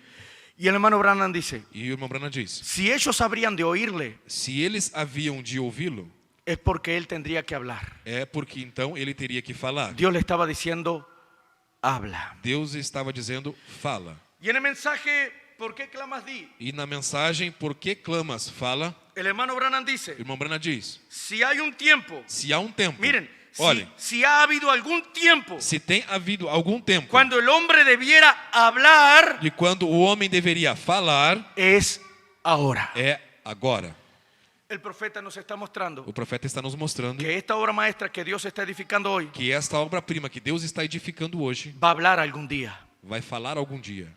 Y el hermano Branham dice, E o irmão Brana diz: si ellos habrían de oírle, Se eles haviam de ouvi-lo, es porque él tendría que hablar. é porque então ele teria que falar. Dios le estaba diciendo, habla. Deus estava dizendo: fala. Y en el mensaje, ¿por qué clamas di? E na mensagem, por que clamas? Fala. El hermano Branham O dice, irmão Brana diz: si hay un tiempo, Se há um tempo, miren, olhe, si ha habido algún tiempo se tem havido algum tempo cuando el hombre debiera hablar, de quando o homem deveria falar, es ahora. é agora. El profeta nos está mostrando O profeta está nos mostrando que esta obra maestra que Dios está edificando hoy que esta obra-prima que Deus está edificando hoje va a hablar algún día. vai falar algum dia.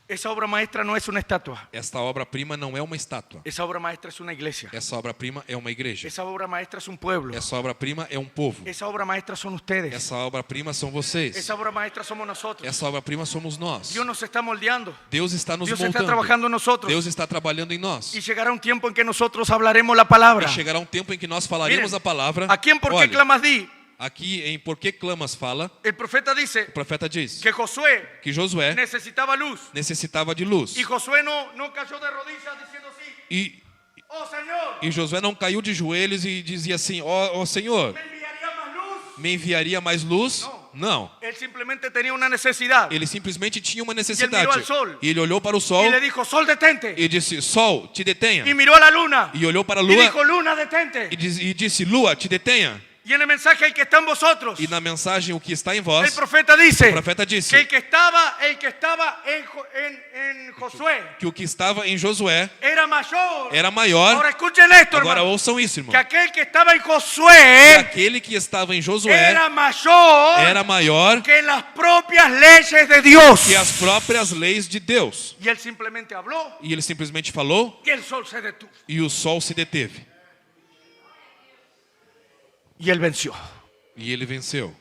Esa obra maestra no es una estatua. Esta obra-prima não é uma estátua. Esa obra maestra es una iglesia. Essa obra-prima é uma igreja. Esa obra maestra es un pueblo. Essa obra-prima é um povo. Esa obra maestra son ustedes. Essa obra-prima são vocês. Esa obra maestra somos nosotros. Essa obra-prima somos nós. Dios nos está moldeando. Deus está nos Dios está moldando. trabajando en nosotros. Deus está trabalhando em nós. Y llegará un tiempo en que nosotros hablaremos la palabra. E chegará um tempo em que nós falaremos Miren, a palavra. ¿A quién por qué Olha, clamas di? aqui em Por que clamas fala, El profeta dice o profeta diz que Josué que Josué necesitaba luz. necessitava de luz. Y Josué no cayó de rodillas diciendo así, oh Señor, E Josué não caiu de joelhos e dizia assim: ó Senhor, ¿me enviaría más luz? me enviaria mais luz? Não. Él simplemente tenía una necesidad. Ele simplesmente tinha uma mirou necessidade. ao sol. E ele olhou para o sol Y le dijo, sol detente. e disse: Sol, te detenha. Y miró a la luna. E olhou para a Y lua dijo, luna detente. e disse: Lua, te detenha. Y en el mensaje el que está en vosotros, E na mensagem o que está em el vós, profeta o dice profeta disse que el que estaba en Josué que o que estava em Josué era mayor. era maior. Ahora escuchen esto, Agora hermano. ouçam isso, irmão. Que aquel que estaba en Que Josué aquele que estava em Josué era mayor era maior que las propias leyes de Dios. que as próprias leis de Deus. Y él simplemente habló E ele simplesmente falou que el sol se detuvo. e o sol se deteve. Y él venció. E ele venceu.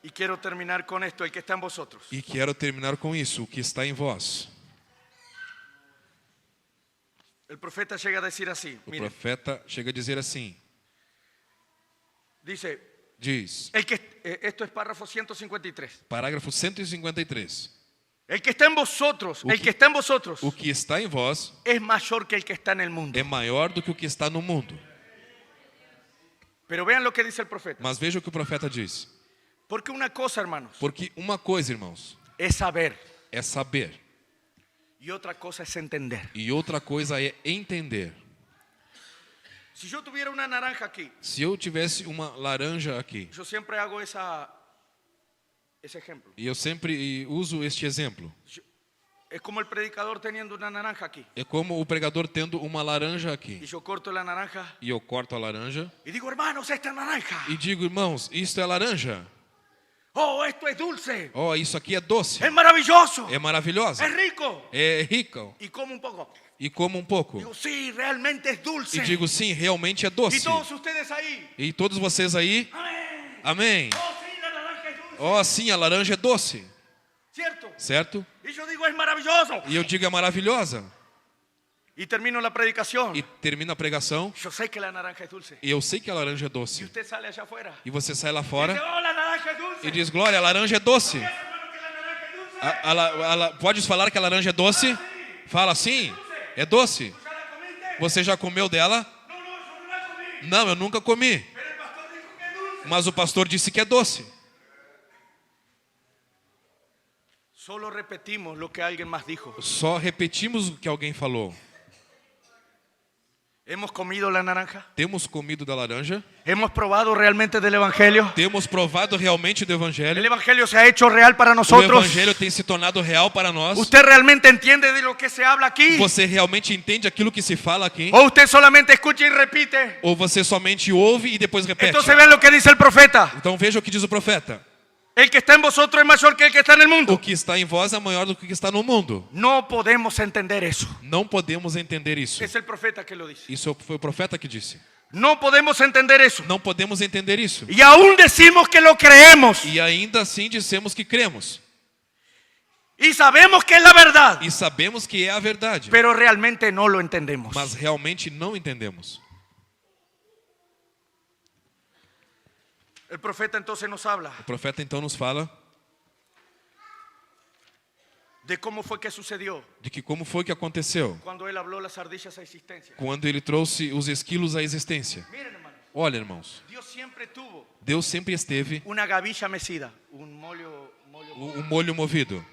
Y quiero terminar con esto, el que está en vosotros. E quero terminar com isso, o que está em vós. El profeta llega a decir así, O mire, profeta chega a dizer assim, dice, diz, esto es párrafo 153. parágrafo 153. El que está en vosotros, el que está en vosotros O que está em vós es mayor que el que está en el mundo. é maior do que o que está no mundo. Pero vean lo que dice el profeta. Mas veja o que o profeta diz. Porque una cosa, hermanos, Porque uma coisa, irmãos, es saber é saber. y otra cosa es entender. E outra coisa é entender. Si yo tuviera una naranja aquí, Se eu tivesse uma laranja aqui, yo siempre hago ese ejemplo. e eu sempre uso este exemplo, Es como el predicador teniendo una naranja aquí. é como o pregador tendo uma laranja aqui. Y yo corto la naranja E eu corto a laranja y digo, hermanos, esta naranja. e digo, irmãos, isto é laranja. Oh, esto es dulce. Ó, isso aqui é doce, Es maravilloso. é maravilhosa, Es rico. é rica. Y como un poco. E como um pouco. Digo, sí, realmente es dulce. E digo, sim, realmente é Y doce. todos ustedes ahí. E todos vocês aí, Amén. amém. Oh, sí, la naranja es dulce. Ó, sim, a laranja é doce, ¿Cierto? certo? Y yo digo, es maravilloso. E eu digo, é maravilhosa. Y termino la predicación. E termina a pregação, Yo sé que la naranja es dulce. e eu sei que a laranja é Y doce. usted sale allá afuera. E você sai lá Y dice, fora oh, la naranja es dulce. e diz, Glória, a laranja é doce. ¿Sabes, hermano, que la naranja es dulce? Pode falar que a laranja é doce? Fala sim, é doce. ¿Ya la comiste? Você já comeu dela? No, yo no la comí. Não, eu nunca comi. Pero el pastor dijo que es dulce. Mas o pastor disse que é doce. Solo repetimos lo que alguien más dijo. Só repetimos o que alguém falou. ¿Hemos comido la naranja? Temos comido da laranja, ¿Hemos probado realmente del Evangelio? temos provado realmente do ¿El Evangelho. Evangelio se ha hecho real para O nosotros? Evangelho tem se tornado real para nós. ¿Usted realmente entiende de lo que se habla aquí? Você realmente entende aquilo que se fala aqui? ¿O usted solamente escucha y repite? Ou você somente ouve e depois repete? Entonces vean lo que dice el profeta. Então veja o que diz o profeta. El que está en vosotros es mayor que el que está en el O mundo. que está em vós é maior do que o que está no mundo. No podemos entender eso. Não podemos entender isso. Es el profeta que lo dice. Isso foi o profeta que disse. No podemos entender eso. Não podemos entender isso. Y aún decimos que lo creemos. E ainda assim dissemos que cremos. Y sabemos que es la verdad. E sabemos que é a verdade. Pero realmente no lo entendemos. Mas realmente não entendemos. El profeta entonces nos habla O profeta então nos fala de cómo fue que sucedió de que como foi que aconteceu cuando él habló las ardillas a existencia. quando ele trouxe os esquilos à existência. Miren, hermanos, Olha, irmãos, Dios siempre tuvo Deus sempre esteve una gavilla mecida, un molho movido.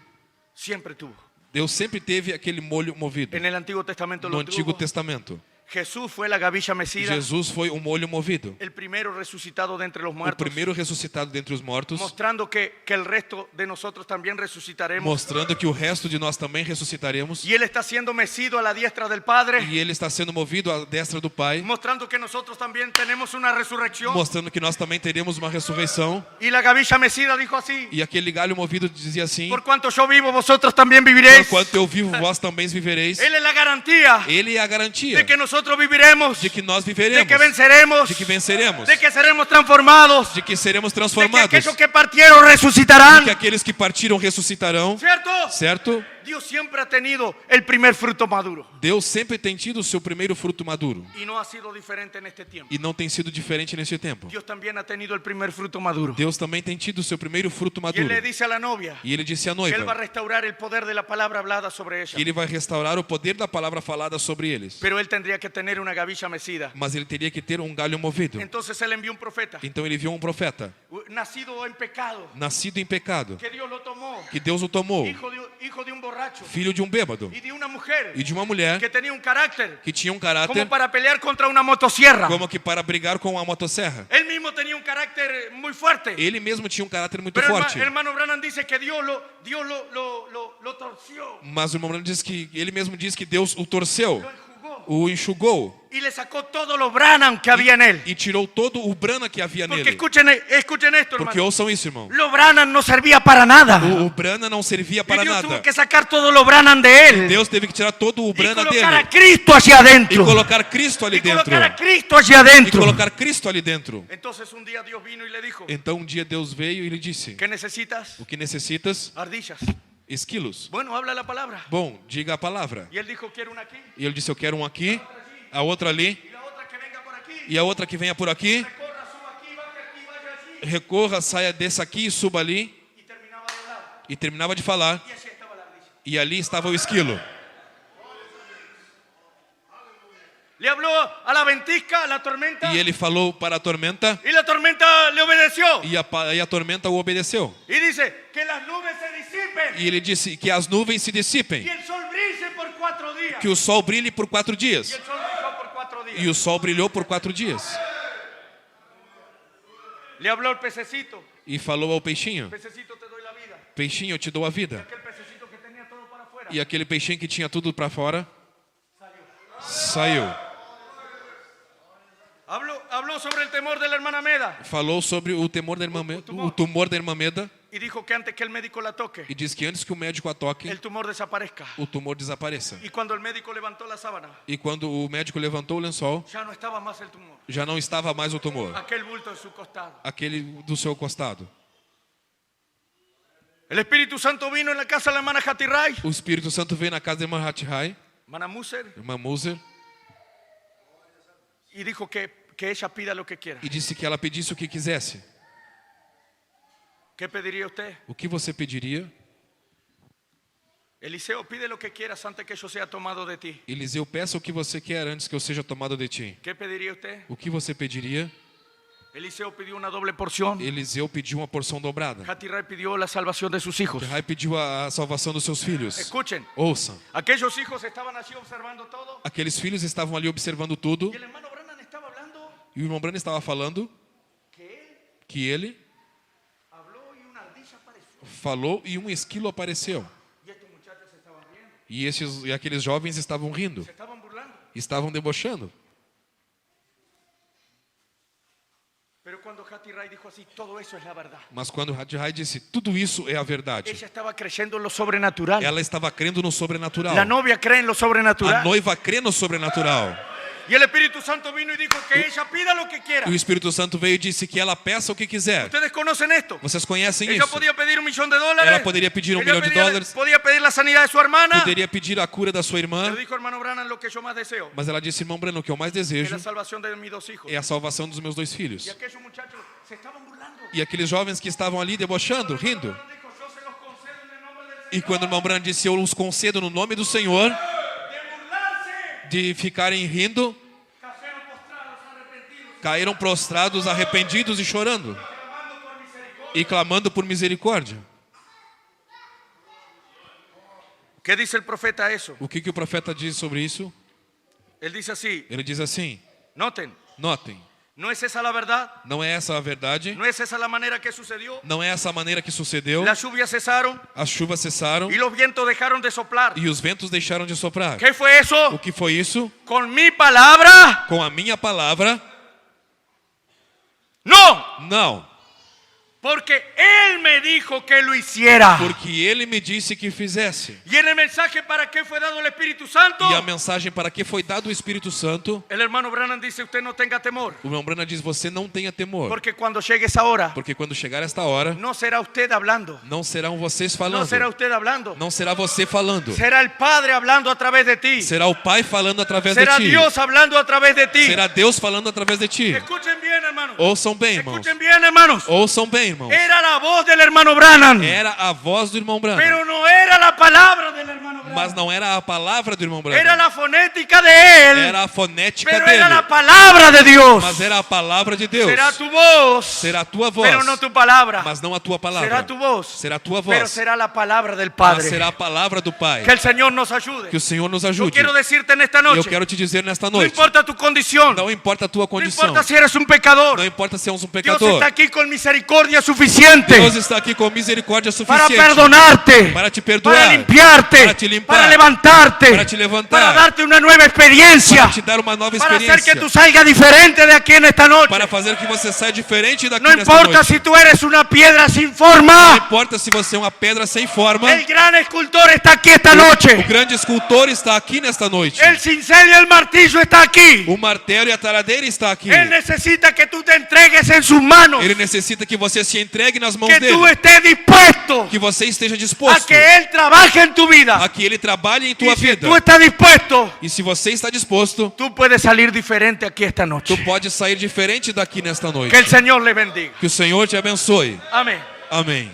siempre tuvo. Deus sempre teve aquele molho movido. En el Antiguo Testamento No lo Antigo tuvo. Testamento, Jesús fue la gavilla mecida, Jesus foi o molho movido. el primero resucitado de entre los O muertos, primeiro ressuscitado dentre os mortos, mostrando que el resto de nosotros también resucitaremos. mostrando que o resto de nós também ressuscitaremos. Y él está siendo mecido a la diestra del Padre, E ele está sendo movido à destra do Pai, mostrando que nosotros también tenemos una resurrección. mostrando que nós também teremos uma ressurreição. Y la gavilla mecida dijo así: E aquele galho movido dizia assim: por cuanto yo vivo, vosotros también por viviréis. quanto eu vivo, vós também vivereis. Él es la garantía Ele é a garantia de que nosotros viviremos, de que nós de viveremos, que venceremos, de que venceremos, de que seremos transformados, de que seremos de que transformados, aquellos que partieron de resucitarán. que aqueles que partiram ressuscitarão, ¿Cierto? certo? Dios siempre ha tenido el primer fruto maduro Deus sempre tem tido o seu primeiro fruto maduro y no ha sido diferente en este tiempo. e não tem sido diferente nesse tempo. Dios también ha tenido el primer fruto maduro. Deus também tem tido o seu primeiro fruto Y él maduro. le dice a la novia E ele disse à que él va a noiva restaurar el poder de la palabra hablada sobre ella. que ele vai restaurar o poder da palavra falada sobre eles. Pero él tendría que tener una gavilla mecida. Mas ele teria que ter um galho movido. Entonces él envió un profeta. Então ele viu um profeta. nacido en pecado, nascido em pecado, que Dios lo tomó, que Deus o tomou, hijo de un borracho filho de um bêbado y de una mujer e de uma mulher que tenía un carácter que tinha um como caráter para pelear contra una motosierra. como que para brigar com a motosserra. Él mismo tenía un carácter muy fuerte. Ele mesmo tinha um caráter muito Pero forte. hermano Branham dice que Dios lo torció, Mas o irmão Branham diz que ele mesmo diz que Deus o torceu, lo enjugó o enxugou y le sacó todo lo Branham que había en él. e tirou todo o brana que havia Porque nele. escuchen esto, Porque hermano. ouçam isso, irmão. Lo Branham no servía para nada. O brana não servia Y para Dios tuvo nada. que sacar todo lo Branham de él Deus teve que tirar todo o y brana colocar a dele Cristo hacia e adentro. colocar Cristo ali Y dentro. colocar a Cristo hacia E adentro. colocar Cristo ali dentro. Entonces un día Dios vino y le dijo, Então um dia Deus veio e lhe disse: ¿qué necesitas? o que necessitas? Ardillas. Esquilos. Bueno, habla la palabra. Bom, diga a palavra. Y él dijo, quiero una aquí E ele disse: eu quero um aqui, a outra ali y la otra que venga por aquí. e a outra que venha por aqui. Recorra, suba aquí, baje aquí, vaya allí. Recorra, saia dessa aqui e suba ali. Y terminaba de hablar. E terminava de falar. Y así estaba la ardilla. E ali estava o esquilo. Le habló a la ventisca, a la tormenta. E ele falou para a tormenta. Y la tormenta le obedeció. E a tormenta o obedeceu. Y dice que las nubes se disipen. E ele disse que as nuvens se dissipem. Y el sol brille por 4 días. Que o sol brilhe por 4 Y dias. el sol brilló por 4 días. E o sol brilhou por 4 dias. Le habló al pececito. E falou ao peixinho: Pececito, te doy la vida. peixinho, eu te dou a vida. Aquel pececito que tenía todo para afuera. E aquele peixinho que tinha tudo para fora saiu. Habló sobre el temor de la hermana Meda. Falou sobre o temor da irmã Meda, o tumor da irmã Meda. Y dijo que antes que el médico la toque, E diz que antes que o médico a toque, el tumor desaparezca. o tumor desapareça. Y cuando el médico levantó la sábana, E quando o médico levantou o lençol, ya no estaba más el tumor. já não estava mais o tumor, Aquel bulto en su costado. aquele do seu costado. El Espíritu Santo vino en la casa de la hermana Hatirai, O Espírito Santo veio na casa da irmã Hatihai, hermana Muser, irmã Muser, y dijo que ella pida lo que quiera. e disse que ela pedisse o que quisesse. ¿Qué pediría usted? O que você pediria? Eliseo, pide lo que quieras antes que yo sea tomado de ti. Eliseu, peça o que você quer antes que eu seja tomado de ti. ¿Qué pediría usted? O que você pediria? Eliseo pidió una doble porción. Eliseu pediu uma porção dobrada. Hatirai pidió la salvación de sus hijos. Hatihai pediu a salvação dos seus filhos. Escuchen, Ouçam. aquellos hijos estaban así observando todo. Aqueles filhos estavam ali observando tudo. Y el hermano Branham estaba hablando E o irmão Branham estava falando que ele habló y una ardilla apareció. falou e um esquilo apareceu. Y estos muchachos se estaban riendo, E aqueles jovens estavam rindo. se estaban burlando. Estavam debochando. Pero cuando Hatirai dijo así, todo eso es la verdad. Mas quando Hatihai disse, tudo isso é a verdade. Ella estaba creyendo en lo sobrenatural. Ela estava crendo no sobrenatural. La novia cree en lo A sobrenatural. noiva crê no sobrenatural. Y el Espíritu Santo vino y dijo que ella pida lo que quiera. E o Espírito Santo veio e disse que ela peça o que quiser. Ustedes conocen esto. Vocês conhecem Ella isso? podía pedir $1 millón. Ela poderia pedir $1 milhão de dólares. Podía pedir la sanidad de su hermana. Poderia pedir a cura da sua irmã. Pero dijo hermano Branham lo que yo más deseo. Mas ela disse, irmão Breno, o que eu mais Es desejo la salvación de mis 2 hijos. é a salvação dos meus 2 filhos. Y aquellos muchachos se estaban burlando. E aqueles jovens que estavam ali debochando, rindo. Dijo, yo se los concedo en el nombre del Señor. E quando o irmão Breno disse, eu os concedo no nome do Senhor, De burlarse. de ficarem rindo, Cayeron postrados, arrepentidos, caíram prostrados, arrependidos e chorando. clamando por misericordia. E clamando por misericórdia. ¿Qué dice el profeta a eso? O que o profeta diz sobre isso? Él dice así, Ele diz assim, noten, notem, ¿no es esa la verdad? não é essa a verdade, ¿No es esa la manera que sucedió? não é essa a maneira que sucedeu, Las lluvias cesaron as chuvas cessaram y los vientos dejaron de soplar. e os ventos deixaram de soprar. ¿Qué fue O eso? que foi isso? Con mi palabra. Com a minha palavra, No, não, porque Él me dijo que lo hiciera. porque ele me disse que fizesse. Y en el mensaje para qué fue dado el Espíritu Santo, E a mensagem para que foi dado o Espírito Santo, el hermano Branham dice, usted no tenga temor, o irmão Brana diz, você não tenha temor, porque cuando llegue esa hora, porque quando chegar esta hora, no será usted hablando, não serão vocês no falando, será usted hablando, não será você falando, será el Padre hablando a través de ti, será o Pai falando através de será ti, Dios hablando a través de ti. será Deus falando através de ti. Escuchen bien, hermanos. Ouçam bem, irmãos. Escuchen bien, hermanos. Ouçam bem, irmãos. Era la voz del hermano Branham, Era a voz do irmão Branham, pero no era la palabra del hermano Branham. Mas não era a palavra do irmão Branham. Era la fonética de él. Era a fonética Pero dele. era la palabra de Dios. Mas era a palavra de Deus. Será tu voz. Será a tua voz. Pero no tu palabra. Mas não a tua palavra. Será tu voz. Será a tua voz. Pero será la palabra del Mas Padre. será a palavra do Pai. Que el Señor nos ayude. Que o Senhor nos Yo ajude. quiero decirte en esta E eu noche. quero te dizer nesta No noite. importa tu condición. Não importa a tua No condição. importa si eres un pecador. Não importa se és um Dios pecador. está aquí con misericordia suficiente Deus está aqui com misericórdia para suficiente. perdonarte, Para te perdoar. para limpiarte, Para te limpar. para levantarte, Para te levantar. para darte una nueva experiencia, Para te dar uma nova para hacer que experiência. tú salgas diferente de aquí en esta noche. Para fazer que você saia diferente daqui No nesta importa noite. si tú eres una piedra sin Não forma, importa se você é uma pedra sem forma. el gran escultor está aquí esta O noche. grande escultor está aqui nesta noite. El cincel y el martillo está aquí. O martelo e a taradeira está aqui. Él necesita que tú te entregues en sus manos, Ele necessita que você se entregue nas mãos que tú dele. estés dispuesto Que você esteja a disposto que Él trabaje en tu vida. a que Ele trabalhe em tua Y si vida. tú estás dispuesto, E se você está disposto, tú puedes salir diferente aquí esta noche. tu pode sair diferente daqui nesta noite. Que el Señor le bendiga. Que o Senhor te abençoe. Amén. Amém.